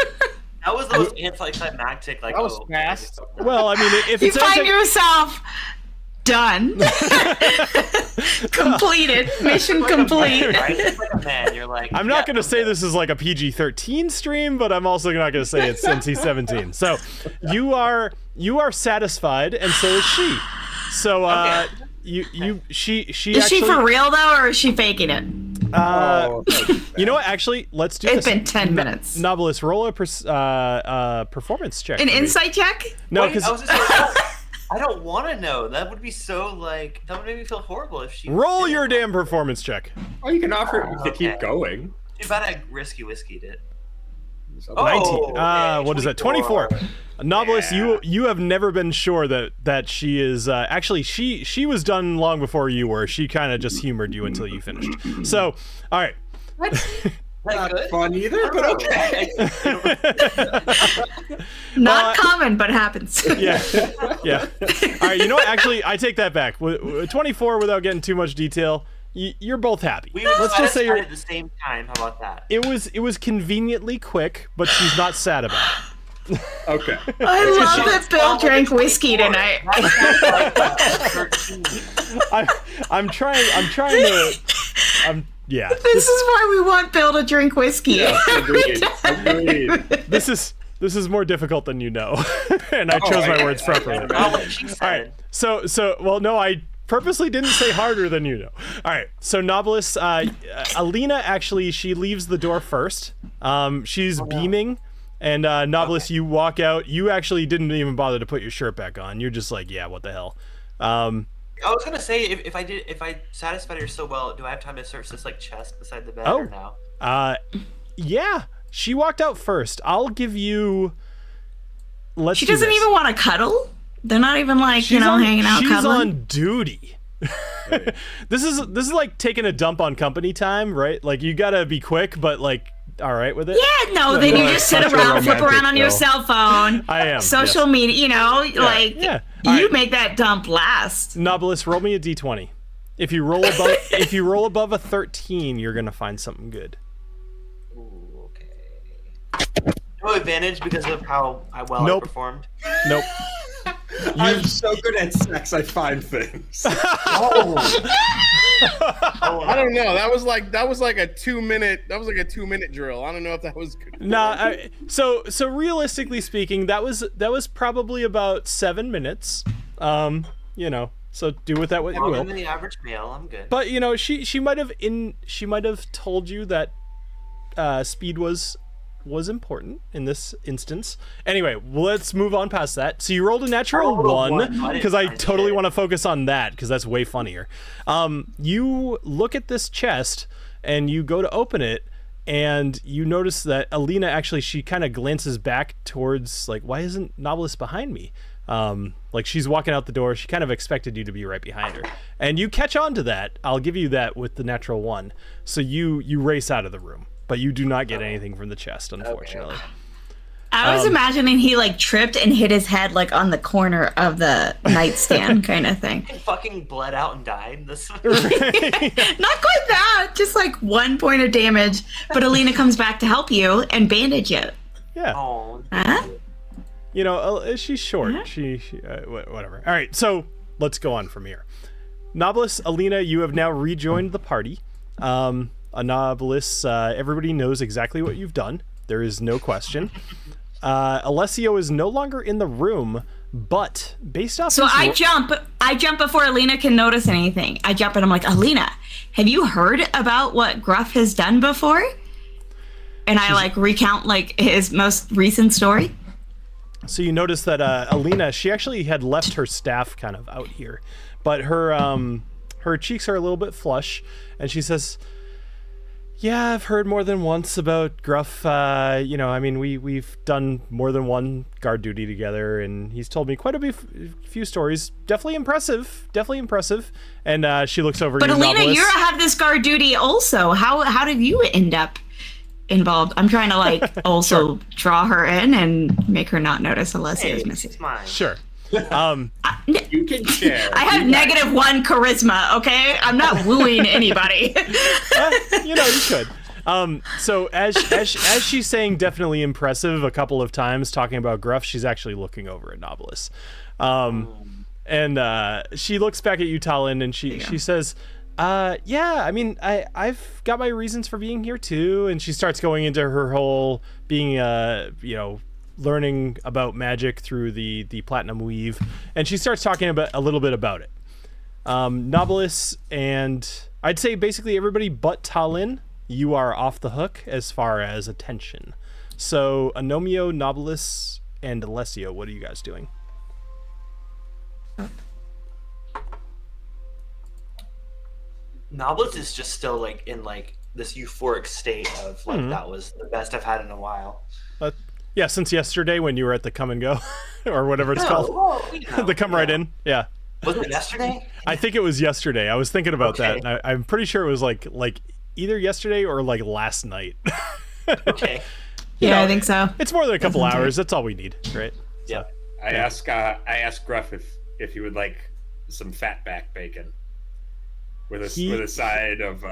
S5: That was the most anticlimactic. Like,
S4: That was fast.
S1: Well, I mean, if
S3: You
S1: it's
S3: find yourself done. Completed. Mission complete.
S5: Right? It's like a man. You're like.
S1: I'm not going to say this is like a PG-13 stream, but I'm also not going to say it's NC-17. So you are satisfied, and so is she. So she
S3: Is she for real though, or is she faking it?
S1: You know what? Actually, let's do
S3: It's
S1: this.
S3: been 10 minutes.
S1: Knobolas, roll a performance check.
S3: An
S1: for me.
S3: insight check?
S1: No,
S5: Wait,
S1: because
S5: I was just like, I don't want to know. That would be so like. That would make me feel horrible if she.
S1: roll your damn performance check.
S2: Oh, you can offer to keep
S5: Okay.
S2: going.
S5: Too bad I risky whiskied it.
S1: 19.
S5: Okay,
S1: What is that? 24. Knobolas, you have never been sure that she is actually she was done long before you were. She kind of just humored you until you finished. So, all right.
S2: Not
S5: good?
S2: fun either, but okay.
S3: Not common, but happens.
S1: Yeah. All right. You know what? Actually, I take that back. 24 without getting too much detail. You're both happy.
S5: We were
S1: Let's just say you're.
S5: at the same time. How about that?
S1: It was conveniently quick, but she's not sad about it.
S2: Okay.
S3: I love that Bill drank whiskey tonight.
S1: I'm trying to. Yeah.
S3: This is why we want Bill to drink whiskey.
S2: Agreed.
S1: This is more difficult than you know, and I chose my words properly.
S5: Well, like she said.
S1: All right. So well, no, I purposely didn't say harder than you know. All right. So Knobolas, Alina actually she leaves the door first. She's beaming, and Knobolas, you walk out. You actually didn't even bother to put your shirt back on. You're just like, yeah, what the hell.
S5: I was gonna say if I satisfied her so well, do I have time to search this like chest beside the bed
S1: Oh.
S5: or no?
S1: Yeah. She walked out first. I'll give you.
S3: She doesn't even want to cuddle. They're not even like hanging out.
S1: She's
S3: cuddling.
S1: on duty. This is like taking a dump on company time, right? Like you gotta be quick, but like all right with it.
S3: Yeah, no. Then you just sit around, flip around on your cell phone.
S1: I am
S3: social media. You make that dump last.
S1: Knobolas, roll me a d20. If you roll above a 13, you're gonna find something good.
S5: Ooh, okay. No advantage because of how well I performed.
S1: Nope.
S2: I'm so good at sex, I find things.
S4: I don't know. That was like a 2 minute. That was like a 2 minute drill. I don't know if that was good.
S1: Nah. So realistically speaking, that was probably about 7 minutes. So do with that what you will.
S5: Longer than the average male. I'm good.
S1: But she might have told you that speed was important in this instance. Anyway, let's move on past that. So you rolled a natural one because I totally want to focus on that because that's way funnier. You look at this chest and you go to open it and you notice that Alina actually, she kind of glances back towards like, why isn't Knobolas behind me? Like she's walking out the door. She kind of expected you to be right behind her, and you catch on to that. I'll give you that with the natural one. So you race out of the room. But you do not get anything from the chest, unfortunately.
S5: Okay.
S3: I was imagining he like tripped and hit his head like on the corner of the nightstand kind of thing.
S5: He fucking bled out and died.
S3: Not quite that, just like 1 point of damage. But Alina comes back to help you and bandage it.
S1: Yeah.
S5: Oh.
S3: Huh?
S1: She's short.
S3: Yeah.
S1: She whatever. All right, so let's go on from here. Knobolas, Alina, you have now rejoined the party. Knobolas, everybody knows exactly what you've done. There is no question. Alessio is no longer in the room, but based off.
S3: So I jump before Alina can notice anything. I jump and I'm like, Alina, have you heard about what Gruff has done before? And I like recount like his most recent story.
S1: So you notice that Alina, she actually had left her staff kind of out here, but her cheeks are a little bit flush, and she says, "Yeah, I've heard more than once about Gruff. We've done more than one guard duty together, and he's told me quite a few stories. Definitely impressive. And she looks over.
S3: But
S1: you,
S3: Alina,
S1: Knobolas.
S3: you have this guard duty also. How did you end up involved? I'm trying to like also draw her in and make her not notice Alessio's missing.
S5: It's mine.
S1: Sure.
S2: You can share.
S3: I have -1 charisma, okay? I'm not wooing anybody.
S1: You could. So as she's saying definitely impressive a couple of times talking about Gruff, she's actually looking over at Knobolas. And she looks back at you, TaLin, and she says, I've got my reasons for being here too. And she starts going into her whole being learning about magic through the platinum weave, and she starts talking about a little bit about it. Knobolas, and I'd say basically everybody but TaLin, you are off the hook as far as attention. So Agnomeio, Knobolas, and Alessio, what are you guys doing?
S5: Knobolas is just still like in like this euphoric state of like that was the best I've had in a while.
S1: Yeah, since yesterday when you were at the come and go, or whatever it's called. The come right in. Yeah.
S5: Was it yesterday?
S1: I think it was yesterday. I was thinking about that. And I'm pretty sure it was like either yesterday or like last night.
S5: Okay.
S3: I think so.
S1: It's more than a couple hours. That's all we need, right?
S5: Yeah.
S2: I asked Gruff if he would like some fatback bacon with a side of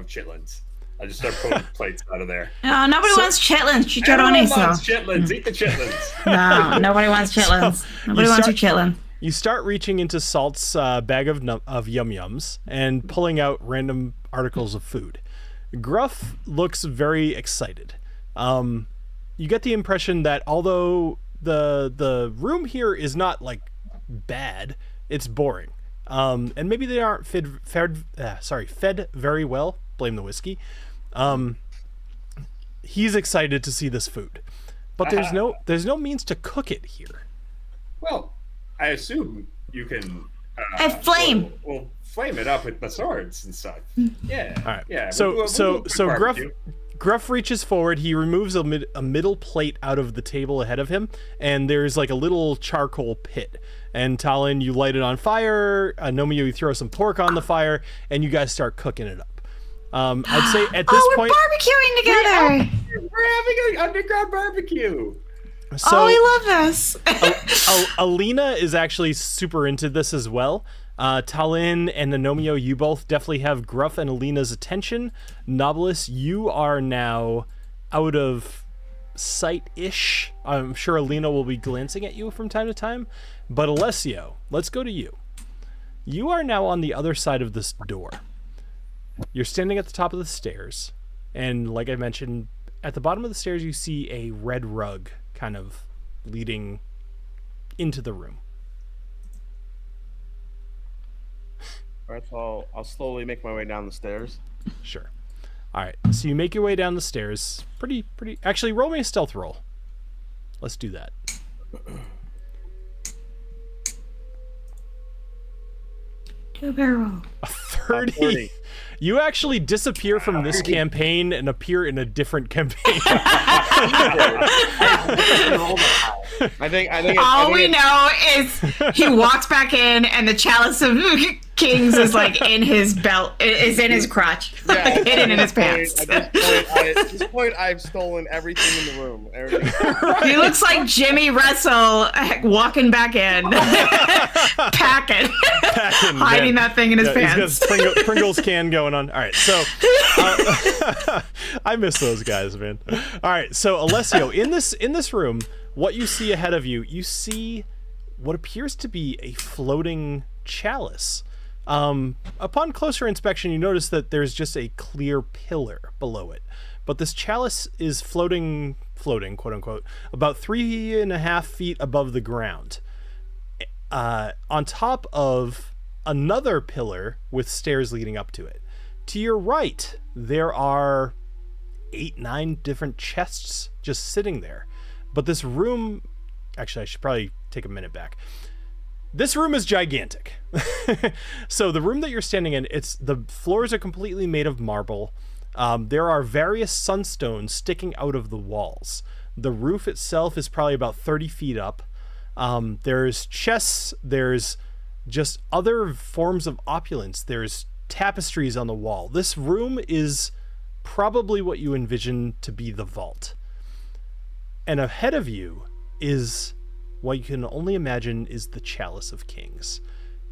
S2: chitlins. I just start pulling plates out of there.
S3: No, nobody wants chitlins.
S2: Everyone wants chitlins. Eat the chitlins.
S3: No, nobody wants chitlins. Nobody wants your chitlin.
S1: You start reaching into Salt's bag of yum-yums and pulling out random articles of food. Gruff looks very excited. You get the impression that although the room here is not like bad, it's boring. And maybe they aren't fed very well. Blame the whiskey. He's excited to see this food, but there's no means to cook it here.
S2: Well, I assume you can.
S3: Flame.
S2: We'll flame it up with the swords and stuff. Yeah.
S1: All right.
S2: Yeah.
S1: So
S2: we'll
S1: Gruff Gruff reaches forward. He removes a middle plate out of the table ahead of him, and there's like a little charcoal pit. And TaLin, you light it on fire. Agnomeio, you throw some pork on the fire, and you guys start cooking it up. I'd say at this point,
S3: barbecuing together.
S2: We're having an underground barbecue.
S1: So,
S3: I love this.
S1: Alina is actually super into this as well. TaLin and Agnomeio, you both definitely have Gruff and Alina's attention. Knobolas, you are now out of sight-ish. I'm sure Alina will be glancing at you from time to time. But Alessio, let's go to you. You are now on the other side of this door. You're standing at the top of the stairs. And like I mentioned, at the bottom of the stairs, you see a red rug kind of leading into the room.
S4: All right, so I'll slowly make my way down the stairs.
S1: Sure. All right, so you make your way down the stairs. Pretty. Actually, roll me a stealth roll. Let's do that.
S3: Two barrel.
S1: A 30. You actually disappear from this campaign and appear in a different campaign.
S4: I think
S3: All we know is he walks back in, and the chalice of kings is like in his belt, is in his crotch, hidden in his pants.
S4: At this point, I've stolen everything in the room. Everything.
S3: He looks like Jimmy Russell walking back in, packing, hiding that thing in his pants.
S1: He's got his Pringles can going on. All right, so I miss those guys, man. All right, so Alessio, in this room, what you see ahead of you, you see what appears to be a floating chalice. Upon closer inspection, you notice that there's just a clear pillar below it. But this chalice is floating, quote unquote, about 3.5 feet above the ground. On top of another pillar with stairs leading up to it. To your right, there are 8-9 different chests just sitting there. But this room, actually, I should probably take a minute back. This room is gigantic. So the room that you're standing in, the floors are completely made of marble. There are various sunstones sticking out of the walls. The roof itself is probably about 30 feet up. There's chests, there's just other forms of opulence. There's tapestries on the wall. This room is probably what you envision to be the vault. And ahead of you is what you can only imagine is the Chalice of Kings.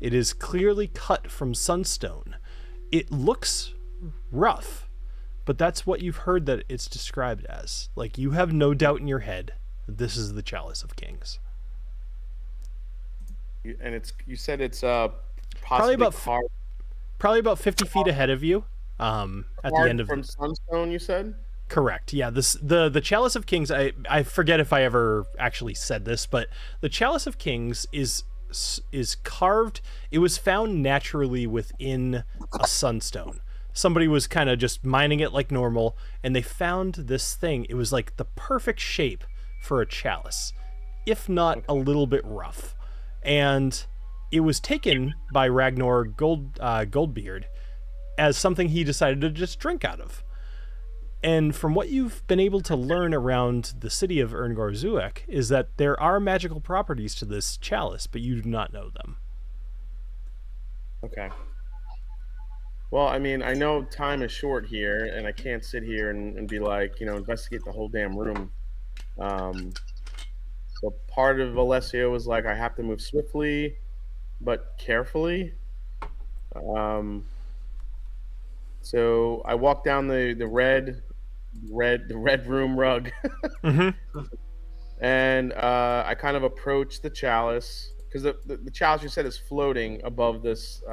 S1: It is clearly cut from sunstone. It looks rough, but that's what you've heard that it's described as. Like, you have no doubt in your head that this is the Chalice of Kings.
S4: And you said it's
S1: probably about 50 feet ahead of you. At the end of
S4: from sunstone, you said?
S1: Correct. Yeah. The Chalice of Kings. I forget if I ever actually said this, but the Chalice of Kings is carved. It was found naturally within a sunstone. Somebody was kind of just mining it like normal, and they found this thing. It was like the perfect shape for a chalice, if not a little bit rough. And it was taken by Ragnar Goldbeard as something he decided to just drink out of. And from what you've been able to learn around the city of Erngar-Zuek is that there are magical properties to this chalice, but you do not know them.
S4: Okay. Well, I mean, I know time is short here, and I can't sit here and be like, investigate the whole damn room. So part of Alessio was like, I have to move swiftly, but carefully. So I walked down the red room rug,
S1: Mm-hmm.
S4: and I kind of approached the chalice, because the chalice you said is floating above this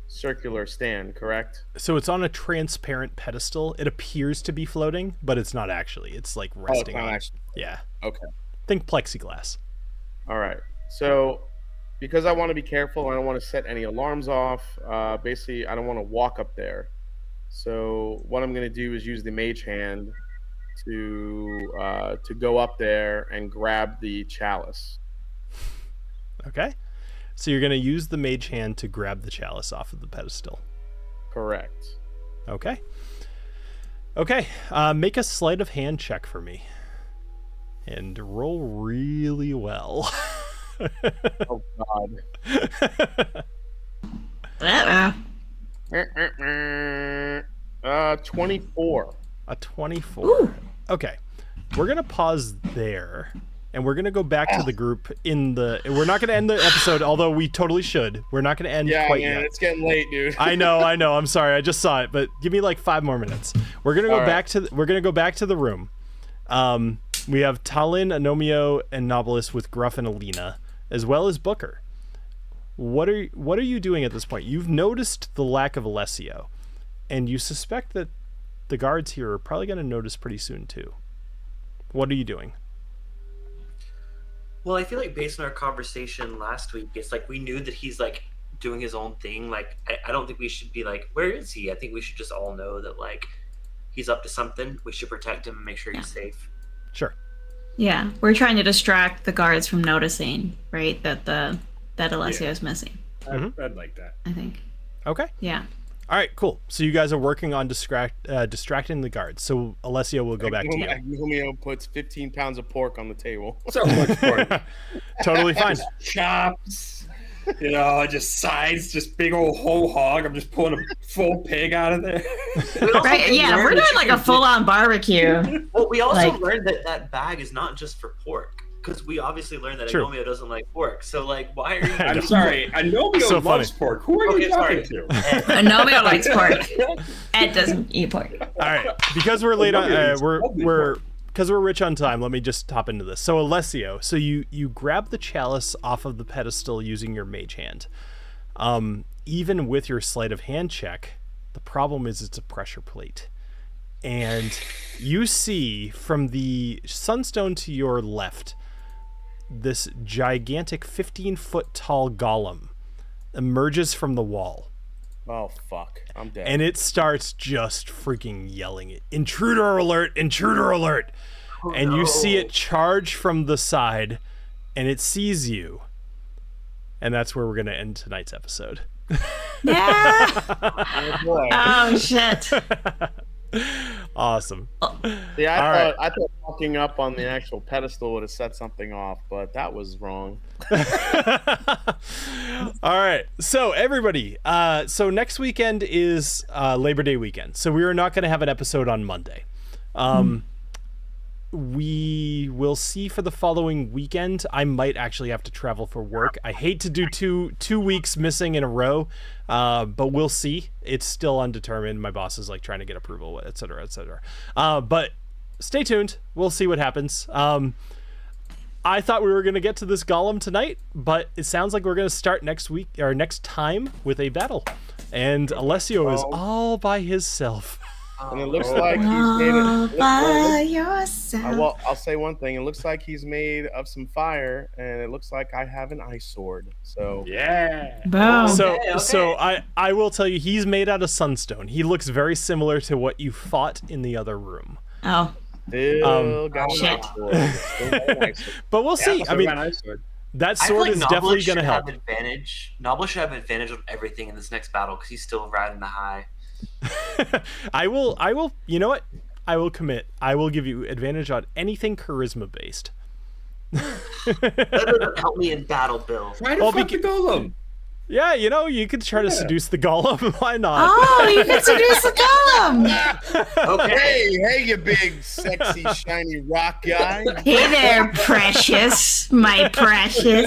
S4: circular stand, correct?
S1: So it's on a transparent pedestal. It appears to be floating, but it's not actually. It's like resting on.
S4: Actually.
S1: Yeah.
S4: Okay.
S1: Think plexiglass.
S4: All right. So because I want to be careful, I don't want to set any alarms off. Basically, I don't want to walk up there. So what I'm going to do is use the mage hand to go up there and grab the chalice.
S1: Okay. So you're going to use the mage hand to grab the chalice off of the pedestal.
S4: Correct.
S1: Okay. Okay, make a sleight of hand check for me. And roll really well.
S4: Oh God. 24.
S1: A 24. Okay. We're going to pause there. And we're going to go back to the group we're not going to end the episode, although we totally should. We're not going to end quite yet.
S4: It's getting late, dude.
S1: I know. I'm sorry. I just saw it, but give me like 5 more minutes. We're going to go back to the room. We have TaLin, Agnomeio, and Knobolas with Gruff and Alina, as well as Booker. What are you doing at this point? You've noticed the lack of Alessio, and you suspect that the guards here are probably going to notice pretty soon too. What are you doing?
S5: Well, I feel like based on our conversation last week, it's like we knew that he's like doing his own thing. Like I don't think we should be like, where is he? I think we should just all know that like he's up to something. We should protect him and make sure he's safe.
S1: Sure.
S3: Yeah, we're trying to distract the guards from noticing, right, that Alessio is missing.
S2: I'd like that.
S3: I think.
S1: Okay.
S3: Yeah.
S1: All right, cool. So you guys are working on distracting the guards. So Alessio will go back to you.
S4: Agnomeio puts 15 pounds of pork on the table.
S2: So much pork.
S1: Totally fine.
S2: Chops. Just sides, just big old whole hog. I'm just pulling a full pig out of there.
S3: Right? Yeah, we're doing like a full-on barbecue.
S5: Well, we also learned that bag is not just for pork. Because we obviously learned that Agnomeio doesn't like pork. So, like, why are you...
S2: I'm sorry. Agnomeio loves pork. Who are you talking to?
S3: Agnomeio likes pork. Ed doesn't eat pork.
S1: All right. Because we're late on... Because we're rich on time, let me just hop into this. So, Alessio, you grab the chalice off of the pedestal using your mage hand. Even with your sleight of hand check, the problem is it's a pressure plate. And you see from the sunstone to your left... this gigantic 15-foot tall golem emerges from the wall.
S4: Oh, fuck. I'm dead.
S1: And it starts just freaking yelling it. Intruder alert! Intruder alert!
S5: Oh,
S1: and you see it charge from the side, and it sees you. And that's where we're going to end tonight's episode.
S3: Yeah!
S4: Oh, boy.
S3: Oh, shit.
S1: Awesome.
S4: Yeah, I thought walking up on the actual pedestal would have set something off, but that was wrong.
S1: All right. So everybody, so next weekend is Labor Day weekend. So we are not going to have an episode on Monday. We will see for the following weekend. I might actually have to travel for work. I hate to do two weeks missing in a row, but we'll see. It's still undetermined. My boss is like trying to get approval, et cetera, et cetera. But stay tuned. We'll see what happens. I thought we were going to get to this golem tonight, but it sounds like we're going to start next week or next time with a battle. And Alessio is all by himself.
S4: And it looks like he's made it
S3: by yourself.
S4: Well, I'll say one thing. It looks like he's made of some fire, and it looks like I have an ice sword. So
S2: yeah.
S3: Boom.
S1: So I will tell you, he's made out of sunstone. He looks very similar to what you fought in the other room.
S3: Oh.
S4: Still got an
S3: shit.
S4: ice sword. Still got an ice sword.
S1: But we'll see. I mean, that sword is definitely going to help.
S5: Knobolas should have advantage on everything in this next battle because he's still riding the high.
S1: I will, you know what? I will commit. I will give you advantage on anything charisma based.
S5: That doesn't help me in battle, Bill.
S2: Try to fuck the golem.
S1: Yeah, you could try to seduce the golem. Why not?
S3: Oh, you can seduce the golem.
S5: Okay.
S4: Hey, you big, sexy, shiny rock guy.
S3: Hey there, precious. My precious.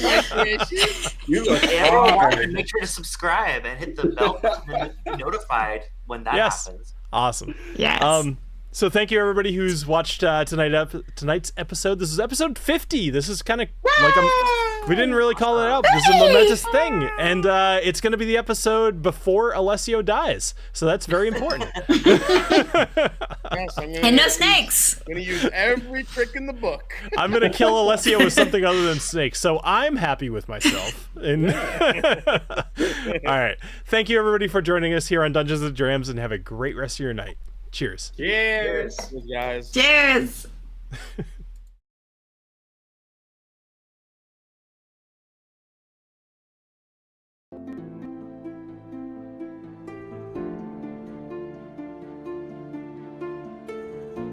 S4: My precious.
S2: You look
S5: And make sure to subscribe and hit the bell button and be notified when that happens.
S1: Awesome.
S3: Yes.
S1: So thank you everybody who's watched tonight's episode. This is episode 50. This is kind of like we didn't really call it out. This is a momentous thing, and it's going to be the episode before Alessio dies. So that's very important.
S4: Yes,
S3: and no snakes.
S4: I'm going to use every trick in the book.
S1: I'm going to kill Alessio with something other than snakes. So I'm happy with myself. All right. Thank you everybody for joining us here on Dungeons and Drams, and have a great rest of your night. Cheers.
S2: Cheers.
S4: Cheers, guys.
S3: Cheers.